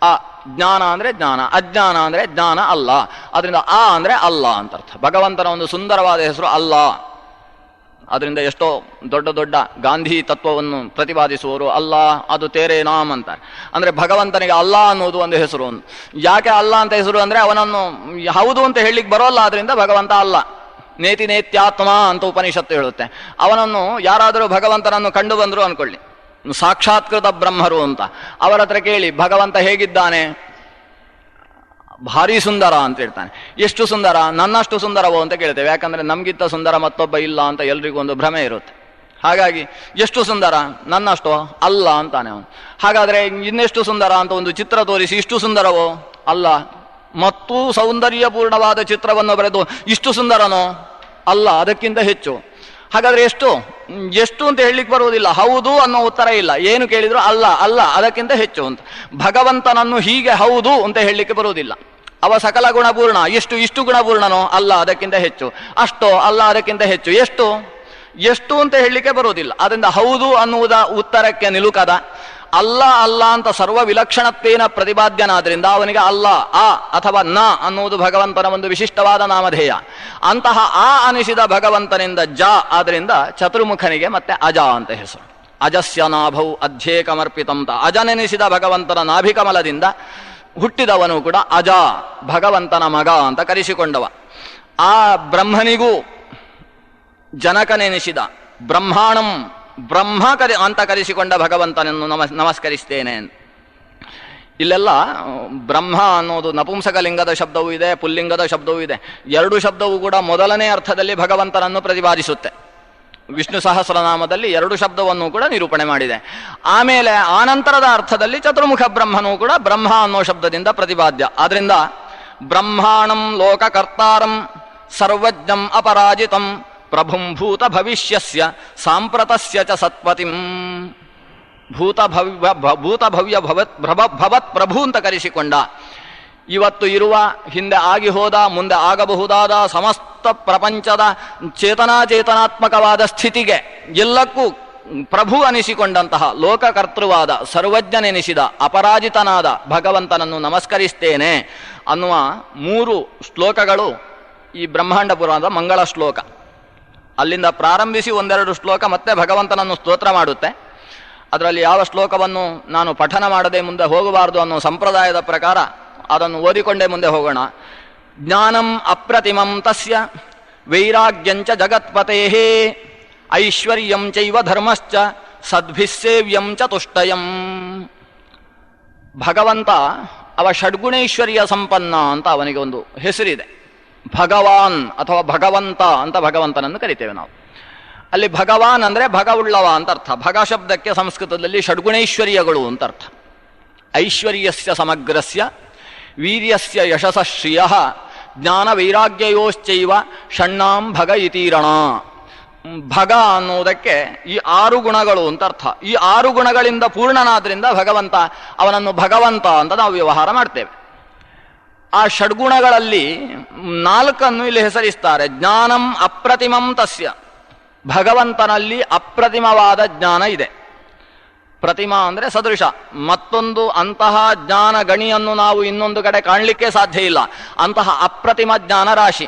ಆ ಜ್ಞಾನ ಅಂದರೆ ಜ್ಞಾನ, ಅಜ್ಞಾನ ಅಂದರೆ ಜ್ಞಾನ ಅಲ್ಲ. ಅದರಿಂದ ಆ ಅಂದರೆ ಅಲ್ಲ ಅಂತ ಅರ್ಥ. ಭಗವಂತನ ಒಂದು ಸುಂದರವಾದ ಹೆಸರು ಅಲ್ಲ. ಅದರಿಂದ ಎಷ್ಟೋ ದೊಡ್ಡ ದೊಡ್ಡ ಗಾಂಧಿ ತತ್ವವನ್ನು ಪ್ರತಿಪಾದಿಸುವವರು ಅಲ್ಲ ಅದು ತೇರೇ ನಾಮ್ ಅಂತಾರೆ. ಅಂದರೆ ಭಗವಂತನಿಗೆ ಅಲ್ಲ ಅನ್ನೋದು ಒಂದು ಹೆಸರು. ಯಾಕೆ ಅಲ್ಲ ಅಂತ ಹೆಸರು ಅಂದರೆ ಅವನನ್ನು ಹೌದು ಅಂತ ಹೇಳಲಿಕ್ಕೆ ಬರೋಲ್ಲ, ಆದ್ರಿಂದ ಭಗವಂತ ಅಲ್ಲ. ನೇತಿ ನೇತ್ಯಾತ್ಮ ಅಂತ ಉಪನಿಷತ್ತು ಹೇಳುತ್ತೆ. ಅವನನ್ನು ಯಾರಾದರೂ ಭಗವಂತನನ್ನು ಕಂಡು ಬಂದರು ಅನ್ಕೊಳ್ಳಿ, ಸಾಕ್ಷಾತ್ಕೃತ ಬ್ರಹ್ಮರು ಅಂತ, ಅವರ ಹತ್ರ ಕೇಳಿ ಭಗವಂತ ಹೇಗಿದ್ದಾನೆ, ಭಾರಿ ಸುಂದರ ಅಂತ ಹೇಳ್ತಾನೆ. ಎಷ್ಟು ಸುಂದರ, ನನ್ನಷ್ಟು ಸುಂದರವೋ ಅಂತ ಕೇಳ್ತೇವೆ. ಯಾಕಂದರೆ ನಮಗಿಂತ ಸುಂದರ ಮತ್ತೊಬ್ಬ ಇಲ್ಲ ಅಂತ ಎಲ್ರಿಗೂ ಒಂದು ಭ್ರಮೆ ಇರುತ್ತೆ. ಹಾಗಾಗಿ ಎಷ್ಟು ಸುಂದರ, ನನ್ನಷ್ಟು ಅಲ್ಲ ಅಂತಾನೆ ಅವನು. ಹಾಗಾದರೆ ಇನ್ನೆಷ್ಟು ಸುಂದರ ಅಂತ ಒಂದು ಚಿತ್ರ ತೋರಿಸಿ ಇಷ್ಟು ಸುಂದರವೋ ಅಲ್ಲ, ಮತ್ತೂ ಸೌಂದರ್ಯಪೂರ್ಣವಾದ ಚಿತ್ರವನ್ನು ಬರೆದು ಇಷ್ಟು ಸುಂದರನೋ ಅಲ್ಲ, ಅದಕ್ಕಿಂತ ಹೆಚ್ಚು. ಹಾಗಾದರೆ ಎಷ್ಟು ಎಷ್ಟು ಅಂತ ಹೇಳಲಿಕ್ಕೆ ಬರುವುದಿಲ್ಲ. ಹೌದು ಅನ್ನೋ ಉತ್ತರ ಇಲ್ಲ. ಏನು ಕೇಳಿದ್ರು ಅಲ್ಲ ಅಲ್ಲ ಅದಕ್ಕಿಂತ ಹೆಚ್ಚು ಅಂತ. ಭಗವಂತನನ್ನು ಹೀಗೆ ಹೌದು ಅಂತ ಹೇಳಲಿಕ್ಕೆ ಬರುವುದಿಲ್ಲ. ಅವ ಸಕಲ ಗುಣಪೂರ್ಣ. ಇಷ್ಟು ಗುಣಪೂರ್ಣನೋ ಅಲ್ಲ ಅದಕ್ಕಿಂತ ಹೆಚ್ಚು, ಅಷ್ಟೋ ಅಲ್ಲ ಅದಕ್ಕಿಂತ ಹೆಚ್ಚು, ಎಷ್ಟು ಅಂತ ಹೇಳಲಿಕ್ಕೆ ಬರುವುದಿಲ್ಲ. ಅದರಿಂದ ಹೌದು ಅನ್ನುವುದ ಉತ್ತರಕ್ಕೆ ನಿಲುಕದ, ಅಲ್ಲ ಅಲ್ಲ ಅಂತ ಸರ್ವ ವಿಲಕ್ಷಣತ್ವೇನ ಪ್ರತಿಪಾದ್ಯನಾದ್ರಿಂದ ಅವನಿಗೆ ಅಲ್ಲ ಆ ಅಥವಾ ನ ಅನ್ನುವುದು ಭಗವಂತನ ಒಂದು ವಿಶಿಷ್ಟವಾದ ನಾಮಧೇಯ. ಅಂತಹ ಆ ಅನಿಸಿದ ಭಗವಂತನಿಂದ ಜ ಆದ್ರಿಂದ ಚತುರ್ಮುಖನಿಗೆ ಮತ್ತೆ ಅಜ ಅಂತ ಹೆಸರು. ಅಜಸ್ಯ ನಾಭೌ ಅಧ್ಯೇಕಮರ್ಪಿತಂತ, ಅಜನೆನಿಸಿದ ಭಗವಂತನ ನಾಭಿಕಮಲದಿಂದ ಹುಟ್ಟಿದವನು ಕೂಡ ಅಜ, ಭಗವಂತನ ಮಗ ಅಂತ ಕರೆಸಿಕೊಂಡವ. ಆ ಬ್ರಹ್ಮನಿಗೂ ಜನಕನೆನಿಸಿದ ಬ್ರಹ್ಮಾಣಂ ಬ್ರಹ್ಮ ಅಂತ ಕರೆಸಿಕೊಂಡ ಭಗವಂತನನ್ನು ನಮಸ್ಕರಿಸ್ತೇನೆ. ಇಲ್ಲೆಲ್ಲ ಬ್ರಹ್ಮ ಅನ್ನೋದು ನಪುಂಸಕಲಿಂಗದ ಶಬ್ದವೂ ಇದೆ, ಪುಲ್ಲಿಂಗದ ಶಬ್ದವೂ ಇದೆ. ಎರಡು ಶಬ್ದವೂ ಕೂಡ ಮೊದಲನೇ ಅರ್ಥದಲ್ಲಿ ಭಗವಂತನನ್ನು ಪ್ರತಿಪಾದಿಸುತ್ತೆ. ವಿಷ್ಣು ಸಹಸ್ರನಾಮದಲ್ಲಿ ಎರಡು ಶಬ್ದವನ್ನು ಕೂಡ ನಿರೂಪಣೆ ಮಾಡಿದೆ. ಆಮೇಲೆ ಆನಂತರದ ಅರ್ಥದಲ್ಲಿ ಚತುರ್ಮುಖ ಬ್ರಹ್ಮನೂ ಕೂಡ ಬ್ರಹ್ಮ ಅನ್ನೋ ಶಬ್ದದಿಂದ ಪ್ರತಿಪಾದ್ಯ. ಆದ್ರಿಂದ ಬ್ರಹ್ಮಾಣಂ ಲೋಕಕರ್ತಾರಂ ಸರ್ವಜ್ಞಂ ಅಪರಾಜಿತಂ ಪ್ರಭುಂ ಭೂತ ಭವಿಷ್ಯಸ್ಯ ಸಾಂಪ್ರತಸ್ಯ ಚ ಸತ್ಪತಿಂ. ಭೂತಭವ್ಯ ಭವತ್ ಪ್ರಭು ಅಂತ ಕರೆಸಿಕೊಂಡ, ಇವತ್ತು ಇರುವ, ಹಿಂದೆ ಆಗಿ ಹೋದ, ಮುಂದೆ ಆಗಬಹುದಾದ ಸಮಸ್ತ ಪ್ರಪಂಚದ ಚೇತನಾಚೇತನಾತ್ಮಕವಾದ ಸ್ಥಿತಿಗೆ ಎಲ್ಲಕ್ಕೂ ಪ್ರಭು ಅನಿಸಿಕೊಂಡಂತಹ ಲೋಕಕರ್ತೃವಾದ ಸರ್ವಜ್ಞನೆನಿಸಿದ ಅಪರಾಜಿತನಾದ ಭಗವಂತನನ್ನು ನಮಸ್ಕರಿಸ್ತೇನೆ ಅನ್ನುವ 3 ಶ್ಲೋಕಗಳು ಈ ಬ್ರಹ್ಮಾಂಡ ಪುರಾಣದ ಮಂಗಳ ಶ್ಲೋಕ. ಅಲ್ಲಿಂದ ಪ್ರಾರಂಭಿಸಿ 1-2 ಶ್ಲೋಕ ಮತ್ತೆ ಭಗವಂತನನ್ನು ಸ್ತೋತ್ರ ಮಾಡುತ್ತೆ. ಅದರಲ್ಲಿ ಯಾವ ಶ್ಲೋಕವನ್ನು ನಾನು ಪಠನ ಮಾಡದೆ ಮುಂದೆ ಹೋಗಬಾರದು ಅನ್ನೋ ಸಂಪ್ರದಾಯದ ಪ್ರಕಾರ ಅದನ್ನು ಓದಿಕೊಂಡೇ ಮುಂದೆ ಹೋಗೋಣ. ಜ್ಞಾನಂ ಅಪ್ರತಿಮಂ ತಸ್ಯ ವೈರಾಗ್ಯಂಚ ಜಗತ್ಪತೇಃ ಐಶ್ವರ್ಯಂ ಚೈವ ಧರ್ಮಶ್ಚ ಸದ್ಭಿಸ್ಸೇವ್ಯಂ ಚ ತುಷ್ಟಯಂ. ಭಗವಂತ ಅವ ಷಡ್ಗುಣೈಶ್ವರ್ಯ ಸಂಪನ್ನ ಅಂತ ಅವನಿಗೆ ಒಂದು ಹೆಸರಿದೆ. ಭಗವಾನ್ ಅಥವಾ ಭಗವಂತ ಅಂತ ಭಗವಂತನನ್ನು ಕರಿತೇವೆ ನಾವು. ಅಲ್ಲಿ ಭಗವಾನ್ ಅಂದರೆ ಭಗವುಳ್ಳವ ಅಂತ ಅರ್ಥ. ಭಗ ಶಬ್ದಕ್ಕೆ ಸಂಸ್ಕೃತದಲ್ಲಿ ಷಡ್ಗುಣೈಶ್ವರ್ಯಗಳು ಅಂತ ಅರ್ಥ. ಐಶ್ವರ್ಯಸ್ಯ ಸಮಗ್ರಸ್ಯ ವೀರ್ಯಸ್ಯ ಯಶಸ ಶ್ರಿಯಃ ಜ್ಞಾನ ವೈರಾಗ್ಯಯೋಶ್ಚೈವ ಷಣ್ಣಾಂ ಭಗ ಇತೀರಣ. ಭಗ ಅನ್ನುವುದಕ್ಕೆ ಈ 6 ಗುಣಗಳು ಅಂತ ಅರ್ಥ. ಈ 6 ಗುಣಗಳಿಂದ ಪೂರ್ಣನಾದ್ರಿಂದ ಭಗವಂತ, ಅವನನ್ನು ಭಗವಂತ ಅಂತ ನಾವು ವ್ಯವಹಾರ ಮಾಡ್ತೇವೆ. ಆ ಷಡ್ಗುಣಗಳಲ್ಲಿ 4 ಇಲ್ಲಿ ಹೆಸರಿಸ್ತಾರೆ. ಜ್ಞಾನಂ ಅಪ್ರತಿಮಂ ತಸ್ಯ, ಭಗವಂತನಲ್ಲಿ ಅಪ್ರತಿಮವಾದ ಜ್ಞಾನ ಇದೆ. ಪ್ರತಿಮಾ ಅಂದರೆ ಸದೃಶ. ಮತ್ತೊಂದು ಅಂತಹ ಜ್ಞಾನ ಗಣಿಯನ್ನು ನಾವು ಇನ್ನೊಂದು ಕಡೆ ಕಾಣಲಿಕ್ಕೆ ಸಾಧ್ಯ ಇಲ್ಲ. ಅಂತಹ ಅಪ್ರತಿಮ ಜ್ಞಾನ ರಾಶಿ.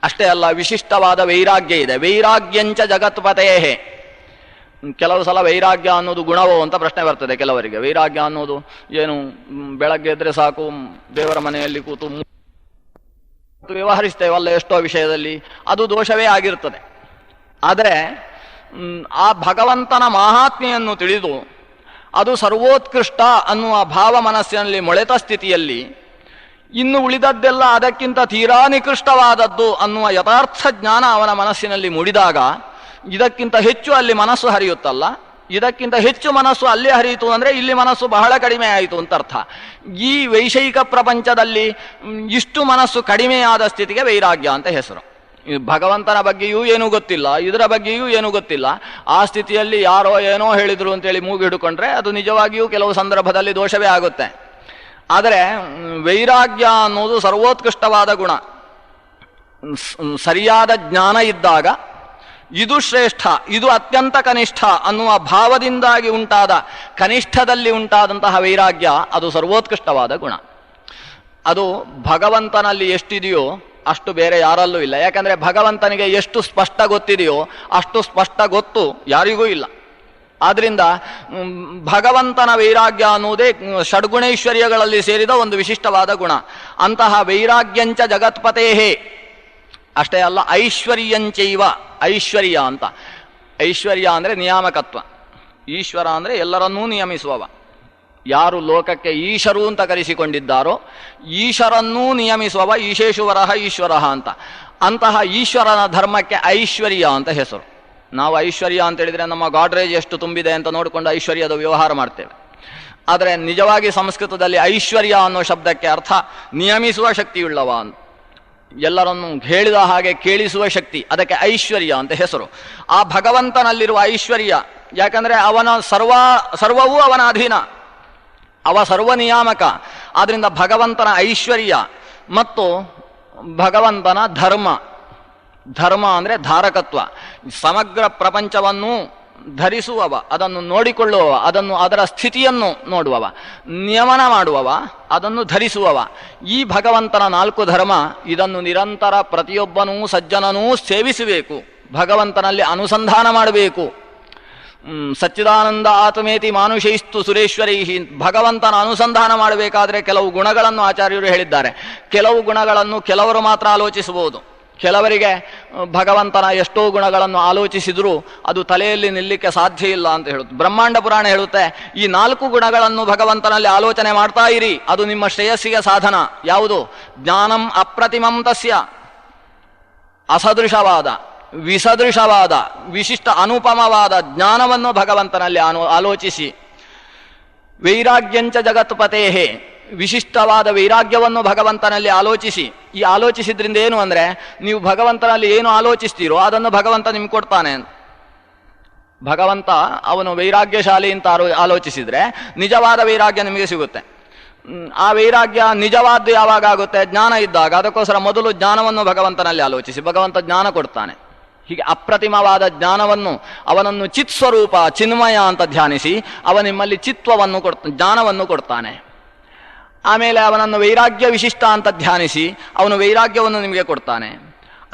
ಅಷ್ಟೇ ಅಲ್ಲ, ವಿಶಿಷ್ಟವಾದ ವೈರಾಗ್ಯ ಇದೆ. ವೈರಾಗ್ಯಂಚ ಜಗತ್ಪತೇಹೇ. ಕೆಲವು ಸಲ ವೈರಾಗ್ಯ ಅನ್ನೋದು ಗುಣವೋ ಅಂತ ಪ್ರಶ್ನೆ ಬರ್ತದೆ ಕೆಲವರಿಗೆ. ವೈರಾಗ್ಯ ಅನ್ನೋದು ಏನು, ಬೆಳಗ್ಗೆ ಎದ್ರೆ ಸಾಕು ದೇವರ ಮನೆಯಲ್ಲಿ ಕೂತು ವ್ಯವಹರಿಸ್ತೇವಲ್ಲ ಎಷ್ಟೋ ವಿಷಯದಲ್ಲಿ, ಅದು ದೋಷವೇ ಆಗಿರ್ತದೆ. ಆದರೆ ಆ ಭಗವಂತನ ಮಹಾತ್ಮೆಯನ್ನು ತಿಳಿದು ಅದು ಸರ್ವೋತ್ಕೃಷ್ಟ ಅನ್ನುವ ಭಾವ ಮನಸ್ಸಿನಲ್ಲಿ ಮೊಳೆತ ಸ್ಥಿತಿಯಲ್ಲಿ ಇನ್ನು ಉಳಿದದ್ದೆಲ್ಲ ಅದಕ್ಕಿಂತ ತೀರಾ ನಿಕೃಷ್ಟವಾದದ್ದು ಅನ್ನುವ ಯಥಾರ್ಥ ಜ್ಞಾನ ಅವನ ಮನಸ್ಸಿನಲ್ಲಿ ಮೂಡಿದಾಗ ಇದಕ್ಕಿಂತ ಹೆಚ್ಚು ಅಲ್ಲಿ ಮನಸ್ಸು ಹರಿಯುತ್ತಲ್ಲ, ಇದಕ್ಕಿಂತ ಹೆಚ್ಚು ಮನಸ್ಸು ಅಲ್ಲಿ ಹರಿಯಿತು ಅಂದರೆ ಇಲ್ಲಿ ಮನಸ್ಸು ಬಹಳ ಕಡಿಮೆ ಆಯಿತು ಅಂತ ಅರ್ಥ. ಈ ವೈಷಯಿಕ ಪ್ರಪಂಚದಲ್ಲಿ ಇಷ್ಟು ಮನಸ್ಸು ಕಡಿಮೆಯಾದ ಸ್ಥಿತಿಗೆ ವೈರಾಗ್ಯ ಅಂತ ಹೆಸರು. ಭಗವಂತನ ಬಗ್ಗೆಯೂ ಏನೂ ಗೊತ್ತಿಲ್ಲ, ಇದರ ಬಗ್ಗೆಯೂ ಏನೂ ಗೊತ್ತಿಲ್ಲ. ಆ ಸ್ಥಿತಿಯಲ್ಲಿ ಯಾರೋ ಏನೋ ಹೇಳಿದ್ರು ಅಂತೇಳಿ ಮೂಗು ಹಿಡ್ಕೊಂಡ್ರೆ ಅದು ನಿಜವಾಗಿಯೂ ಕೆಲವು ಸಂದರ್ಭದಲ್ಲಿ ದೋಷವೇ ಆಗುತ್ತೆ. ಆದರೆ ವೈರಾಗ್ಯ ಅನ್ನೋದು ಸರ್ವೋತ್ಕೃಷ್ಟವಾದ ಗುಣ. ಸರಿಯಾದ ಜ್ಞಾನ ಇದ್ದಾಗ ಇದು ಶ್ರೇಷ್ಠ, ಇದು ಅತ್ಯಂತ ಕನಿಷ್ಠ ಅನ್ನುವ ಭಾವದಿಂದಾಗಿ ಉಂಟಾದ ಕನಿಷ್ಠದಲ್ಲಿ ಉಂಟಾದಂತಹ ವೈರಾಗ್ಯ ಅದು ಸರ್ವೋತ್ಕೃಷ್ಟವಾದ ಗುಣ. ಅದು ಭಗವಂತನಲ್ಲಿ ಎಷ್ಟಿದೆಯೋ ಅಷ್ಟು ಬೇರೆ ಯಾರಲ್ಲೂ ಇಲ್ಲ. ಯಾಕಂದರೆ ಭಗವಂತನಿಗೆ ಎಷ್ಟು ಸ್ಪಷ್ಟ ಗೊತ್ತಿದೆಯೋ ಅಷ್ಟು ಸ್ಪಷ್ಟ ಗೊತ್ತು ಯಾರಿಗೂ ಇಲ್ಲ. ಆದ್ದರಿಂದ ಭಗವಂತನ ವೈರಾಗ್ಯ ಅನ್ನುವುದೇ ಷಡ್ಗುಣೈಶ್ವರ್ಯಗಳಲ್ಲಿ ಸೇರಿದ ಒಂದು ವಿಶಿಷ್ಟವಾದ ಗುಣ. ಅಂತಹ ವೈರಾಗ್ಯಂಚ ಜಗತ್ಪತೇಹೇ. ಅಷ್ಟೇ ಅಲ್ಲ, ಐಶ್ವರ್ಯಂಚೈವ. ಐಶ್ವರ್ಯ ಅಂತ, ಐಶ್ವರ್ಯ ಅಂದರೆ ನಿಯಾಮಕತ್ವ. ಈಶ್ವರ ಅಂದರೆ ಎಲ್ಲರನ್ನೂ ನಿಯಮಿಸುವವ. ಯಾರು ಲೋಕಕ್ಕೆ ಈಶರು ಅಂತ ಕರೆಸಿಕೊಂಡಿದ್ದಾರೋ ಈಶರನ್ನೂ ನಿಯಮಿಸುವವ ಈಶೇಶ್ವರಃ ಈಶ್ವರಃ ಅಂತ. ಅಂತಹ ಈಶ್ವರನ ಧರ್ಮಕ್ಕೆ ಐಶ್ವರ್ಯ ಅಂತ ಹೆಸರು. ನಾವು ಐಶ್ವರ್ಯ ಅಂತ ಹೇಳಿದರೆ ನಮ್ಮ ಗಾಡ್ರೇಜ್ ಎಷ್ಟು ತುಂಬಿದೆ ಅಂತ ನೋಡಿಕೊಂಡು ಐಶ್ವರ್ಯದ ವ್ಯವಹಾರ ಮಾಡ್ತೇವೆ. ಆದರೆ ನಿಜವಾಗಿ ಸಂಸ್ಕೃತದಲ್ಲಿ ಐಶ್ವರ್ಯ ಅನ್ನೋ ಶಬ್ದಕ್ಕೆ ಅರ್ಥ ನಿಯಮಿಸುವ ಶಕ್ತಿಯುಳ್ಳವ ಅಂತ. ಎಲ್ಲರನ್ನು ಹೇಳಿದ ಹಾಗೆ ಕೇಳಿಸುವ ಶಕ್ತಿ, ಅದಕ್ಕೆ ಐಶ್ವರ್ಯ ಅಂತ ಹೆಸರು. ಆ ಭಗವಂತನಲ್ಲಿರುವ ಐಶ್ವರ್ಯ, ಯಾಕಂದರೆ ಅವನ ಸರ್ವವೂ ಅವನ ಅಧೀನ, ಅವ ಸರ್ವ ನಿಯಾಮಕ. ಆದ್ದರಿಂದ ಭಗವಂತನ ಐಶ್ವರ್ಯ ಮತ್ತು ಭಗವಂತನ ಧರ್ಮ. ಧರ್ಮ ಅಂದರೆ ಧಾರಕತ್ವ. ಸಮಗ್ರ ಪ್ರಪಂಚವನ್ನು ಧರಿಸುವವ, ಅದನ್ನು ನೋಡಿಕೊಳ್ಳುವವ, ಅದನ್ನು ಅದರ ಸ್ಥಿತಿಯನ್ನು ನೋಡುವವ, ನಿಯಮನ ಮಾಡುವವ, ಅದನ್ನು ಧರಿಸುವವ. ಈ ಭಗವಂತನ 4 ಧರ್ಮ, ಇದನ್ನು ನಿರಂತರ ಪ್ರತಿಯೊಬ್ಬನೂ ಸಜ್ಜನನೂ ಸೇವಿಸಬೇಕು, ಭಗವಂತನಲ್ಲಿ ಅನುಸಂಧಾನ ಮಾಡಬೇಕು. ಸಚ್ಚಿದಾನಂದ ಆತ್ಮೇತಿ ಮಾನುಷೈಸ್ತು ಸುರೇಶ್ವರೈಹಿ. ಭಗವಂತನ ಅನುಸಂಧಾನ ಮಾಡಬೇಕಾದ್ರೆ ಕೆಲವು ಗುಣಗಳನ್ನು ಆಚಾರ್ಯರು ಹೇಳಿದ್ದಾರೆ. ಕೆಲವು ಗುಣಗಳನ್ನು ಕೆಲವರು ಮಾತ್ರ ಆಲೋಚಿಸಬಹುದು. ಕೆಲವರಿಗೆ ಭಗವಂತನ ಎಷ್ಟೋ ಗುಣಗಳನ್ನು ಆಲೋಚಿಸಿದರೂ ಅದು ತಲೆಯಲ್ಲಿ ನಿಲ್ಲಕ್ಕೆ ಸಾಧ್ಯ ಇಲ್ಲ ಅಂತ ಹೇಳುತ್ತೆ. ಬ್ರಹ್ಮಾಂಡ ಪುರಾಣ ಹೇಳುತ್ತೆ, ಈ 4 ಗುಣಗಳನ್ನು ಭಗವಂತನಲ್ಲಿ ಆಲೋಚನೆ ಮಾಡ್ತಾ ಇರಿ, ಅದು ನಿಮ್ಮ ಶ್ರೇಯಸ್ಸಿಗೆ ಸಾಧನ. ಯಾವುದು? ಜ್ಞಾನಂ ಅಪ್ರತಿಮಂ ತಸ್ಯ. ಅಸದೃಶವಾದ, ವಿಸದೃಶವಾದ, ವಿಶಿಷ್ಟ ಅನುಪಮವಾದ ಜ್ಞಾನವನ್ನು ಭಗವಂತನಲ್ಲಿ ಆಲೋಚಿಸಿ. ವೈರಾಗ್ಯಂಚ ಜಗತ್ಪತೇಹೇ. ವಿಶಿಷ್ಟವಾದ ವೈರಾಗ್ಯವನ್ನು ಭಗವಂತನಲ್ಲಿ ಆಲೋಚಿಸಿ. ಈ ಆಲೋಚಿಸಿದ್ರಿಂದ ಏನು ಅಂದರೆ, ನೀವು ಭಗವಂತನಲ್ಲಿ ಏನು ಆಲೋಚಿಸ್ತೀರೋ ಅದನ್ನು ಭಗವಂತ ನಿಮ್ಗೆ ಕೊಡ್ತಾನೆ. ಭಗವಂತ ಅವನು ವೈರಾಗ್ಯಶಾಲಿ ಅಂತ ಆಲೋಚಿಸಿದರೆ ನಿಜವಾದ ವೈರಾಗ್ಯ ನಿಮಗೆ ಸಿಗುತ್ತೆ. ಆ ವೈರಾಗ್ಯ ನಿಜವಾದ್ದು ಯಾವಾಗ ಆಗುತ್ತೆ? ಜ್ಞಾನ ಇದ್ದಾಗ. ಅದಕ್ಕೋಸ್ಕರ ಮೊದಲು ಜ್ಞಾನವನ್ನು ಭಗವಂತನಲ್ಲಿ ಆಲೋಚಿಸಿ, ಭಗವಂತ ಜ್ಞಾನ ಕೊಡ್ತಾನೆ. ಹೀಗೆ ಅಪ್ರತಿಮವಾದ ಜ್ಞಾನವನ್ನು, ಅವನನ್ನು ಚಿತ್ ಸ್ವರೂಪ ಚಿನ್ಮಯ ಅಂತ ಧ್ಯಾನಿಸಿ ಅವ ನಿಮ್ಮಲ್ಲಿ ಚಿತ್ವವನ್ನು ಜ್ಞಾನವನ್ನು ಕೊಡ್ತಾನೆ. ಆಮೇಲೆ ಅವನನ್ನು ವೈರಾಗ್ಯ ವಿಶಿಷ್ಟ ಅಂತ ಧ್ಯಾನಿಸಿ ಅವನು ವೈರಾಗ್ಯವನ್ನು ನಿಮಗೆ ಕೊಡ್ತಾನೆ.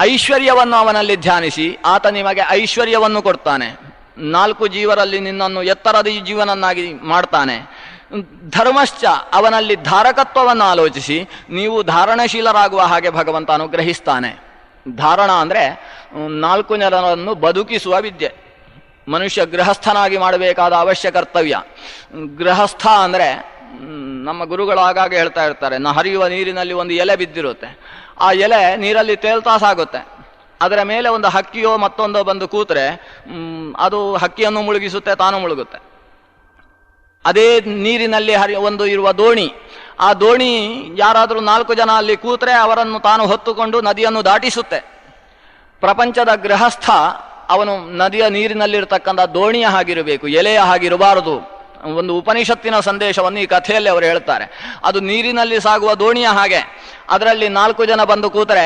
ಐಶ್ವರ್ಯವನ್ನು ಅವನಲ್ಲಿ ಧ್ಯಾನಿಸಿ ಆತ ನಿಮಗೆ ಐಶ್ವರ್ಯವನ್ನು ಕೊಡ್ತಾನೆ. 4 ಜೀವರಲ್ಲಿ ನಿನ್ನನ್ನು ಎತ್ತರದ ಜೀವನನ್ನಾಗಿ ಮಾಡ್ತಾನೆ. ಧರ್ಮಶ್ಚ, ಅವನಲ್ಲಿ ಧಾರಕತ್ವವನ್ನು ಆಲೋಚಿಸಿ ನೀವು ಧಾರಣಶೀಲರಾಗುವ ಹಾಗೆ ಭಗವಂತ ಅನುಗ್ರಹಿಸ್ತಾನೆ. ಧಾರಣ ಅಂದರೆ 4 ಜನರನ್ನು ಬದುಕಿಸುವ ವಿದ್ಯೆ. ಮನುಷ್ಯ ಗೃಹಸ್ಥನಾಗಿ ಮಾಡಬೇಕಾದ ಅವಶ್ಯ ಕರ್ತವ್ಯ. ಗೃಹಸ್ಥ ಅಂದರೆ ನಮ್ಮ ಗುರುಗಳು ಆಗಾಗ ಹೇಳ್ತಾ ಇರ್ತಾರೆ, ಹರಿಯುವ ನೀರಿನಲ್ಲಿ ಒಂದು ಎಲೆ ಬಿದ್ದಿರುತ್ತೆ. ಆ ಎಲೆ ನೀರಲ್ಲಿ ತೇಲ್ತಾ ಸಾಗುತ್ತೆ. ಅದರ ಮೇಲೆ ಒಂದು ಹಕ್ಕಿಯೋ ಮತ್ತೊಂದೋ ಬಂದು ಕೂತ್ರೆ ಅದು ಹಕ್ಕಿಯನ್ನು ಮುಳುಗಿಸುತ್ತೆ, ತಾನು ಮುಳುಗುತ್ತೆ. ಅದೇ ನೀರಿನಲ್ಲಿ ಒಂದು ಇರುವ ದೋಣಿ, ಆ ದೋಣಿ ಯಾರಾದರೂ 4 ಜನ ಅಲ್ಲಿ ಕೂತ್ರೆ ಅವರನ್ನು ತಾನು ಹೊತ್ತುಕೊಂಡು ನದಿಯನ್ನು ದಾಟಿಸುತ್ತೆ. ಪ್ರಪಂಚದ ಗೃಹಸ್ಥ ಅವನು ನದಿಯ ನೀರಿನಲ್ಲಿರ್ತಕ್ಕಂಥ ದೋಣಿಯ ಹಾಗಿರಬೇಕು, ಎಲೆಯ ಹಾಗಿರಬಾರದು. ಒಂದು ಉಪನಿಷತ್ತಿನ ಸಂದೇಶವನ್ನು ಈ ಕಥೆಯಲ್ಲಿ ಅವರು ಹೇಳ್ತಾರೆ. ಅದು ನೀರಿನಲ್ಲಿ ಸಾಗುವ ದೋಣಿಯ ಹಾಗೆ. ಅದರಲ್ಲಿ 4 ಜನ ಬಂದು ಕೂತರೆ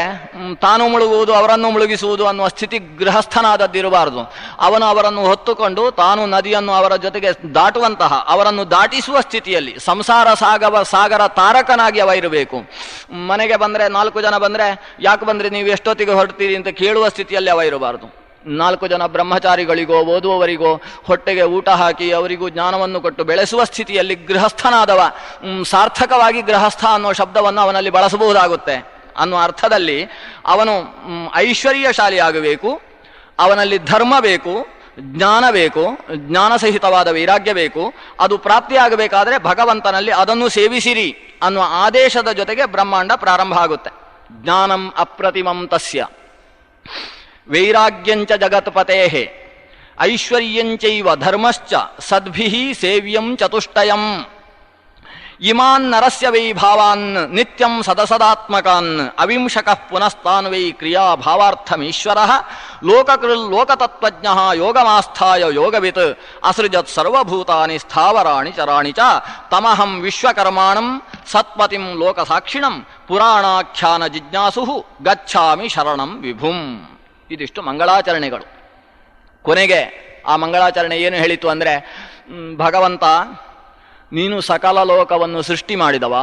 ತಾನು ಮುಳುಗುವುದು ಅವರನ್ನು ಮುಳುಗಿಸುವುದು ಅನ್ನುವ ಸ್ಥಿತಿ ಗೃಹಸ್ಥನಾದದ್ದಿರಬಾರದು. ಅವನು ಅವರನ್ನು ಹೊತ್ತುಕೊಂಡು ತಾನು ನದಿಯನ್ನು ಅವರ ಜೊತೆಗೆ ದಾಟುವಂತಹ, ಅವರನ್ನು ದಾಟಿಸುವ ಸ್ಥಿತಿಯಲ್ಲಿ ಸಂಸಾರ ಸಾಗರ ತಾರಕನಾಗಿ ಅವ ಇರಬೇಕು. ಮನೆಗೆ ಬಂದರೆ 4 ಜನ ಬಂದರೆ ಯಾಕೆ ಬಂದರೆ ನೀವು ಎಷ್ಟೊತ್ತಿಗೆ ಹೊರಡ್ತೀರಿ ಅಂತ ಕೇಳುವ ಸ್ಥಿತಿಯಲ್ಲಿ ಅವ ಇರಬಾರದು. 4 ಜನ ಬ್ರಹ್ಮಚಾರಿಗಳಿಗೋ ಓದುವವರಿಗೋ ಹೊಟ್ಟೆಗೆ ಊಟ ಹಾಕಿ ಅವರಿಗೂ ಜ್ಞಾನವನ್ನು ಕೊಟ್ಟು ಬೆಳೆಸುವ ಸ್ಥಿತಿಯಲ್ಲಿ ಗೃಹಸ್ಥನಾದವ ಸಾರ್ಥಕವಾಗಿ ಗೃಹಸ್ಥ ಅನ್ನೋ ಶಬ್ದವನ್ನು ಅವನಲ್ಲಿ ಬಳಸಬಹುದಾಗುತ್ತೆ ಅನ್ನೋ ಅರ್ಥದಲ್ಲಿ ಅವನು ಐಶ್ವರ್ಯಶಾಲಿಯಾಗಬೇಕು. ಅವನಲ್ಲಿ ಧರ್ಮ ಬೇಕು, ಜ್ಞಾನ ಬೇಕು, ಜ್ಞಾನಸಹಿತವಾದ ವೈರಾಗ್ಯ ಬೇಕು. ಅದು ಪ್ರಾಪ್ತಿಯಾಗಬೇಕಾದರೆ ಭಗವಂತನಲ್ಲಿ ಅದನ್ನು ಸೇವಿಸಿರಿ ಅನ್ನುವ ಆದೇಶದ ಜೊತೆಗೆ ಬ್ರಹ್ಮಾಂಡ ಪ್ರಾರಂಭ ಆಗುತ್ತೆ. ಜ್ಞಾನಂ ಅಪ್ರತಿಮಂ ತಸ್ಯ ವೈರಾಗ್ಯಂಚ ಜಗತ್ಪತೇಃ ಐಶ್ವರ್ಯಂಚೈವ ಧರ್ಮಶ್ಚ ಸದ್ಭಿಃ ಸೇವ್ಯಂ ಚತುಷ್ಟಯಂ ಇಮಾನ್ ನರಸ್ಯ ವೈ ಭಾವಾನ್ ನಿತ್ಯಂ ಸದಸದಾತ್ಮಕಾನ್ ಅವಿಂಶಕಃ ಪುನಸ್ತಾನ್ ವೈ ಕ್ರಿಯಾ ಭಾವಾರ್ಥಮೀಶ್ವರಃ ಲೋಕತತ್ವಜ್ಞಃ ಯೋಗಮಾಸ್ಥಾಯ ಯೋಗವಿತ್ ಅಸೃಜತ್ ಸರ್ವಭೂತಾನಿ ಸ್ಥಾವರಾಣಿ ಚರಾಣಿ ಚ ತಮಹಂ ವಿಶ್ವಕರ್ಮಾಣಂ ಸತ್ಪತಿಂ ಲೋಕಸಾಕ್ಷಿಣಂ ಪುರಾಣಾಖ್ಯಾನ ಜಿಜ್ಞಾಸುಃ ಗಚ್ಛಾಮಿ ಶರಣಂ ವಿಭುಂ. ಇದಿಷ್ಟು ಮಂಗಳಾಚರಣೆಗಳು. ಕೊನೆಗೆ ಆ ಮಂಗಳಾಚರಣೆ ಏನು ಹೇಳಿತು ಅಂದರೆ, ಭಗವಂತ ನೀನು ಸಕಲ ಲೋಕವನ್ನು ಸೃಷ್ಟಿ ಮಾಡಿದವ,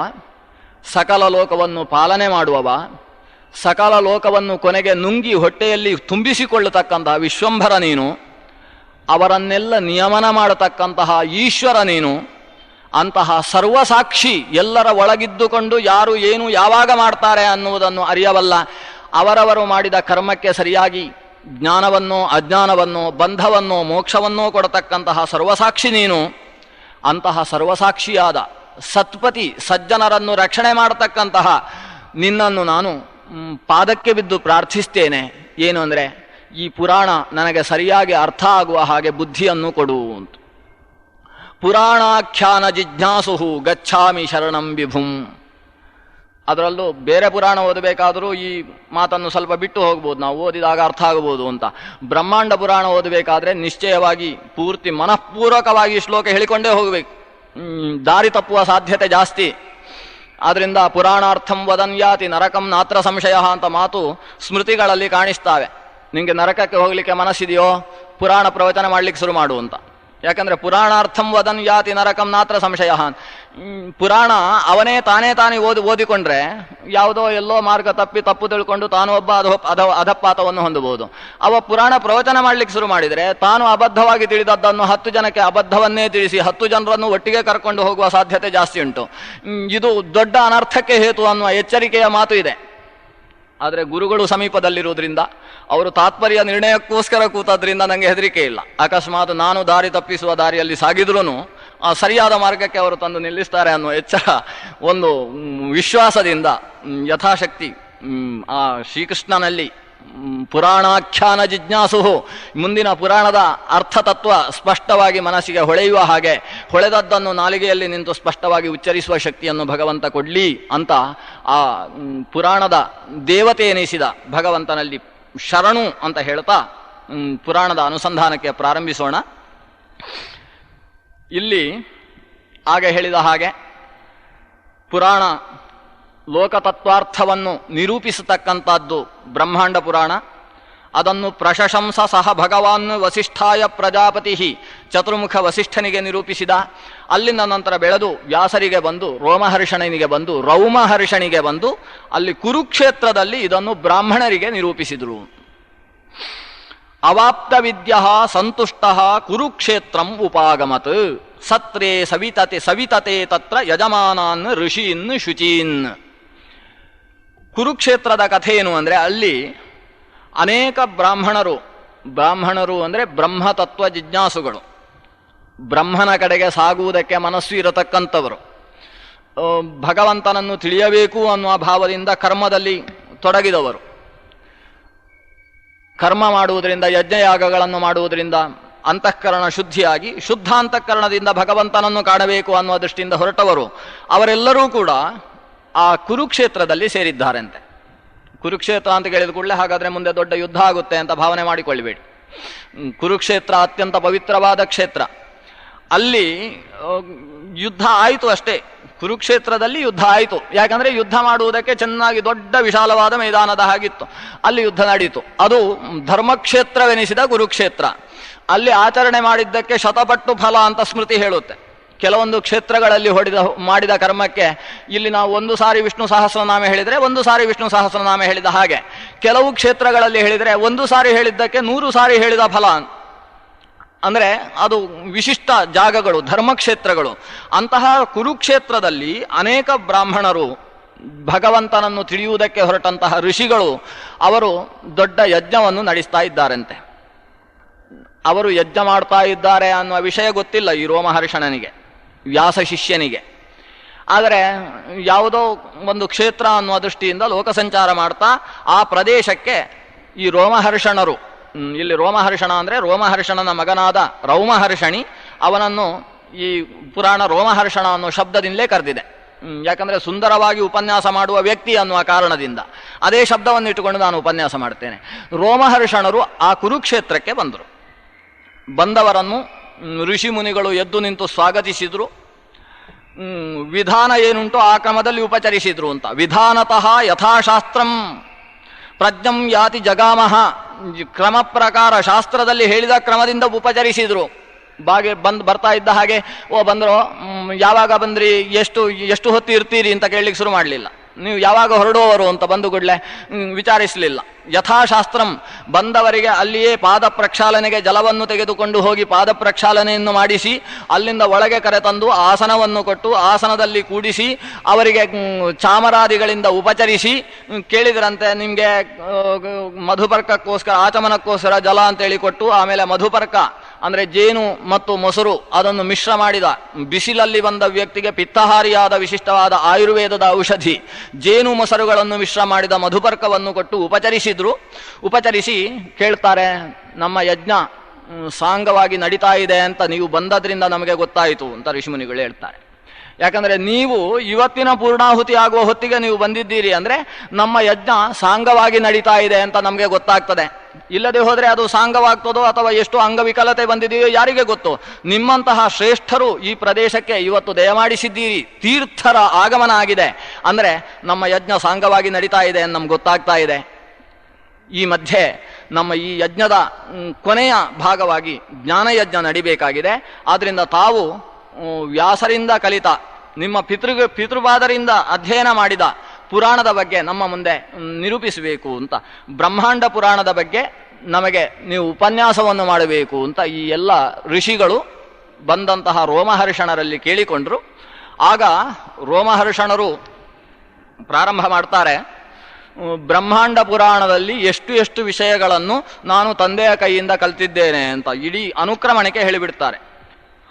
ಸಕಲ ಲೋಕವನ್ನು ಪಾಲನೆ ಮಾಡುವವ, ಸಕಲ ಲೋಕವನ್ನು ಕೊನೆಗೆ ನುಂಗಿ ಹೊಟ್ಟೆಯಲ್ಲಿ ತುಂಬಿಸಿಕೊಳ್ಳತಕ್ಕಂತಹ ವಿಶ್ವಂಭರ ನೀನು, ಅವರನ್ನೆಲ್ಲ ನಿಯಮನ ಮಾಡತಕ್ಕಂತಹ ಈಶ್ವರ ನೀನು. ಅಂತಹ ಸರ್ವಸಾಕ್ಷಿ, ಎಲ್ಲರ ಒಳಗಿದ್ದುಕೊಂಡು ಯಾರು ಏನು ಯಾವಾಗ ಮಾಡ್ತಾರೆ ಅನ್ನುವುದನ್ನು ಅರಿಯಬಲ್ಲ, ಅವರವರು ಮಾಡಿದ ಕರ್ಮಕ್ಕೆ ಸರಿಯಾಗಿ ಜ್ಞಾನವನ್ನೋ ಅಜ್ಞಾನವನ್ನೋ ಬಂಧವನ್ನೋ ಮೋಕ್ಷವನ್ನೋ ಕೊಡತಕ್ಕಂತಹ ಸರ್ವಸಾಕ್ಷಿ ನೀನು. ಅಂತಹ ಸರ್ವಸಾಕ್ಷಿಯಾದ ಸತ್ಪತಿ, ಸಜ್ಜನರನ್ನು ರಕ್ಷಣೆ ಮಾಡತಕ್ಕಂತಹ ನಿನ್ನನ್ನು ನಾನು ಪಾದಕ್ಕೆ ಬಿದ್ದು ಪ್ರಾರ್ಥಿಸ್ತೇನೆ. ಏನು ಅಂದರೆ, ಈ ಪುರಾಣ ನನಗೆ ಸರಿಯಾಗಿ ಅರ್ಥ ಆಗುವ ಹಾಗೆ ಬುದ್ಧಿಯನ್ನು ಕೊಡು ಅಂತ. ಪುರಾಣಾಖ್ಯಾನ ಜಿಜ್ಞಾಸುಹು ಗಚ್ಛಾಮಿ ಶರಣಂ ವಿಭುಂ. ಅದರಲ್ಲೂ ಬೇರೆ ಪುರಾಣ ಓದಬೇಕಾದರೂ ಈ ಮಾತನ್ನು ಸ್ವಲ್ಪ ಬಿಟ್ಟು ಹೋಗ್ಬೋದು, ನಾವು ಓದಿದಾಗ ಅರ್ಥ ಆಗಬಹುದು ಅಂತ. ಬ್ರಹ್ಮಾಂಡ ಪುರಾಣ ಓದಬೇಕಾದ್ರೆ ನಿಶ್ಚಯವಾಗಿ ಪೂರ್ತಿ ಮನಃಪೂರ್ವಕವಾಗಿ ಶ್ಲೋಕ ಹೇಳಿಕೊಂಡೇ ಹೋಗಬೇಕು, ದಾರಿ ತಪ್ಪುವ ಸಾಧ್ಯತೆ ಜಾಸ್ತಿ. ಆದ್ದರಿಂದ ಪುರಾಣಾರ್ಥಂ ವದನ್ಯಾತಿ ನರಕಂ ನಾತ್ರ ಸಂಶಯ ಅಂತ ಮಾತು ಸ್ಮೃತಿಗಳಲ್ಲಿ ಕಾಣಿಸ್ತಾವೆ. ನಿಮಗೆ ನರಕಕ್ಕೆ ಹೋಗಲಿಕ್ಕೆ ಮನಸ್ಸಿದೆಯೋ ಪುರಾಣ ಪ್ರವಚನ ಮಾಡಲಿಕ್ಕೆ ಶುರು ಮಾಡು ಅಂತ. ಯಾಕಂದರೆ ವದನ್ ಯಾತಿ ನರಕಂ ನಾತ್ರ ಸಂಶಯ. ಪುರಾಣ ಅವನೇ ತಾನೇ ಓದಿಕೊಂಡ್ರೆ ಯಾವುದೋ ಎಲ್ಲೋ ಮಾರ್ಗ ತಪ್ಪು ತಿಳ್ಕೊಂಡು ತಾನು ಒಬ್ಬ ಅಧಪಾತವನ್ನು ಹೊಂದಬಹುದು. ಅವ ಪುರಾಣ ಪ್ರವಚನ ಮಾಡಲಿಕ್ಕೆ ಶುರು ಮಾಡಿದರೆ ತಾನು ಅಬದ್ಧವಾಗಿ ತಿಳಿದದ್ದನ್ನು 10 ಜನಕ್ಕೆ ಅಬದ್ಧವನ್ನೇ ತಿಳಿಸಿ 10 ಜನರನ್ನು ಒಟ್ಟಿಗೆ ಕರ್ಕೊಂಡು ಹೋಗುವ ಸಾಧ್ಯತೆ ಜಾಸ್ತಿ ಉಂಟು. ಇದು ದೊಡ್ಡ ಅನರ್ಥಕ್ಕೆ ಹೇತು ಅನ್ನುವ ಎಚ್ಚರಿಕೆಯ ಮಾತು ಇದೆ. ಆದರೆ ಗುರುಗಳು ಸಮೀಪದಲ್ಲಿರುವುದರಿಂದ ಅವರು ತಾತ್ಪರ್ಯ ನಿರ್ಣಯಕ್ಕೋಸ್ಕರ ಕೂತದ್ರಿಂದ ನನಗೆ ಹೆದರಿಕೆ ಇಲ್ಲ. ಅಕಸ್ಮಾತ್ ನಾನು ದಾರಿ ತಪ್ಪಿಸುವ ದಾರಿಯಲ್ಲಿ ಸಾಗಿದ್ರೂ ಸರಿಯಾದ ಮಾರ್ಗಕ್ಕೆ ಅವರು ತಂದು ನಿಲ್ಲಿಸ್ತಾರೆ ಅನ್ನೋ ಎಚ್ಚರ, ಒಂದು ವಿಶ್ವಾಸದಿಂದ ಯಥಾಶಕ್ತಿ ಆ ಶ್ರೀಕೃಷ್ಣನಲ್ಲಿ ಪುರಾಣಾಖ್ಯಾನ ಜಿಜ್ಞಾಸು, ಮುಂದಿನ ಪುರಾಣದ ಅರ್ಥತತ್ವ ಸ್ಪಷ್ಟವಾಗಿ ಮನಸ್ಸಿಗೆ ಹೊಳೆಯುವ ಹಾಗೆ, ಹೊಳೆದದ್ದನ್ನು ನಾಲಿಗೆಯಲ್ಲಿ ನಿಂತು ಸ್ಪಷ್ಟವಾಗಿ ಉಚ್ಚರಿಸುವ ಶಕ್ತಿಯನ್ನು ಭಗವಂತ ಕೊಡ್ಲಿ ಅಂತ ಆ ಪುರಾಣದ ದೇವತೆ ಎನಿಸಿದ ಭಗವಂತನಲ್ಲಿ ಶರಣು ಅಂತ ಹೇಳ್ತಾ ಪುರಾಣದ ಅನುಸಂಧಾನಕ್ಕೆ ಪ್ರಾರಂಭಿಸೋಣ. ಇಲ್ಲಿ ಆಗ ಹೇಳಿದ ಹಾಗೆ ಪುರಾಣ ಲೋಕತತ್ವಾರ್ಥವನ್ನು ನಿರೂಪಿಸತಕ್ಕಂಥದ್ದು ಬ್ರಹ್ಮಾಂಡ ಪುರಾಣ. ಅದನ್ನು ಪ್ರಶಂಸ ಸಹ ಭಗವಾನ್ ವಸಿಷ್ಠಾಯ ಪ್ರಜಾಪತಿ, ಚತುರ್ಮುಖ ವಸಿಷ್ಠನಿಗೆ ನಿರೂಪಿಸಿದ. ಅಲ್ಲಿಂದ ನಂತರ ಬೆಳೆದು ವ್ಯಾಸರಿಗೆ ಬಂದು ರೋಮಹರ್ಷಣನಿಗೆ ಬಂದು ರೌಮಹರ್ಷಣಿಗೆ ಬಂದು ಅಲ್ಲಿ ಕುರುಕ್ಷೇತ್ರದಲ್ಲಿ ಇದನ್ನು ಬ್ರಾಹ್ಮಣರಿಗೆ ನಿರೂಪಿಸಿದರು. ಅವಾಪ್ತ ವಿದ್ಯ ಸಂತುಷ್ಟ ಕುರುಕ್ಷೇತ್ರಂ ಉಪಾಗಮತ್ ಸತ್ರೇ ಸವಿತತೆ ತತ್ರ ಯಜಮಾನಾನ್ ಋಷೀನ್ ಶುಚೀನ್. ಕುರುಕ್ಷೇತ್ರದ ಕಥೆ ಏನು ಅಂದರೆ, ಅಲ್ಲಿ ಅನೇಕ ಬ್ರಾಹ್ಮಣರು ಅಂದರೆ ಬ್ರಹ್ಮತತ್ವ ಜಿಜ್ಞಾಸುಗಳು, ಬ್ರಹ್ಮನ ಕಡೆಗೆ ಸಾಗುವುದಕ್ಕೆ ಮನಸ್ಸು ಇರತಕ್ಕಂಥವರು, ಭಗವಂತನನ್ನು ತಿಳಿಯಬೇಕು ಅನ್ನುವ ಭಾವದಿಂದ ಕರ್ಮದಲ್ಲಿ ತೊಡಗಿದವರು. ಕರ್ಮ ಮಾಡುವುದರಿಂದ, ಯಜ್ಞಯಾಗಗಳನ್ನು ಮಾಡುವುದರಿಂದ ಅಂತಃಕರಣ ಶುದ್ಧಿಯಾಗಿ ಶುದ್ಧ ಅಂತಃಕರಣದಿಂದ ಭಗವಂತನನ್ನು ಕಾಣಬೇಕು ಅನ್ನುವ ದೃಷ್ಟಿಯಿಂದ ಹೊರಟವರು. ಅವರೆಲ್ಲರೂ ಕೂಡ ಆ ಕುರುಕ್ಷೇತ್ರದಲ್ಲಿ ಸೇರಿದ್ದಾರಂತೆ. ಕುರುಕ್ಷೇತ್ರ ಅಂತ ಕೇಳಿದ ಕೂಡಲೇ ಹಾಗಾದರೆ ಮುಂದೆ ದೊಡ್ಡ ಯುದ್ಧ ಆಗುತ್ತೆ ಅಂತ ಭಾವನೆ ಮಾಡಿಕೊಳ್ಳಬೇಡಿ. ಕುರುಕ್ಷೇತ್ರ ಅತ್ಯಂತ ಪವಿತ್ರವಾದ ಕ್ಷೇತ್ರ. ಅಲ್ಲಿ ಯುದ್ಧ ಆಯಿತು ಅಷ್ಟೇ. ಕುರುಕ್ಷೇತ್ರದಲ್ಲಿ ಯುದ್ಧ ಆಯಿತು. ಯಾಕಂದರೆ ಯುದ್ಧ ಮಾಡುವುದಕ್ಕೆ ಚೆನ್ನಾಗಿ ದೊಡ್ಡ ವಿಶಾಲವಾದ ಮೈದಾನದ ಹಾಗಿತ್ತು. ಅಲ್ಲಿ ಯುದ್ಧ ನಡೀತು. ಅದು ಧರ್ಮಕ್ಷೇತ್ರವೆನಿಸಿದ ಕುರುಕ್ಷೇತ್ರ. ಅಲ್ಲಿ ಆಚರಣೆ ಮಾಡಿದ್ದಕ್ಕೆ ಶತಪಟ್ಟು ಫಲ ಅಂತ ಸ್ಮೃತಿ ಹೇಳುತ್ತೆ. ಕೆಲವೊಂದು ಕ್ಷೇತ್ರಗಳಲ್ಲಿ ಮಾಡಿದ ಕರ್ಮಕ್ಕೆ ಇಲ್ಲಿ ನಾವು 1 ಸಾರಿ ವಿಷ್ಣು ಸಹಸ್ರನಾಮ ಹೇಳಿದರೆ 1 ಸಾರಿ ವಿಷ್ಣು ಸಹಸ್ರನಾಮ ಹೇಳಿದ ಹಾಗೆ, ಕೆಲವು ಕ್ಷೇತ್ರಗಳಲ್ಲಿ ಹೇಳಿದರೆ 1 ಸಾರಿ ಹೇಳಿದ್ದಕ್ಕೆ 100 ಸಾರಿ ಹೇಳಿದ ಫಲ. ಅಂದರೆ ಅದು ವಿಶಿಷ್ಟ ಜಾಗಗಳು, ಧರ್ಮಕ್ಷೇತ್ರಗಳು. ಅಂತಹ ಕುರುಕ್ಷೇತ್ರದಲ್ಲಿ ಅನೇಕ ಬ್ರಾಹ್ಮಣರು, ಭಗವಂತನನ್ನು ತಿಳಿಯುವುದಕ್ಕೆ ಹೊರಟಂತಹ ಋಷಿಗಳು, ಅವರು ದೊಡ್ಡ ಯಜ್ಞವನ್ನು ನಡೆಸ್ತಾ ಇದ್ದಾರಂತೆ. ಅವರು ಯಜ್ಞ ಮಾಡ್ತಾ ಇದ್ದಾರೆ ಅನ್ನುವ ವಿಷಯ ಗೊತ್ತಿಲ್ಲ ಈ ರೋಮಹರ್ಷಣನಿಗೆ, ವ್ಯಾಸ ಶಿಷ್ಯನಿಗೆ. ಆದರೆ ಯಾವುದೋ ಒಂದು ಕ್ಷೇತ್ರ ಅನ್ನುವ ದೃಷ್ಟಿಯಿಂದ ಲೋಕಸಂಚಾರ ಮಾಡ್ತಾ ಆ ಪ್ರದೇಶಕ್ಕೆ ಈ ರೋಮಹರ್ಷಣರು, ಇಲ್ಲಿ ರೋಮಹರ್ಷಣ ಅಂದರೆ ರೋಮಹರ್ಷಣನ ಮಗನಾದ ರೌಮಹರ್ಷಣಿ, ಅವನನ್ನು ಈ ಪುರಾಣ ರೋಮಹರ್ಷಣ ಅನ್ನೋ ಶಬ್ದದಿಂದಲೇ ಕರೆದಿದೆ. ಯಾಕಂದರೆ ಸುಂದರವಾಗಿ ಉಪನ್ಯಾಸ ಮಾಡುವ ವ್ಯಕ್ತಿ ಅನ್ನುವ ಕಾರಣದಿಂದ ಅದೇ ಶಬ್ದವನ್ನು ಇಟ್ಟುಕೊಂಡು ನಾನು ಉಪನ್ಯಾಸ ಮಾಡ್ತೇನೆ. ರೋಮಹರ್ಷಣರು ಆ ಕುರುಕ್ಷೇತ್ರಕ್ಕೆ ಬಂದರು. ಬಂದವರನ್ನು ಋಷಿ ಮುನಿಗಳು ಎದ್ದು ನಿಂತು ಸ್ವಾಗತಿಸಿದರು. ವಿಧಾನ ಏನುಂಟು ಆ ಕ್ರಮದಲ್ಲಿ ಉಪಚರಿಸಿದ್ರು ಅಂತ. ವಿಧಾನತಃ ಯಥಾಶಾಸ್ತ್ರಂ ಪ್ರಜ್ಞಂ ಯಾತಿ ಜಗಾಮಹ, ಕ್ರಮ ಪ್ರಕಾರ ಶಾಸ್ತ್ರದಲ್ಲಿ ಹೇಳಿದ ಕ್ರಮದಿಂದ ಉಪಚರಿಸಿದ್ರು. ಬರ್ತಾ ಇದ್ದ ಹಾಗೆ, ಬಂದರೋ, ಯಾವಾಗ ಬಂದ್ರಿ, ಎಷ್ಟು ಹೊತ್ತು ಇರ್ತೀರಿ ಅಂತ ಕೇಳಲಿಕ್ಕೆ ಶುರು ಮಾಡಲಿಲ್ಲ. ನೀವು ಯಾವಾಗ ಹೊರಡುವವರು ಅಂತ ಬಂದು ಕೂಡಲೇ ವಿಚಾರಿಸಲಿಲ್ಲ. ಯಥಾಶಾಸ್ತ್ರಂ, ಬಂದವರಿಗೆ ಅಲ್ಲಿಯೇ ಪಾದ ಪ್ರಕ್ಷಾಲನೆಗೆ ಜಲವನ್ನು ತೆಗೆದುಕೊಂಡು ಹೋಗಿ ಪಾದ ಪ್ರಕ್ಷಾಲನೆಯನ್ನು ಮಾಡಿಸಿ, ಅಲ್ಲಿಂದ ಒಳಗೆ ಕರೆತಂದು ಆಸನವನ್ನು ಕೊಟ್ಟು ಆಸನದಲ್ಲಿ ಕೂಡಿಸಿ ಅವರಿಗೆ ಚಾಮರಾದಿಗಳಿಂದ ಉಪಚರಿಸಿ, ಕೇಳಿದ್ರಂತೆ ನಿಮಗೆ ಮಧುಪರ್ಕಕ್ಕೋಸ್ಕರ, ಆಚಮನಕ್ಕೋಸ್ಕರ ಜಲ ಅಂತೇಳಿ ಕೊಟ್ಟು, ಆಮೇಲೆ ಮಧುಪರ್ಕ ಅಂದರೆ ಜೇನು ಮತ್ತು ಮೊಸರು ಅದನ್ನು ಮಿಶ್ರ ಮಾಡಿದ, ಬಿಸಿಲಲ್ಲಿ ಬಂದ ವ್ಯಕ್ತಿಗೆ ಪಿತ್ತಹಾರಿಯಾದ ವಿಶಿಷ್ಟವಾದ ಆಯುರ್ವೇದದ ಔಷಧಿ ಜೇನು ಮೊಸರುಗಳನ್ನು ಮಿಶ್ರ ಮಾಡಿದ ಮಧುಪರ್ಕವನ್ನು ಕೊಟ್ಟು ಉಪಚರಿಸಿ ಕೇಳ್ತಾರೆ, ನಮ್ಮ ಯಜ್ಞ ಸಾಂಗವಾಗಿ ನಡೀತಾ ಇದೆ ಅಂತ ನೀವು ಬಂದದ್ರಿಂದ ನಮಗೆ ಗೊತ್ತಾಯಿತು ಅಂತ ಋಷಿಮುನಿಗಳು ಹೇಳ್ತಾರೆ. ಯಾಕಂದರೆ ನೀವು ಇವತ್ತಿನ ಪೂರ್ಣಾಹುತಿ ಆಗುವ ಹೊತ್ತಿಗೆ ನೀವು ಬಂದಿದ್ದೀರಿ ಅಂದರೆ ನಮ್ಮ ಯಜ್ಞ ಸಾಂಗವಾಗಿ ನಡೀತಾ ಇದೆ ಅಂತ ನಮಗೆ ಗೊತ್ತಾಗ್ತದೆ. ಇಲ್ಲದೆ ಹೋದರೆ ಅದು ಸಾಂಗವಾಗ್ತದೋ ಅಥವಾ ಎಷ್ಟು ಅಂಗವಿಕಲತೆ ಬಂದಿದೆಯೋ ಯಾರಿಗೆ ಗೊತ್ತು. ನಿಮ್ಮಂತಹ ಶ್ರೇಷ್ಠರು ಈ ಪ್ರದೇಶಕ್ಕೆ ಇವತ್ತು ದಯಮಾಡಿಸಿದ್ದೀರಿ, ತೀರ್ಥರ ಆಗಮನ ಆಗಿದೆ ಅಂದರೆ ನಮ್ಮ ಯಜ್ಞ ಸಾಂಗವಾಗಿ ನಡೀತಾ ಇದೆ ಅಂತ ನಮ್ಗೆ ಗೊತ್ತಾಗ್ತಾ ಇದೆ. ಈ ಮಧ್ಯೆ ನಮ್ಮ ಈ ಯಜ್ಞದ ಕೊನೆಯ ಭಾಗವಾಗಿ ಜ್ಞಾನಯಜ್ಞ ನಡಿಬೇಕಾಗಿದೆ. ಆದ್ದರಿಂದ ತಾವು ವ್ಯಾಸರಿಂದ ಕಲಿತ, ನಿಮ್ಮ ಪಿತೃಪಾದರಿಂದ ಅಧ್ಯಯನ ಮಾಡಿದ ಪುರಾಣದ ಬಗ್ಗೆ ನಮ್ಮ ಮುಂದೆ ನಿರೂಪಿಸಬೇಕು ಅಂತ, ಬ್ರಹ್ಮಾಂಡ ಪುರಾಣದ ಬಗ್ಗೆ ನಮಗೆ ನೀವು ಉಪನ್ಯಾಸವನ್ನು ಮಾಡಬೇಕು ಅಂತ ಈ ಎಲ್ಲ ಋಷಿಗಳು ಬಂದಂತಹ ರೋಮಹರ್ಷಣರಲ್ಲಿ ಕೇಳಿಕೊಂಡ್ರು. ಆಗ ರೋಮಹರ್ಷಣರು ಪ್ರಾರಂಭ ಮಾಡ್ತಾರೆ, ಬ್ರಹ್ಮಾಂಡ ಪುರಾಣದಲ್ಲಿ ಎಷ್ಟು ವಿಷಯಗಳನ್ನು ನಾನು ತಂದೆಯ ಕೈಯಿಂದ ಕಲಿತಿದ್ದೇನೆ ಅಂತ ಇಡೀ ಅನುಕ್ರಮಣಕ್ಕೆ ಹೇಳಿಬಿಡ್ತಾರೆ.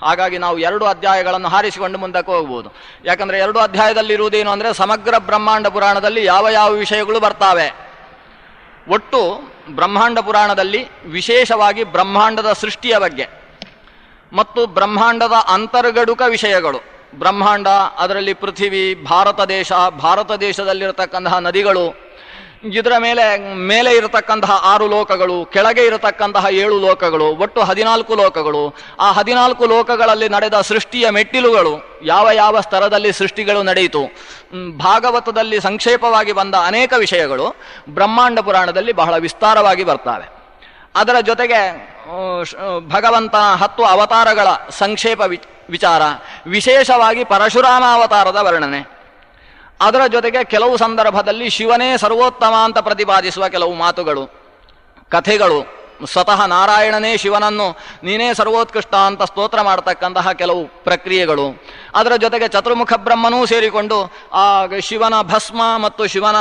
ಹಾಗಾಗಿ ನಾವು 2 ಅಧ್ಯಾಯಗಳನ್ನು ಹಾರಿಸಿಕೊಂಡು ಮುಂದಕ್ಕೆ ಹೋಗ್ಬೋದು. ಯಾಕಂದರೆ 2 ಅಧ್ಯಾಯದಲ್ಲಿರುವುದೇನು ಅಂದರೆ ಸಮಗ್ರ ಬ್ರಹ್ಮಾಂಡ ಪುರಾಣದಲ್ಲಿ ಯಾವ ವಿಷಯಗಳು ಬರ್ತಾವೆ. ಒಟ್ಟು ಬ್ರಹ್ಮಾಂಡ ಪುರಾಣದಲ್ಲಿ ವಿಶೇಷವಾಗಿ ಬ್ರಹ್ಮಾಂಡದ ಸೃಷ್ಟಿಯ ಬಗ್ಗೆ ಮತ್ತು ಬ್ರಹ್ಮಾಂಡದ ಅಂತರ್ಗಡುಕ ವಿಷಯಗಳು, ಬ್ರಹ್ಮಾಂಡ, ಅದರಲ್ಲಿ ಪೃಥಿವಿ, ಭಾರತ ದೇಶದಲ್ಲಿರತಕ್ಕಂತಹ ನದಿಗಳು, ಇದರ ಮೇಲೆ ಇರತಕ್ಕಂತಹ 6 ಲೋಕಗಳು, ಕೆಳಗೆ ಇರತಕ್ಕಂತಹ 7 ಲೋಕಗಳು, ಒಟ್ಟು 14 ಲೋಕಗಳು. ಆ 14 ಲೋಕಗಳಲ್ಲಿ ನಡೆದ ಸೃಷ್ಟಿಯ ಮೆಟ್ಟಿಲುಗಳು, ಯಾವ ಸ್ತರದಲ್ಲಿ ಸೃಷ್ಟಿಗಳು ನಡೆಯಿತು, ಭಾಗವತದಲ್ಲಿ ಸಂಕ್ಷೇಪವಾಗಿ ಬಂದ ಅನೇಕ ವಿಷಯಗಳು ಬ್ರಹ್ಮಾಂಡ ಪುರಾಣದಲ್ಲಿ ಬಹಳ ವಿಸ್ತಾರವಾಗಿ ಬರ್ತವೆ. ಅದರ ಜೊತೆಗೆ ಭಗವಂತನ 10 ಅವತಾರಗಳ ಸಂಕ್ಷೇಪ ವಿಚಾರ, ವಿಶೇಷವಾಗಿ ಪರಶುರಾಮ ಅವತಾರದ ವರ್ಣನೆ, ಅದರ ಜೊತೆಗೆ ಕೆಲವು ಸಂದರ್ಭದಲ್ಲಿ ಶಿವನೇ ಸರ್ವೋತ್ತಮ ಅಂತ ಪ್ರತಿಪಾದಿಸುವ ಕೆಲವು ಮಾತುಗಳು, ಕಥೆಗಳು, ಸ್ವತಃ ನಾರಾಯಣನೇ ಶಿವನನ್ನು ನೀನೇ ಸರ್ವೋತ್ಕೃಷ್ಟ ಅಂತ ಸ್ತೋತ್ರ ಮಾಡತಕ್ಕಂತಹ ಕೆಲವು ಪ್ರಕ್ರಿಯೆಗಳು, ಅದರ ಜೊತೆಗೆ ಚತುರ್ಮುಖ ಬ್ರಹ್ಮನೂ ಸೇರಿಕೊಂಡು ಆ ಶಿವನ ಭಸ್ಮ ಮತ್ತು ಶಿವನ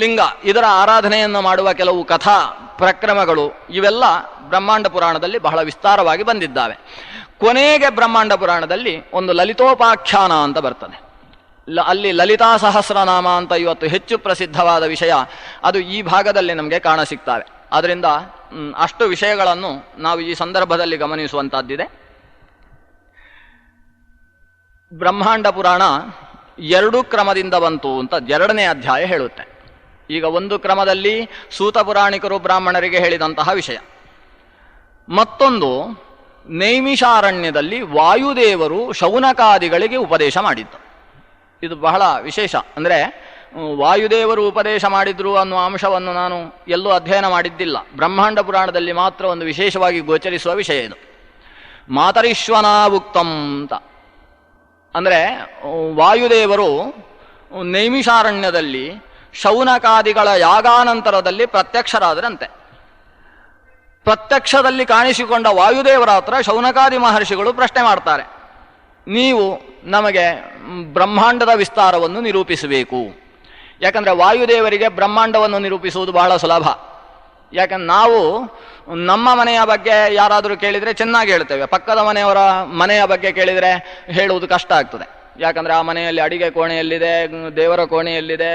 ಲಿಂಗ ಇದರ ಆರಾಧನೆಯನ್ನು ಮಾಡುವ ಕೆಲವು ಕಥಾ ಪ್ರಕ್ರಮಗಳು, ಇವೆಲ್ಲ ಬ್ರಹ್ಮಾಂಡ ಪುರಾಣದಲ್ಲಿ ಬಹಳ ವಿಸ್ತಾರವಾಗಿ ಬಂದಿದ್ದಾವೆ. ಕೊನೆಗೆ ಬ್ರಹ್ಮಾಂಡ ಪುರಾಣದಲ್ಲಿ ಒಂದು ಲಲಿತೋಪಾಖ್ಯಾನ ಅಂತ ಬರ್ತದೆ. ಅಲ್ಲಿ ಲಲಿತಾ ಸಹಸ್ರನಾಮ ಅಂತ ಇವತ್ತು ಹೆಚ್ಚು ಪ್ರಸಿದ್ಧವಾದ ವಿಷಯ, ಅದು ಈ ಭಾಗದಲ್ಲಿ ನಮಗೆ ಕಾಣಸಿಗ್ತವೆ. ಆದ್ದರಿಂದ ಅಷ್ಟು ವಿಷಯಗಳನ್ನು ನಾವು ಈ ಸಂದರ್ಭದಲ್ಲಿ ಗಮನಿಸುವಂತಹದ್ದಿದೆ. ಬ್ರಹ್ಮಾಂಡ ಪುರಾಣ 2 ಕ್ರಮದಿಂದ ಬಂತು ಅಂತ 2ನೇ ಅಧ್ಯಾಯ ಹೇಳುತ್ತೆ. ಈಗ 1 ಕ್ರಮದಲ್ಲಿ ಸೂತ ಪುರಾಣಿಕರು ಬ್ರಾಹ್ಮಣರಿಗೆ ಹೇಳಿದಂತಹ ವಿಷಯ, ಮತ್ತೊಂದು ನೈಮಿಷಾರಣ್ಯದಲ್ಲಿ ವಾಯುದೇವರು ಶೌನಕಾದಿಗಳಿಗೆ ಉಪದೇಶ ಮಾಡಿದ್ದು. ಇದು ಬಹಳ ವಿಶೇಷ. ಅಂದರೆ ವಾಯುದೇವರು ಉಪದೇಶ ಮಾಡಿದ್ರು ಅನ್ನುವ ಅಂಶವನ್ನು ನಾನು ಎಲ್ಲೂ ಅಧ್ಯಯನ ಮಾಡಿದ್ದಿಲ್ಲ. ಬ್ರಹ್ಮಾಂಡ ಪುರಾಣದಲ್ಲಿ ಮಾತ್ರ ಒಂದು ವಿಶೇಷವಾಗಿ ಗೋಚರಿಸುವ ವಿಷಯ ಇದು. ಮಾತರಿಶ್ವನ ಉಕ್ತಂ ಅಂತ ಅಂದರೆ ವಾಯುದೇವರು ನೈಮಿಷಾರಣ್ಯದಲ್ಲಿ ಶೌನಕಾದಿಗಳ ಯಾಗಾನಂತರದಲ್ಲಿ ಪ್ರತ್ಯಕ್ಷರಾದರಂತೆ. ಪ್ರತ್ಯಕ್ಷದಲ್ಲಿ ಕಾಣಿಸಿಕೊಂಡ ವಾಯುದೇವರ ಹತ್ರ ಶೌನಕಾದಿ ಮಹರ್ಷಿಗಳು ಪ್ರಶ್ನೆ ಮಾಡ್ತಾರೆ, ನೀವು ನಮಗೆ ಬ್ರಹ್ಮಾಂಡದ ವಿಸ್ತಾರವನ್ನು ನಿರೂಪಿಸಬೇಕು. ಯಾಕಂದರೆ ವಾಯುದೇವರಿಗೆ ಬ್ರಹ್ಮಾಂಡವನ್ನು ನಿರೂಪಿಸುವುದು ಬಹಳ ಸುಲಭ. ಯಾಕಂದ್ರೆ ನಾವು ನಮ್ಮ ಮನೆಯ ಬಗ್ಗೆ ಯಾರಾದರೂ ಕೇಳಿದರೆ ಚೆನ್ನಾಗಿ ಹೇಳ್ತೇವೆ, ಪಕ್ಕದ ಮನೆಯವರ ಮನೆಯ ಬಗ್ಗೆ ಕೇಳಿದರೆ ಹೇಳುವುದು ಕಷ್ಟ ಆಗ್ತದೆ. ಯಾಕಂದರೆ ಆ ಮನೆಯಲ್ಲಿ ಅಡಿಗೆ ಕೋಣೆಯಲ್ಲಿದೆ, ದೇವರ ಕೋಣೆಯಲ್ಲಿದೆ,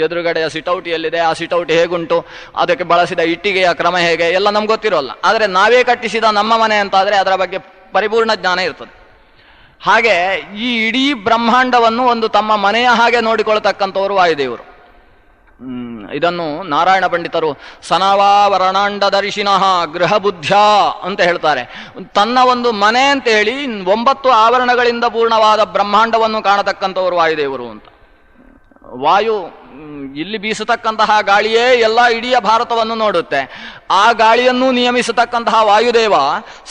ಎದುರುಗಡೆಯ ಸಿಟೌಟಿಯಲ್ಲಿದೆ, ಆ ಸಿಟೌಟಿ ಹೇಗುಂಟು, ಅದಕ್ಕೆ ಬಳಸಿದ ಇಟ್ಟಿಗೆಯ ಕ್ರಮ ಹೇಗೆ ಎಲ್ಲ ನಮ್ಗೆ ಗೊತ್ತಿರೋಲ್ಲ. ಆದರೆ ನಾವೇ ಕಟ್ಟಿಸಿದ ನಮ್ಮ ಮನೆ ಅಂತಾದರೆ ಅದರ ಬಗ್ಗೆ ಪರಿಪೂರ್ಣ ಜ್ಞಾನ ಇರ್ತದೆ. ಹಾಗೆ ಈ ಇಡೀ ಬ್ರಹ್ಮಾಂಡವನ್ನು ಒಂದು ತಮ್ಮ ಮನೆಯ ಹಾಗೆ ನೋಡಿಕೊಳ್ತಕ್ಕಂಥವರು ವಾಯುದೇವರು. ಇದನ್ನು ನಾರಾಯಣ ಪಂಡಿತರು ಸನವಾವರಣಾಂಡ ದರ್ಶಿನಃ ಗೃಹ ಬುದ್ಧ್ಯ ಅಂತ ಹೇಳ್ತಾರೆ. ತನ್ನ ಒಂದು ಮನೆ ಅಂತ ಹೇಳಿ 9 ಆವರಣಗಳಿಂದ ಪೂರ್ಣವಾದ ಬ್ರಹ್ಮಾಂಡವನ್ನು ಕಾಣತಕ್ಕಂಥವರು ವಾಯುದೇವರು ಅಂತ. ವಾಯು ಇಲ್ಲಿ ಬೀಸತಕ್ಕಂತಹ ಗಾಳಿಯೇ ಎಲ್ಲ ಇಡೀ ಭಾರತವನ್ನು ನೋಡುತ್ತೆ. ಆ ಗಾಳಿಯನ್ನು ನಿಯಮಿಸತಕ್ಕಂತಹ ವಾಯುದೇವ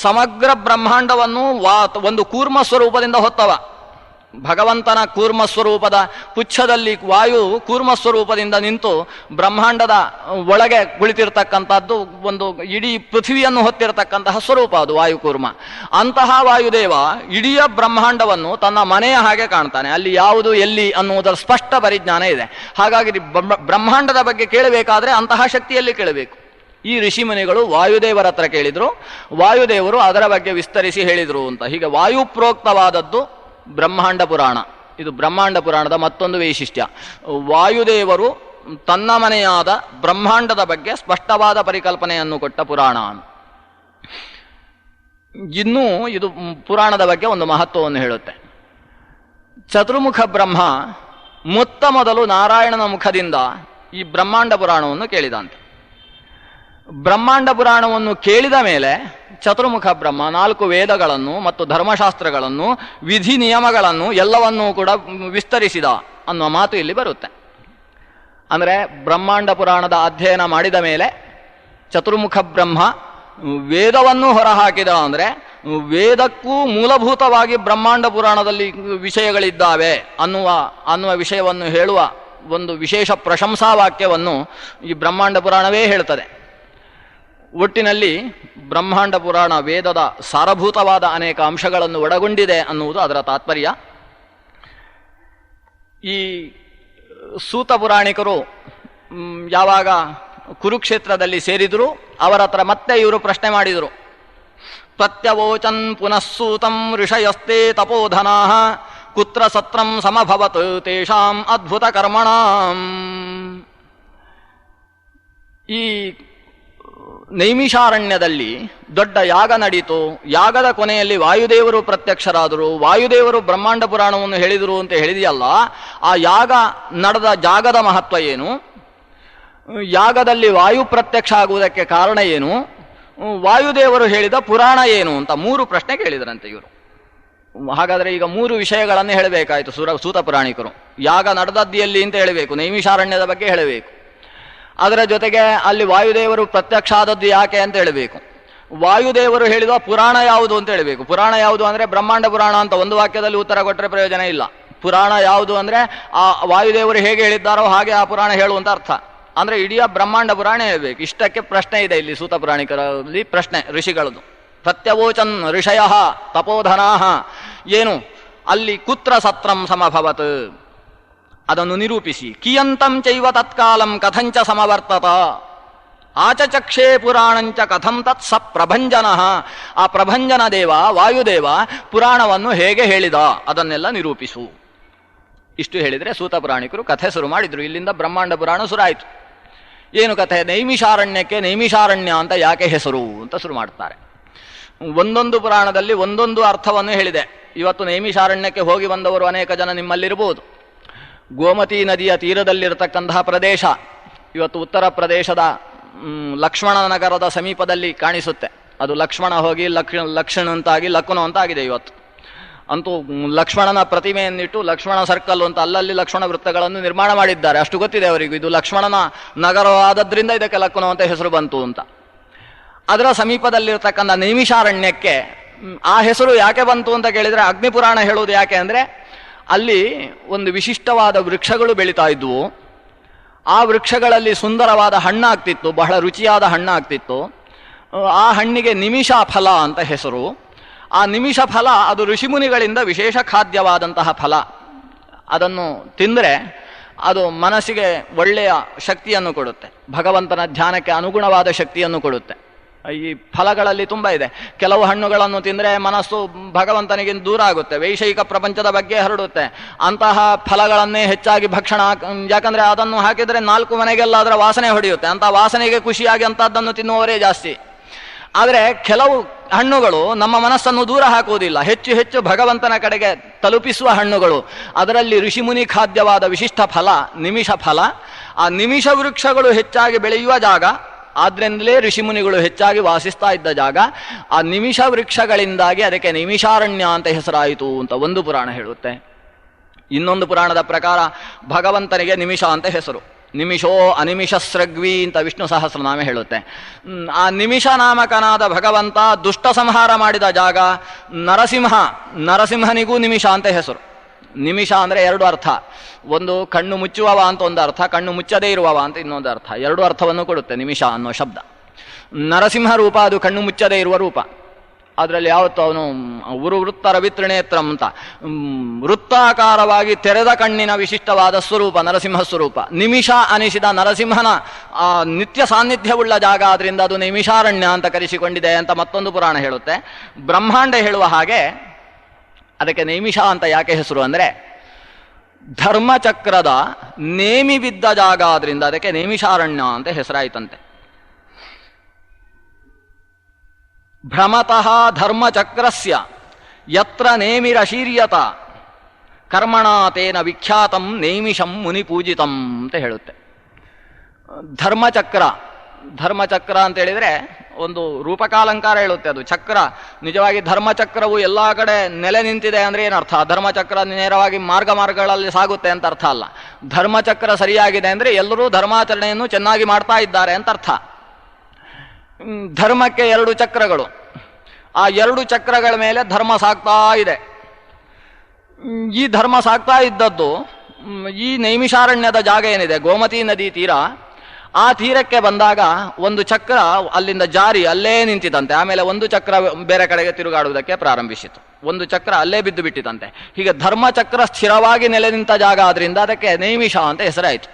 ಸಮಗ್ರ ಬ್ರಹ್ಮಾಂಡವನ್ನು ಒಂದು ಕೂರ್ಮ ಸ್ವರೂಪದಿಂದ ಹೊತ್ತವ. ಭಗವಂತನ ಕೂರ್ಮ ಸ್ವರೂಪದ ಪುಚ್ಛದಲ್ಲಿ ವಾಯು ಕೂರ್ಮ ಸ್ವರೂಪದಿಂದ ನಿಂತು ಬ್ರಹ್ಮಾಂಡದ ಒಳಗೆ ಕುಳಿತಿರ್ತಕ್ಕಂಥದ್ದು ಒಂದು ಇಡೀ ಪೃಥ್ವಿಯನ್ನು ಹೊತ್ತಿರತಕ್ಕಂತಹ ಸ್ವರೂಪ ಅದು ವಾಯುಕೂರ್ಮ. ಅಂತಹ ವಾಯುದೇವ ಇಡೀ ಬ್ರಹ್ಮಾಂಡವನ್ನು ತನ್ನ ಮನೆಯ ಹಾಗೆ ಕಾಣ್ತಾನೆ. ಅಲ್ಲಿ ಯಾವುದು ಎಲ್ಲಿ ಅನ್ನುವುದರ ಸ್ಪಷ್ಟ ಪರಿಜ್ಞಾನ ಇದೆ. ಹಾಗಾಗಿ ಬ್ರಹ್ಮಾಂಡದ ಬಗ್ಗೆ ಕೇಳಬೇಕಾದ್ರೆ ಅಂತಹ ಶಕ್ತಿಯಲ್ಲಿ ಕೇಳಬೇಕು. ಈ ಋಷಿಮುನಿಗಳು ವಾಯುದೇವರ ಹತ್ರ ಕೇಳಿದ್ರು, ವಾಯುದೇವರು ಅದರ ಬಗ್ಗೆ ವಿಸ್ತರಿಸಿ ಹೇಳಿದರು ಅಂತ. ಹೀಗೆ ವಾಯು ಪ್ರೋಕ್ತವಾದದ್ದು ಬ್ರಹ್ಮಾಂಡ ಪುರಾಣ. ಇದು ಬ್ರಹ್ಮಾಂಡ ಪುರಾಣದ ಮತ್ತೊಂದು ವೈಶಿಷ್ಟ್ಯ. ವಾಯುದೇವರು ತನ್ನ ಮನೆಯಾದ ಬ್ರಹ್ಮಾಂಡದ ಬಗ್ಗೆ ಸ್ಪಷ್ಟವಾದ ಪರಿಕಲ್ಪನೆಯನ್ನು ಕೊಟ್ಟ ಪುರಾಣ. ಇನ್ನೂ ಇದು ಪುರಾಣದ ಬಗ್ಗೆ ಒಂದು ಮಹತ್ವವನ್ನು ಹೇಳುತ್ತೆ. ಚತುರ್ಮುಖ ಬ್ರಹ್ಮ ಮೊತ್ತ ಮೊದಲು ನಾರಾಯಣನ ಮುಖದಿಂದ ಈ ಬ್ರಹ್ಮಾಂಡ ಪುರಾಣವನ್ನು ಕೇಳಿದಂತೆ. ಬ್ರಹ್ಮಾಂಡ ಪುರಾಣವನ್ನು ಕೇಳಿದ ಮೇಲೆ ಚತುರ್ಮುಖ ಬ್ರಹ್ಮ 4 ವೇದಗಳನ್ನು ಮತ್ತು ಧರ್ಮಶಾಸ್ತ್ರಗಳನ್ನು, ವಿಧಿ ನಿಯಮಗಳನ್ನು ಎಲ್ಲವನ್ನೂ ಕೂಡ ವಿಸ್ತರಿಸಿದ ಅನ್ನುವ ಮಾತು ಇಲ್ಲಿ ಬರುತ್ತೆ. ಅಂದರೆ ಬ್ರಹ್ಮಾಂಡ ಪುರಾಣದ ಅಧ್ಯಯನ ಮಾಡಿದ ಮೇಲೆ ಚತುರ್ಮುಖ ಬ್ರಹ್ಮ ವೇದವನ್ನು ಹೊರಹಾಕಿದ. ಅಂದರೆ ವೇದಕ್ಕೂ ಮೂಲಭೂತವಾಗಿ ಬ್ರಹ್ಮಾಂಡ ಪುರಾಣದಲ್ಲಿ ವಿಷಯಗಳಿದ್ದಾವೆ ಅನ್ನುವ ವಿಷಯವನ್ನು ಹೇಳುವ ಒಂದು ವಿಶೇಷ ಪ್ರಶಂಸಾ ವಾಕ್ಯವನ್ನು ಈ ಬ್ರಹ್ಮಾಂಡ ಪುರಾಣವೇ ಹೇಳ್ತದೆ. ಒಟ್ಟಿನಲ್ಲಿ ಬ್ರಹ್ಮಾಂಡ ಪುರಾಣ ವೇದದ ಸಾರಭೂತವಾದ ಅನೇಕ ಅಂಶಗಳನ್ನು ಒಳಗೊಂಡಿದೆ ಅನ್ನುವುದು ಅದರ ತಾತ್ಪರ್ಯ. ಈ ಸೂತ ಪುರಾಣಿಕರು ಯಾವಾಗ ಕುರುಕ್ಷೇತ್ರದಲ್ಲಿ ಸೇರಿದರು, ಅವರ ಹತ್ರ ಮತ್ತೆ ಇವರು ಪ್ರಶ್ನೆ ಮಾಡಿದರು. ಪ್ರತ್ಯವೋಚನ್ ಪುನಃಸೂತಂ ಋಷಯಸ್ತೆ ತಪೋಧನಾ ಕುತ್ರ ಸತ್ರಂ ಸಮಭವತ್ ತೇಷಾಂ ಅದ್ಭುತ ಕರ್ಮಣಾಂ. ಈ ನೈಮಿಷಾರಣ್ಯದಲ್ಲಿ ದೊಡ್ಡ ಯಾಗ ನಡೀತು. ಯಾಗದ ಕೊನೆಯಲ್ಲಿ ವಾಯುದೇವರು ಪ್ರತ್ಯಕ್ಷರಾದರು. ವಾಯುದೇವರು ಬ್ರಹ್ಮಾಂಡ ಪುರಾಣವನ್ನು ಹೇಳಿದರು ಅಂತ ಹೇಳಿದೆಯಲ್ಲ, ಆ ಯಾಗ ನಡೆದ ಜಾಗದ ಮಹತ್ವ ಏನು, ಯಾಗದಲ್ಲಿ ವಾಯು ಪ್ರತ್ಯಕ್ಷ ಆಗುವುದಕ್ಕೆ ಕಾರಣ ಏನು, ವಾಯುದೇವರು ಹೇಳಿದ ಪುರಾಣ ಏನು ಅಂತ 3 ಪ್ರಶ್ನೆ ಕೇಳಿದರಂತೆ ಇವರು. ಹಾಗಾದರೆ ಈಗ 3 ವಿಷಯಗಳನ್ನು ಹೇಳಬೇಕಾಯಿತು ಸೂತ ಪುರಾಣಿಕರು. ಯಾಗ ನಡೆದದ್ದು ಎಲ್ಲಿ ಅಂತ ಹೇಳಬೇಕು, ನೈಮಿಷಾರಣ್ಯದ ಬಗ್ಗೆ ಹೇಳಬೇಕು, ಅದರ ಜೊತೆಗೆ ಅಲ್ಲಿ ವಾಯುದೇವರು ಪ್ರತ್ಯಕ್ಷ ಆದದ್ದು ಯಾಕೆ ಅಂತ ಹೇಳಬೇಕು, ವಾಯುದೇವರು ಹೇಳಿದ ಪುರಾಣ ಯಾವುದು ಅಂತ ಹೇಳಬೇಕು. ಪುರಾಣ ಯಾವುದು ಅಂದರೆ ಬ್ರಹ್ಮಾಂಡ ಪುರಾಣ ಅಂತ ಒಂದು ವಾಕ್ಯದಲ್ಲಿ ಉತ್ತರ ಕೊಟ್ಟರೆ ಪ್ರಯೋಜನ ಇಲ್ಲ. ಪುರಾಣ ಯಾವುದು ಅಂದರೆ ಆ ವಾಯುದೇವರು ಹೇಗೆ ಹೇಳಿದ್ದಾರೋ ಹಾಗೆ ಆ ಪುರಾಣ ಹೇಳುವಂತ ಅರ್ಥ. ಅಂದರೆ ಇಡೀ ಬ್ರಹ್ಮಾಂಡ ಪುರಾಣ ಹೇಳಬೇಕು. ಇಷ್ಟಕ್ಕೆ ಪ್ರಶ್ನೆ ಇದೆ ಇಲ್ಲಿ ಸೂತ ಪುರಾಣಿಕರಲ್ಲಿ ಪ್ರಶ್ನೆ ಋಷಿಗಳದು. ಪ್ರತ್ಯವೋಚನ್ ಋಷಯ ತಪೋಧನಾ ಏನು, ಅಲ್ಲಿ ಕುತ್ರ ಸತ್ರಂ ಸಮಭವತ್ ಅದನ್ನು ನಿರೂಪಿಸಿ. ಕಿಯಂತಂ ಚೈವ ತತ್ಕಾಲಂ ಕಥಂಚ ಸಮವರ್ತತ ಆಚಚಕ್ಷೇ ಪುರಾಣಂಚ ಕಥಂ ತತ್ ಸ ಪ್ರಭಂಜನ. ಆ ಪ್ರಭಂಜನ ದೇವ ವಾಯುದೇವ ಪುರಾಣವನ್ನು ಹೇಗೆ ಹೇಳಿದ ಅದನ್ನೆಲ್ಲ ನಿರೂಪಿಸು. ಇಷ್ಟು ಹೇಳಿದರೆ ಸೂತ ಪುರಾಣಿಕರು ಕಥೆ ಶುರು ಮಾಡಿದ್ರು. ಇಲ್ಲಿಂದ ಬ್ರಹ್ಮಾಂಡ ಪುರಾಣ ಶುರುವಾಯಿತು. ಏನು ಕಥೆ, ನೈಮಿಷಾರಣ್ಯಕ್ಕೆ ನೈಮಿಷಾರಣ್ಯ ಅಂತ ಯಾಕೆ ಹೆಸರು ಅಂತ ಶುರು ಮಾಡ್ತಾರೆ. ಒಂದೊಂದು ಪುರಾಣದಲ್ಲಿ ಒಂದೊಂದು ಅರ್ಥವನ್ನು ಹೇಳಿದೆ. ಇವತ್ತು ನೈಮಿಷಾರಣ್ಯಕ್ಕೆ ಹೋಗಿ ಬಂದವರು ಅನೇಕ ಜನ ನಿಮ್ಮಲ್ಲಿರ್ಬೋದು. ಗೋಮತಿ ನದಿಯ ತೀರದಲ್ಲಿರತಕ್ಕಂತಹ ಪ್ರದೇಶ ಇವತ್ತು ಉತ್ತರ ಪ್ರದೇಶದ ಲಕ್ಷ್ಮಣ ನಗರದ ಸಮೀಪದಲ್ಲಿ ಕಾಣಿಸುತ್ತೆ. ಅದು ಲಕ್ಷ್ಮಣ ಹೋಗಿ ಲಕ್ಷಣ ಅಂತಾಗಿ ಲಕ್ಕುನ ಅಂತಾಗಿದೆ ಇವತ್ತು. ಅಂತೂ ಲಕ್ಷ್ಮಣನ ಪ್ರತಿಮೆಯನ್ನಿಟ್ಟು ಲಕ್ಷ್ಮಣ ಸರ್ಕಲ್ ಅಂತ ಅಲ್ಲಲ್ಲಿ ಲಕ್ಷ್ಮಣ ವೃತ್ತಗಳನ್ನು ನಿರ್ಮಾಣ ಮಾಡಿದ್ದಾರೆ. ಅಷ್ಟು ಗೊತ್ತಿದೆ ಅವರಿಗೂ, ಇದು ಲಕ್ಷ್ಮಣನ ನಗರವಾದದ್ರಿಂದ ಇದಕ್ಕೆ ಲಕ್ನೋ ಅಂತ ಹೆಸರು ಬಂತು ಅಂತ. ಅದರ ಸಮೀಪದಲ್ಲಿರ್ತಕ್ಕಂಥ ನೈಮಿಷಾರಣ್ಯಕ್ಕೆ ಆ ಹೆಸರು ಯಾಕೆ ಬಂತು ಅಂತ ಕೇಳಿದರೆ, ಅಗ್ನಿಪುರಾಣ ಹೇಳುವುದು ಯಾಕೆ ಅಂದರೆ, ಅಲ್ಲಿ ಒಂದು ವಿಶಿಷ್ಟವಾದ ವೃಕ್ಷಗಳು ಬೆಳೀತಾ ಇದ್ವು. ಆ ವೃಕ್ಷಗಳಲ್ಲಿ ಸುಂದರವಾದ ಹಣ್ಣಾಗ್ತಿತ್ತು, ಬಹಳ ರುಚಿಯಾದ ಹಣ್ಣಾಗ್ತಿತ್ತು. ಆ ಹಣ್ಣಿಗೆ ನಿಮಿಷ ಫಲ ಅಂತ ಹೆಸರು. ಆ ನಿಮಿಷ ಫಲ ಅದು ಋಷಿಮುನಿಗಳಿಂದ ವಿಶೇಷ ಖಾದ್ಯವಾದಂತಹ ಫಲ. ಅದನ್ನು ತಿಂದರೆ ಅದು ಮನಸ್ಸಿಗೆ ಒಳ್ಳೆಯ ಶಕ್ತಿಯನ್ನು ಕೊಡುತ್ತೆ, ಭಗವಂತನ ಧ್ಯಾನಕ್ಕೆ ಅನುಗುಣವಾದ ಶಕ್ತಿಯನ್ನು ಕೊಡುತ್ತೆ. ಈ ಫಲಗಳಲ್ಲಿ ತುಂಬ ಇದೆ. ಕೆಲವು ಹಣ್ಣುಗಳನ್ನು ತಿಂದರೆ ಮನಸ್ಸು ಭಗವಂತನಿಗಿಂತ ದೂರ ಆಗುತ್ತೆ, ವೈಷಯಿಕ ಪ್ರಪಂಚದ ಬಗ್ಗೆ ಹರಡುತ್ತೆ. ಅಂತಹ ಫಲಗಳನ್ನೇ ಹೆಚ್ಚಾಗಿ ಭಕ್ಷಣ, ಯಾಕಂದರೆ ಅದನ್ನು ಹಾಕಿದರೆ 4 ಮನೆಗೆಲ್ಲ ಅದರ ವಾಸನೆ ಹೊಡೆಯುತ್ತೆ. ಅಂಥ ವಾಸನೆಗೆ ಖುಷಿಯಾಗಿ ಅಂಥದ್ದನ್ನು ತಿನ್ನುವವರೇ ಜಾಸ್ತಿ. ಆದರೆ ಕೆಲವು ಹಣ್ಣುಗಳು ನಮ್ಮ ಮನಸ್ಸನ್ನು ದೂರ ಹಾಕುವುದಿಲ್ಲ, ಹೆಚ್ಚು ಹೆಚ್ಚು ಭಗವಂತನ ಕಡೆಗೆ ತಲುಪಿಸುವ ಹಣ್ಣುಗಳು. ಅದರಲ್ಲಿ ಋಷಿಮುನಿ ಖಾದ್ಯವಾದ ವಿಶಿಷ್ಟ ಫಲ ನಿಮಿಷ ಫಲ. ಆ ನಿಮಿಷ ವೃಕ್ಷಗಳು ಹೆಚ್ಚಾಗಿ ಬೆಳೆಯುವ ಜಾಗ, ಆದ್ರಿಂದಲೇ ಋಷಿಮುನಿಗಳು ಹೆಚ್ಚಾಗಿ ವಾಸಿಸ್ತಾ ಇದ್ದ ಜಾಗ. ಆ ನಿಮಿಷ ವೃಕ್ಷಗಳಿಂದಾಗಿ ಅದಕ್ಕೆ ನಿಮಿಷಾರಣ್ಯ ಅಂತ ಹೆಸರಾಯಿತು ಅಂತ ಒಂದು ಪುರಾಣ ಹೇಳುತ್ತೆ. ಇನ್ನೊಂದು ಪುರಾಣದ ಪ್ರಕಾರ ಭಗವಂತನಿಗೆ ನಿಮಿಷ ಅಂತ ಹೆಸರು. ನಿಮಿಷೋ ಅನಿಮಿಷ ಸ್ರಗ್ವಿ ಅಂತ ವಿಷ್ಣು ಸಹಸ್ರನಾಮ ಹೇಳುತ್ತೆ. ಆ ನಿಮಿಷ ನಾಮಕನಾದ ಭಗವಂತ ದುಷ್ಟ ಸಂಹಾರ ಮಾಡಿದ ಜಾಗ ನರಸಿಂಹ. ನರಸಿಂಹನಿಗೂ ನಿಮಿಷ ಅಂತ ಹೆಸರು. ನಿಮಿಷ ಅಂದರೆ 2 ಅರ್ಥ. ಒಂದು ಕಣ್ಣು ಮುಚ್ಚುವವ ಅಂತ ಒಂದು ಅರ್ಥ, ಕಣ್ಣು ಮುಚ್ಚದೇ ಇರುವವ ಅಂತ ಇನ್ನೊಂದು ಅರ್ಥ. 2 ಅರ್ಥವನ್ನು ಕೊಡುತ್ತೆ ನಿಮಿಷ ಅನ್ನೋ ಶಬ್ದ. ನರಸಿಂಹ ರೂಪ ಅದು ಕಣ್ಣು ಮುಚ್ಚದೇ ಇರುವ ರೂಪ. ಅದರಲ್ಲಿ ಯಾವತ್ತು ಅವನು ವೃತ್ತ ರವಿತ್ರಿನೇತ್ರಂ ಅಂತ ವೃತ್ತಾಕಾರವಾಗಿ ತೆರೆದ ಕಣ್ಣಿನ ವಿಶಿಷ್ಟವಾದ ಸ್ವರೂಪ ನರಸಿಂಹ ಸ್ವರೂಪ. ನಿಮಿಷ ಅನಿಸಿದ ನರಸಿಂಹನ ನಿತ್ಯ ಸಾನ್ನಿಧ್ಯವುಳ್ಳ ಜಾಗ, ಅದರಿಂದ ಅದು ನಿಮಿಷಾರಣ್ಯ ಅಂತ ಕರೆಸಿಕೊಂಡಿದೆ ಅಂತ ಮತ್ತೊಂದು ಪುರಾಣ ಹೇಳುತ್ತೆ. ಬ್ರಹ್ಮಾಂಡ ಹೇಳುವ ಹಾಗೆ ಅದಕ್ಕೆ ನೈಮಿಷ ಅಂತ ಯಾಕೆ ಹೆಸರು ಅಂದರೆ, ಧರ್ಮಚಕ್ರದ ನೇಮಿ ಬಿದ್ದ ಜಾಗ, ಆದ್ರಿಂದ ಅದಕ್ಕೆ ನೈಮಿಷಾರಣ್ಯ ಅಂತ ಹೆಸರಾಯಿತಂತೆ. ಭ್ರಮತಃ ಧರ್ಮಚಕ್ರಸ್ಯ ಯತ್ರ ನೇಮಿರಶೀರ್ಯತ ಕರ್ಮಣ ತೇನ ವಿಖ್ಯಾತಂ ನೈಮಿಷಂ ಮುನಿ ಪೂಜಿತಂ ಅಂತ ಹೇಳುತ್ತೆ. ಧರ್ಮಚಕ್ರ, ಧರ್ಮಚಕ್ರ ಅಂತ ಹೇಳಿದರೆ ಒಂದು ರೂಪಕಾಲಂಕಾರ ಹೇಳುತ್ತೆ. ಅದು ಚಕ್ರ ನಿಜವಾಗಿ ಧರ್ಮಚಕ್ರವು ಎಲ್ಲ ಕಡೆ ನೆಲೆ ನಿಂತಿದೆ ಅಂದರೆ ಏನರ್ಥ? ಧರ್ಮಚಕ್ರ ನೇರವಾಗಿ ಮಾರ್ಗಗಳಲ್ಲಿ ಸಾಗುತ್ತೆ ಅಂತ ಅರ್ಥ ಅಲ್ಲ. ಧರ್ಮಚಕ್ರ ಸರಿಯಾಗಿದೆ ಅಂದರೆ ಎಲ್ಲರೂ ಧರ್ಮಾಚರಣೆಯನ್ನು ಚೆನ್ನಾಗಿ ಮಾಡ್ತಾ ಇದ್ದಾರೆ ಅಂತ ಅರ್ಥ. ಧರ್ಮಕ್ಕೆ 2 ಚಕ್ರಗಳು, ಆ 2 ಚಕ್ರಗಳ ಮೇಲೆ ಧರ್ಮ ಸಾಗ್ತಾ ಇದೆ. ಈ ಧರ್ಮ ಸಾಗ್ತಾ ಇದ್ದದ್ದು ಈ ನೈಮಿಷಾರಣ್ಯದ ಜಾಗ ಏನಿದೆ, ಗೋಮತಿ ನದಿ ತೀರ, ಆ ತೀರಕ್ಕೆ ಬಂದಾಗ ಒಂದು ಚಕ್ರ ಅಲ್ಲಿಂದ ಜಾರಿ ಅಲ್ಲೇ ನಿಂತಿತಂತೆ. ಆಮೇಲೆ ಒಂದು ಚಕ್ರ ಬೇರೆ ಕಡೆಗೆ ತಿರುಗಾಡುವುದಕ್ಕೆ ಪ್ರಾರಂಭಿಸಿತು, ಒಂದು ಚಕ್ರ ಅಲ್ಲೇ ಬಿದ್ದು ಬಿಟ್ಟಿತಂತೆ. ಹೀಗೆ ಧರ್ಮಚಕ್ರ ಸ್ಥಿರವಾಗಿ ನೆಲೆ ನಿಂತ ಜಾಗ, ಆದ್ರಿಂದ ಅದಕ್ಕೆ ನೈಮಿಷ ಅಂತ ಹೆಸರಾಯಿತು.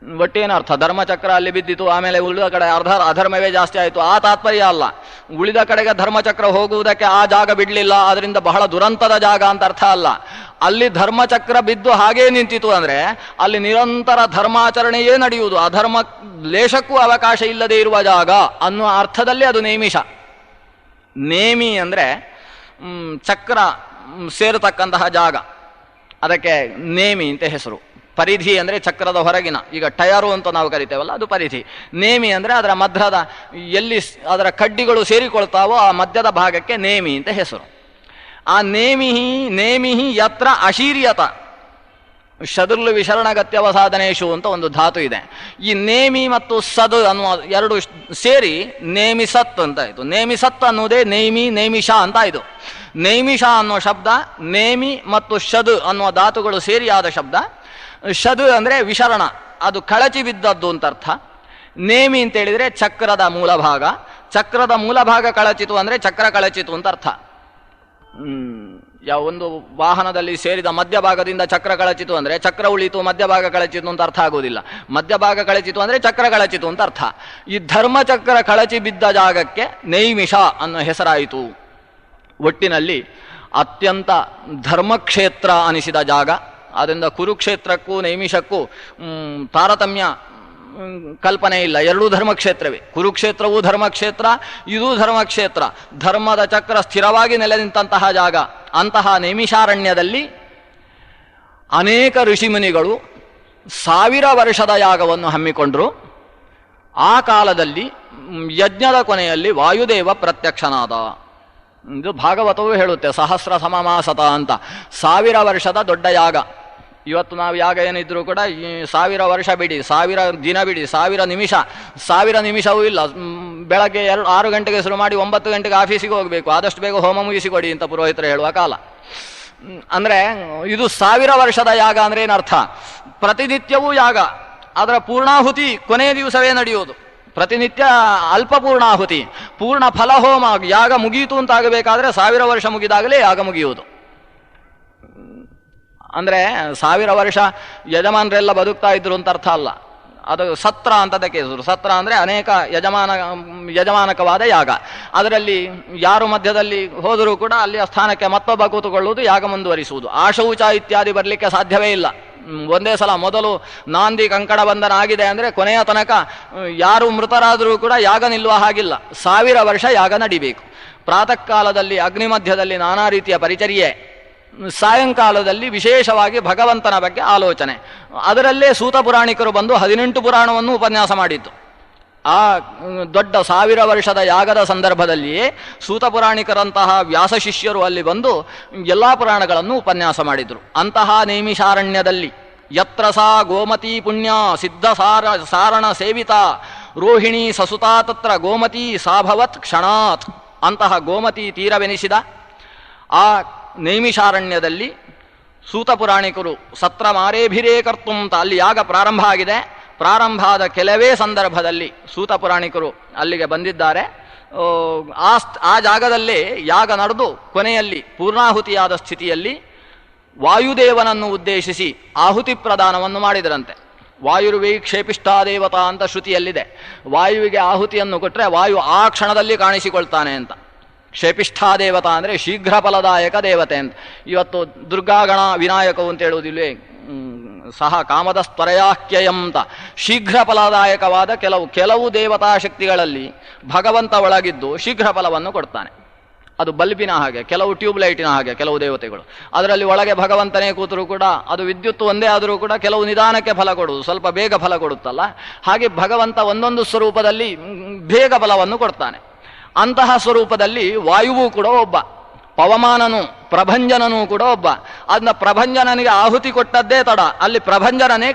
ಒಟ್ಟೇನರ್ಥ? ಧರ್ಮಚಕ್ರ ಅಲ್ಲಿ ಬಿದ್ದಿತು, ಆಮೇಲೆ ಉಳಿದ ಕಡೆ ಅಧರ್ಮವೇ ಜಾಸ್ತಿ ಆಯಿತು, ಆ ತಾತ್ಪರ್ಯ ಅಲ್ಲ. ಉಳಿದ ಕಡೆಗೆ ಧರ್ಮಚಕ್ರ ಹೋಗುವುದಕ್ಕೆ ಆ ಜಾಗ ಬಿಡಲಿಲ್ಲ, ಅದರಿಂದ ಬಹಳ ದುರಂತದ ಜಾಗ ಅಂತ ಅರ್ಥ ಅಲ್ಲ. ಅಲ್ಲಿ ಧರ್ಮಚಕ್ರ ಬಿದ್ದು ಹಾಗೇ ನಿಂತಿತು ಅಂದರೆ ಅಲ್ಲಿ ನಿರಂತರ ಧರ್ಮಾಚರಣೆಯೇ ನಡೆಯುವುದು, ಅಧರ್ಮ ಲೇಷಕ್ಕೂ ಅವಕಾಶ ಇಲ್ಲದೆ ಇರುವ ಜಾಗ ಅನ್ನುವ ಅರ್ಥದಲ್ಲಿ ಅದು ನೈಮಿಷ. ನೇಮಿ ಅಂದರೆ ಚಕ್ರ ಸೇರತಕ್ಕಂತಹ ಜಾಗ, ಅದಕ್ಕೆ ನೇಮಿ ಅಂತ ಹೆಸರು. ಪರಿಧಿ ಅಂದರೆ ಚಕ್ರದ ಹೊರಗಿನ, ಈಗ ಟಯರು ಅಂತ ನಾವು ಕರಿತೇವಲ್ಲ, ಅದು ಪರಿಧಿ. ನೇಮಿ ಅಂದರೆ ಅದರ ಮಧ್ಯದ ಎಲ್ಲಿ ಅದರ ಕಡ್ಡಿಗಳು ಸೇರಿಕೊಳ್ತಾವೋ ಆ ಮಧ್ಯದ ಭಾಗಕ್ಕೆ ನೇಮಿ ಅಂತ ಹೆಸರು. ಆ ನೇಮಿಹಿ ಯತ್ರ ಅಶೀರ್ಯತ ಶದುರ್ಲು ವಿಶರಣಗತ್ಯವಸಾಧನೇಶು ಅಂತ ಒಂದು ಧಾತು ಇದೆ. ಈ ನೇಮಿ ಮತ್ತು ಸದ್ ಅನ್ನುವ 2 ಸೇರಿ ನೇಮಿಸತ್ ಅಂತ ಆಯಿತು. ನೇಮಿಸತ್ ಅನ್ನುವುದೇ ನೇಮಿಷ ಅಂತ ಆಯಿತು. ನೈಮಿಷ ಅನ್ನುವ ಶಬ್ದ ನೇಮಿ ಮತ್ತು ಶದ್ ಅನ್ನುವ ಧಾತುಗಳು ಸೇರಿಯಾದ ಶಬ್ದ. ಶದು ಅಂದರೆ ವಿಶರಣ, ಅದು ಕಳಚಿ ಬಿದ್ದದ್ದು ಅಂತ ಅರ್ಥ. ನೇಮಿ ಅಂತ ಹೇಳಿದರೆ ಚಕ್ರದ ಮೂಲಭಾಗ, ಚಕ್ರದ ಮೂಲಭಾಗ ಕಳಚಿತು ಅಂದರೆ ಚಕ್ರ ಕಳಚಿತು ಅಂತ ಅರ್ಥ. ಒಂದು ವಾಹನದಲ್ಲಿ ಸೇರಿದ ಮಧ್ಯಭಾಗದಿಂದ ಚಕ್ರ ಕಳಚಿತು ಅಂದರೆ ಚಕ್ರ ಉಳಿತು, ಮಧ್ಯಭಾಗ ಕಳಚಿತು ಅಂತ ಅರ್ಥ ಆಗುವುದಿಲ್ಲ. ಮಧ್ಯಭಾಗ ಕಳಚಿತು ಅಂದರೆ ಚಕ್ರ ಕಳಚಿತು ಅಂತ ಅರ್ಥ. ಈ ಧರ್ಮಚಕ್ರ ಕಳಚಿ ಬಿದ್ದ ಜಾಗಕ್ಕೆ ನೈಮಿಷ ಅನ್ನೋ ಹೆಸರಾಯಿತು. ಒಟ್ಟಿನಲ್ಲಿ ಅತ್ಯಂತ ಧರ್ಮಕ್ಷೇತ್ರ ಅನಿಸಿದ ಜಾಗ. ಆದ್ದರಿಂದ ಕುರುಕ್ಷೇತ್ರಕ್ಕೂ ನೈಮಿಷಕ್ಕೂ ತಾರತಮ್ಯ ಕಲ್ಪನೆ ಇಲ್ಲ, 2 ಧರ್ಮಕ್ಷೇತ್ರವೇ. ಕುರುಕ್ಷೇತ್ರವೂ ಧರ್ಮಕ್ಷೇತ್ರ, ಇದೂ ಧರ್ಮಕ್ಷೇತ್ರ. ಧರ್ಮದ ಚಕ್ರ ಸ್ಥಿರವಾಗಿ ನೆಲೆ ನಿಂತಹ ಜಾಗ. ಅಂತಹ ನೈಮಿಷಾರಣ್ಯದಲ್ಲಿ ಅನೇಕ ಋಷಿಮುನಿಗಳು 1000 ವರ್ಷದ ಯಾಗವನ್ನು ಹಮ್ಮಿಕೊಂಡರು. ಆ ಕಾಲದಲ್ಲಿ ಯಜ್ಞದ ಕೊನೆಯಲ್ಲಿ ವಾಯುದೇವ ಪ್ರತ್ಯಕ್ಷನಾದ. ಇದು ಭಾಗವತವೂ ಹೇಳುತ್ತೆ, ಸಹಸ್ರ ಸಮಮಾಸತ ಅಂತ. 1000 ವರ್ಷದ ದೊಡ್ಡ ಯಾಗ. ಇವತ್ತು ನಾವು ಯಾಗ ಏನಿದ್ರು ಕೂಡ 1000 ವರ್ಷ ಬಿಡಿ, 1000 ದಿನ ಬಿಡಿ, 1000 ನಿಮಿಷ, 1000 ನಿಮಿಷವೂ ಇಲ್ಲ. ಬೆಳಗ್ಗೆ 6 ಗಂಟೆಗೆ ಶುರು ಮಾಡಿ 9 ಗಂಟೆಗೆ ಆಫೀಸಿಗೆ ಹೋಗಬೇಕು, ಆದಷ್ಟು ಬೇಗ ಹೋಮ ಮುಗಿಸಿಕೊಡಿ ಅಂತ ಪುರೋಹಿತರು ಹೇಳುವ ಕಾಲ. ಅಂದರೆ ಇದು 1000 ವರ್ಷದ ಯಾಗ ಅಂದರೆ ಏನರ್ಥ? ಪ್ರತಿನಿತ್ಯವೂ ಯಾಗ, ಅದರ ಪೂರ್ಣಾಹುತಿ ಕೊನೆಯ ದಿವಸವೇ ನಡೆಯುವುದು. ಪ್ರತಿನಿತ್ಯ ಅಲ್ಪ ಪೂರ್ಣಾಹುತಿ, ಪೂರ್ಣ ಫಲಹೋಮ. ಯಾಗ ಮುಗಿಯಿತು ಅಂತಾಗಬೇಕಾದ್ರೆ 1000 ವರ್ಷ ಮುಗಿದಾಗಲೇ ಯಾಗ ಮುಗಿಯುವುದು. ಅಂದರೆ 1000 ವರ್ಷ ಯಜಮಾನರೆಲ್ಲ ಬದುಕ್ತಾ ಇದ್ರು ಅಂತ ಅರ್ಥ ಅಲ್ಲ. ಅದು ಸತ್ರ ಅಂತದಕ್ಕೆ ಹೆಸರು. ಸತ್ರ ಅಂದರೆ ಅನೇಕ ಯಜಮಾನಕವಾದ ಯಾಗ. ಅದರಲ್ಲಿ ಯಾರು ಮಧ್ಯದಲ್ಲಿ ಹೋದರೂ ಕೂಡ ಅಲ್ಲಿಯ ಸ್ಥಾನಕ್ಕೆ ಮತ್ತೊಬ್ಬ ಕೂತುಕೊಳ್ಳುವುದು, ಯಾಗ ಮುಂದುವರಿಸುವುದು. ಆಶೌಚ ಇತ್ಯಾದಿ ಬರಲಿಕ್ಕೆ ಸಾಧ್ಯವೇ ಇಲ್ಲ. ಒಂದೇ ಸಲ ಮೊದಲು ನಾಂದಿ ಕಂಕಣ ಬಂಧನ ಆಗಿದೆ ಅಂದರೆ ಕೊನೆಯ ತನಕ ಯಾರು ಮೃತರಾದರೂ ಕೂಡ ಯಾಗ ನಿಲ್ಲುವ ಹಾಗಿಲ್ಲ. 1000 ವರ್ಷ ಯಾಗ ನಡಿಬೇಕು. ಪ್ರಾತಃ ಕಾಲದಲ್ಲಿ ಅಗ್ನಿ ಮಧ್ಯದಲ್ಲಿ ನಾನಾ ರೀತಿಯ ಪರಿಚರ್ಯೆ, ಸಾಯಂಕಾಲದಲ್ಲಿ ವಿಶೇಷವಾಗಿ ಭಗವಂತನ ಬಗ್ಗೆ ಆಲೋಚನೆ. ಅದರಲ್ಲೇ ಸೂತ ಪುರಾಣಿಕರು ಬಂದು 18 ಪುರಾಣವನ್ನು ಉಪನ್ಯಾಸ ಮಾಡಿದ್ದು. ಆ ದೊಡ್ಡ 1000 ವರ್ಷದ ಯಾಗದ ಸಂದರ್ಭದಲ್ಲಿಯೇ ಸೂತ ಪುರಾಣಿಕರಂತಹ ವ್ಯಾಸ ಶಿಷ್ಯರು ಅಲ್ಲಿ ಬಂದು ಎಲ್ಲ ಪುರಾಣಗಳನ್ನು ಉಪನ್ಯಾಸ ಮಾಡಿದರು. ಅಂತಹ ನೈಮಿಷಾರಣ್ಯದಲ್ಲಿ ಯತ್ರ ಸಾ ಗೋಮತಿ ಪುಣ್ಯ ಸಿದ್ಧ ಸಾರಣ ಸೇವಿತ ರೋಹಿಣಿ ಸಸುತಾ ತತ್ರ ಗೋಮತಿ ಸಾಭವತ್ ಕ್ಷಣಾತ್. ಅಂತಹ ಗೋಮತಿ ತೀರವೆನಿಸಿದ ಆ ನೈಮಿಷಾರಣ್ಯದಲ್ಲಿ ಸೂತ ಪುರಾಣಿಕರು ಸತ್ರ ಮಾರೇಭಿರೇ ಕರ್ತು ಅಂತ ಅಲ್ಲಿ ಯಾಗ ಪ್ರಾರಂಭ ಆಗಿದೆ. ಪ್ರಾರಂಭ ಆದ ಕೆಲವೇ ಸಂದರ್ಭದಲ್ಲಿ ಸೂತ ಪುರಾಣಿಕರು ಅಲ್ಲಿಗೆ ಬಂದಿದ್ದಾರೆ. ಆ ಜಾಗದಲ್ಲೇ ಯಾಗ ನಡೆದು ಕೊನೆಯಲ್ಲಿ ಪೂರ್ಣಾಹುತಿಯಾದ ಸ್ಥಿತಿಯಲ್ಲಿ ವಾಯುದೇವನನ್ನು ಉದ್ದೇಶಿಸಿ ಆಹುತಿ ಪ್ರದಾನವನ್ನು ಮಾಡಿದರಂತೆ. ವಾಯುರ್ವೈ ಕ್ಷೇಪಿಷ್ಠಾದೇವತಾ ಅಂತ ಶ್ರುತಿಯಲ್ಲಿದೆ. ವಾಯುವಿಗೆ ಆಹುತಿಯನ್ನು ಕೊಟ್ಟರೆ ವಾಯು ಆ ಕ್ಷಣದಲ್ಲಿ ಕಾಣಿಸಿಕೊಳ್ತಾನೆ ಅಂತ. ಕ್ಷೇಪಿಷ್ಠಾದೇವತಾ ಅಂದರೆ ಶೀಘ್ರ ಫಲದಾಯಕ ದೇವತೆ ಅಂತ. ಇವತ್ತು ದುರ್ಗಾಗಣ ವಿನಾಯಕವು ಅಂತ ಹೇಳುವುದಿಲ್ವೇ? ಸಹ ಕಾಮದ ಸ್ತರಯಾಖ್ಯಯಂ ಅಂತ ಶೀಘ್ರ ಫಲದಾಯಕವಾದ ಕೆಲವು ದೇವತಾ ಶಕ್ತಿಗಳಲ್ಲಿ ಭಗವಂತ ಒಳಗಿದ್ದು ಶೀಘ್ರ ಫಲವನ್ನು ಕೊಡ್ತಾನೆ. ಅದು ಬಲ್ಬಿನ ಹಾಗೆ, ಕೆಲವು ಟ್ಯೂಬ್ಲೈಟಿನ ಹಾಗೆ ಕೆಲವು ದೇವತೆಗಳು. ಅದರಲ್ಲಿ ಒಳಗೆ ಭಗವಂತನೇ ಕೂತರೂ ಕೂಡ ಅದು ವಿದ್ಯುತ್ ಒಂದೇ ಆದರೂ ಕೂಡ ಕೆಲವು ನಿಧಾನಕ್ಕೆ ಫಲ ಕೊಡುವುದು, ಸ್ವಲ್ಪ ಬೇಗ ಫಲ ಕೊಡುತ್ತಲ್ಲ. ಹಾಗೆ ಭಗವಂತ ಒಂದೊಂದು ಸ್ವರೂಪದಲ್ಲಿ ಬೇಗ ಫಲವನ್ನು ಕೊಡ್ತಾನೆ. ಅಂತಹ ಸ್ವರೂಪದಲ್ಲಿ ವಾಯುವು ಕೂಡ ಒಬ್ಬ, ಪವಮಾನನು ಪ್ರಭಂಜನನೂ ಕೂಡ ಒಬ್ಬ. ಅದನ್ನ ಪ್ರಭಂಜನನಿಗೆ ಆಹುತಿ ಕೊಟ್ಟದ್ದೇ ತಡ, ಅಲ್ಲಿ ಪ್ರಭಂಜನನೇ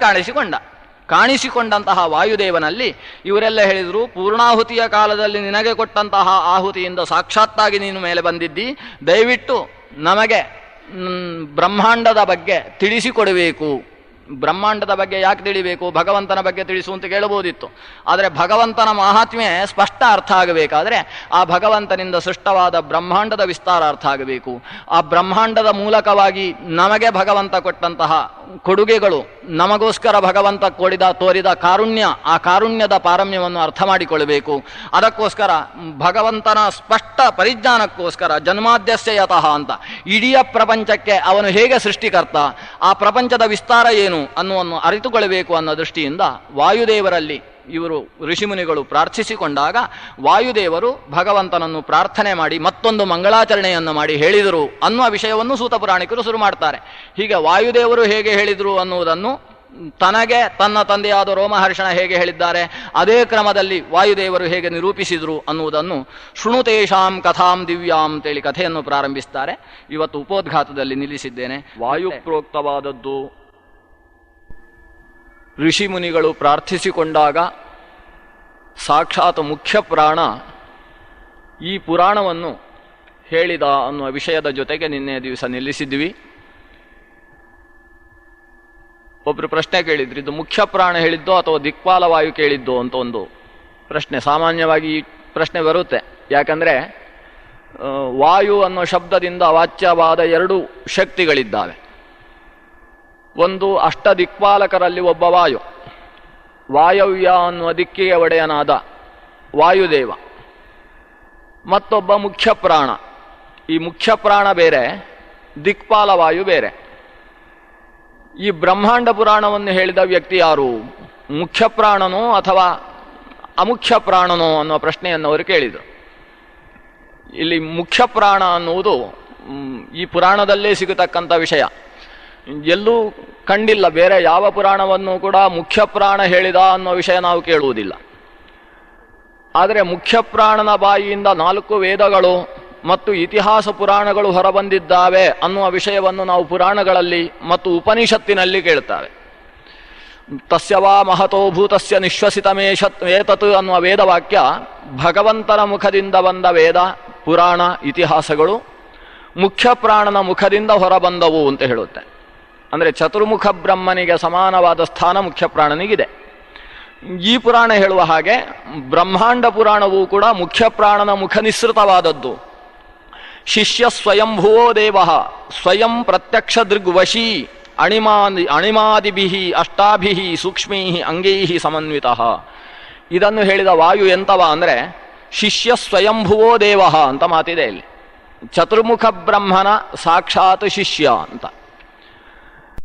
ಕಾಣಿಸಿಕೊಂಡಂತಹ ವಾಯುದೇವನಲ್ಲಿ ಇವರೆಲ್ಲ ಹೇಳಿದರು, ಪೂರ್ಣಾಹುತಿಯ ಕಾಲದಲ್ಲಿ ನಿನಗೆ ಕೊಟ್ಟಂತಹ ಆಹುತಿಯಿಂದ ಸಾಕ್ಷಾತ್ತಾಗಿ ನೀನು ಮೇಲೆ ಬಂದಿದ್ದಿ, ದಯವಿಟ್ಟು ನಮಗೆ ಬ್ರಹ್ಮಾಂಡದ ಬಗ್ಗೆ ತಿಳಿಸಿಕೊಡಬೇಕು. ಬ್ರಹ್ಮಾಂಡದ ಬಗ್ಗೆ ಯಾಕೆ ತಿಳಿಬೇಕು? ಭಗವಂತನ ಬಗ್ಗೆ ತಿಳಿಸು ಅಂತ ಕೇಳಬಹುದಿತ್ತು. ಆದರೆ ಭಗವಂತನ ಮಹಾತ್ಮೆ ಸ್ಪಷ್ಟ ಅರ್ಥ ಆಗಬೇಕಾದ್ರೆ ಆ ಭಗವಂತನಿಂದ ಸೃಷ್ಟವಾದ ಬ್ರಹ್ಮಾಂಡದ ವಿಸ್ತಾರ ಅರ್ಥ ಆಗಬೇಕು. ಆ ಬ್ರಹ್ಮಾಂಡದ ಮೂಲಕವಾಗಿ ನಮಗೆ ಭಗವಂತ ಕೊಟ್ಟಂತಹ ಕೊಡುಗೆಗಳು, ನಮಗೋಸ್ಕರ ಭಗವಂತ ತೋರಿದ ಕಾರುಣ್ಯ, ಆ ಕಾರುಣ್ಯದ ಪಾರಮ್ಯವನ್ನು ಅರ್ಥ ಮಾಡಿಕೊಳ್ಳಬೇಕು. ಅದಕ್ಕೋಸ್ಕರ ಭಗವಂತನ ಸ್ಪಷ್ಟ ಪರಿಜ್ಞಾನಕ್ಕೋಸ್ಕರ ಜನ್ಮಾದ್ಯಸ್ಯ ಯತಃ ಅಂತ ಇಡೀ ಪ್ರಪಂಚಕ್ಕೆ ಅವನು ಹೇಗೆ ಸೃಷ್ಟಿಕರ್ತ, ಆ ಪ್ರಪಂಚದ ವಿಸ್ತಾರ ಏನು ಅನ್ನುವನ್ನು ಅರಿತುಕೊಳ್ಳಬೇಕು ಅನ್ನೋ ದೃಷ್ಟಿಯಿಂದ ವಾಯುದೇವರಲ್ಲಿ ಇವರು ಋಷಿಮುನಿಗಳು ಪ್ರಾರ್ಥಿಸಿಕೊಂಡಾಗ ವಾಯುದೇವರು ಭಗವಂತನನ್ನು ಪ್ರಾರ್ಥನೆ ಮಾಡಿ ಮತ್ತೊಂದು ಮಂಗಳಾಚರಣೆಯನ್ನು ಮಾಡಿ ಹೇಳಿದರು ಅನ್ನುವ ವಿಷಯವನ್ನು ಸೂತ ಪುರಾಣಿಕರು ಶುರು ಮಾಡ್ತಾರೆ. ಹೀಗೆ ವಾಯುದೇವರು ಹೇಗೆ ಹೇಳಿದರು ಅನ್ನುವುದನ್ನು ತನಗೆ ತನ್ನ ತಂದೆಯಾದ ರೋಮಹರ್ಷಣ ಹೇಗೆ ಹೇಳಿದ್ದಾರೆ, ಅದೇ ಕ್ರಮದಲ್ಲಿ ವಾಯುದೇವರು ಹೇಗೆ ನಿರೂಪಿಸಿದರು ಅನ್ನುವುದನ್ನು ಶೃಣುತೇಷಾಂ ಕಥಾಂ ದಿವ್ಯಾಂ ಅಂತೇಳಿ ಕಥೆಯನ್ನು ಪ್ರಾರಂಭಿಸ್ತಾರೆ. ಇವತ್ತು ಉಪೋದ್ಘಾತದಲ್ಲಿ ನಿಲ್ಲಿಸಿದ್ದೇನೆ. ವಾಯು ಪ್ರೋಕ್ತವಾದದ್ದು ಋಷಿಮುನಿಗಳು ಪ್ರಾರ್ಥಿಸಿಕೊಂಡಾಗ ಸಾಕ್ಷಾತ್ ಮುಖ್ಯ ಪ್ರಾಣ ಈ ಪುರಾಣವನ್ನು ಹೇಳಿದ ಅನ್ನುವ ವಿಷಯದ ಜೊತೆಗೆ ನಿನ್ನೆ ದಿವಸ ನಿಲ್ಲಿಸಿದ್ವಿ. ಒಬ್ಬರು ಪ್ರಶ್ನೆ ಕೇಳಿದ್ರು, ಇದು ಮುಖ್ಯ ಪ್ರಾಣ ಹೇಳಿದ್ದೋ ಅಥವಾ ದಿಕ್ಪಾಲ ವಾಯು ಕೇಳಿದ್ದೋ ಅಂತ ಒಂದು ಪ್ರಶ್ನೆ. ಸಾಮಾನ್ಯವಾಗಿ ಈ ಪ್ರಶ್ನೆ ಬರುತ್ತೆ. ಯಾಕಂದರೆ ವಾಯು ಅನ್ನೋ ಶಬ್ದದಿಂದ ವಾಚ್ಯವಾದ 2 ಶಕ್ತಿಗಳಿದ್ದಾವೆ. ಒಂದು ಅಷ್ಟದಿಕ್ಪಾಲಕರಲ್ಲಿ ಒಬ್ಬ ವಾಯು, ವಾಯವ್ಯ ಅನ್ನುವ ದಿಕ್ಕಿಗೆ ಒಡೆಯನಾದ ವಾಯುದೇವ. ಮತ್ತೊಬ್ಬ ಮುಖ್ಯ ಪ್ರಾಣ. ಈ ಮುಖ್ಯ ಪ್ರಾಣ ಬೇರೆ, ದಿಕ್ಪಾಲ ವಾಯು ಬೇರೆ. ಈ ಬ್ರಹ್ಮಾಂಡ ಪುರಾಣವನ್ನು ಹೇಳಿದ ವ್ಯಕ್ತಿ ಯಾರು? ಮುಖ್ಯ ಪ್ರಾಣನೋ ಅಥವಾ ಅಮುಖ್ಯ ಪ್ರಾಣನೋ ಅನ್ನೋ ಪ್ರಶ್ನೆಯನ್ನು ಅವರು ಕೇಳಿದರು. ಇಲ್ಲಿ ಮುಖ್ಯ ಪ್ರಾಣ ಅನ್ನುವುದು ಈ ಪುರಾಣದಲ್ಲೇ ಸಿಗತಕ್ಕಂಥ ವಿಷಯ. ಎಲ್ಲೂ ಕಂಡಿಲ್ಲ. ಬೇರೆ ಯಾವ ಪುರಾಣವನ್ನು ಕೂಡ ಮುಖ್ಯ ಪ್ರಾಣ ಹೇಳಿದ ಅನ್ನೋ ವಿಷಯ ನಾವು ಕೇಳುವುದಿಲ್ಲ. ಆದರೆ ಮುಖ್ಯ ಪ್ರಾಣನ ಬಾಯಿಯಿಂದ 4 ವೇದಗಳು ಮತ್ತು ಇತಿಹಾಸ ಪುರಾಣಗಳು ಹೊರಬಂದಿದ್ದಾವೆ ಅನ್ನುವ ವಿಷಯವನ್ನು ನಾವು ಪುರಾಣಗಳಲ್ಲಿ ಮತ್ತು ಉಪನಿಷತ್ತಿನಲ್ಲಿ ಕೇಳ್ತಾವೆ. ತಸ್ಯವಾ ಮಹತೋ ಭೂತಸ್ಯ ನಿಶ್ವಸಿತಮೇತತ್ ಅನ್ನುವ ವೇದವಾಕ್ಯ ಭಗವಂತನ ಮುಖದಿಂದ ಬಂದ ವೇದ ಪುರಾಣ ಇತಿಹಾಸಗಳು ಮುಖ್ಯ ಪ್ರಾಣನ ಮುಖದಿಂದ ಹೊರಬಂದವು ಅಂತ ಹೇಳುತ್ತೆ. ಅಂದರೆ ಚತುರ್ಮುಖ ಬ್ರಹ್ಮನಿಗೆ ಸಮಾನವಾದ ಸ್ಥಾನ ಮುಖ್ಯ ಪ್ರಾಣನಿಗಿದೆ. ಈ ಪುರಾಣ ಹೇಳುವ ಹಾಗೆ ಬ್ರಹ್ಮಾಂಡ ಪುರಾಣವೂ ಕೂಡ ಮುಖ್ಯ ಪ್ರಾಣನ ಮುಖ ನಿಸೃತವಾದದ್ದು. ಶಿಷ್ಯ ಸ್ವಯಂಭುವೋ ದೇವ ಸ್ವಯಂ ಪ್ರತ್ಯಕ್ಷ ದೃಗ್ವಶೀ ಅಣಿಮಾದಿಭಿ ಅಷ್ಟಾಭಿ ಸೂಕ್ಷ್ಮೀ ಅಂಗೈ ಸಮನ್ವಿತ. ಇದನ್ನು ಹೇಳಿದ ವಾಯು ಎಂತವ ಅಂದರೆ ಶಿಷ್ಯ ಸ್ವಯಂಭುವೋ ದೇವ ಅಂತ ಮಾತಿದೆ ಇಲ್ಲಿ. ಚತುರ್ಮುಖ ಬ್ರಹ್ಮನ ಸಾಕ್ಷಾತ್ ಶಿಷ್ಯ ಅಂತ.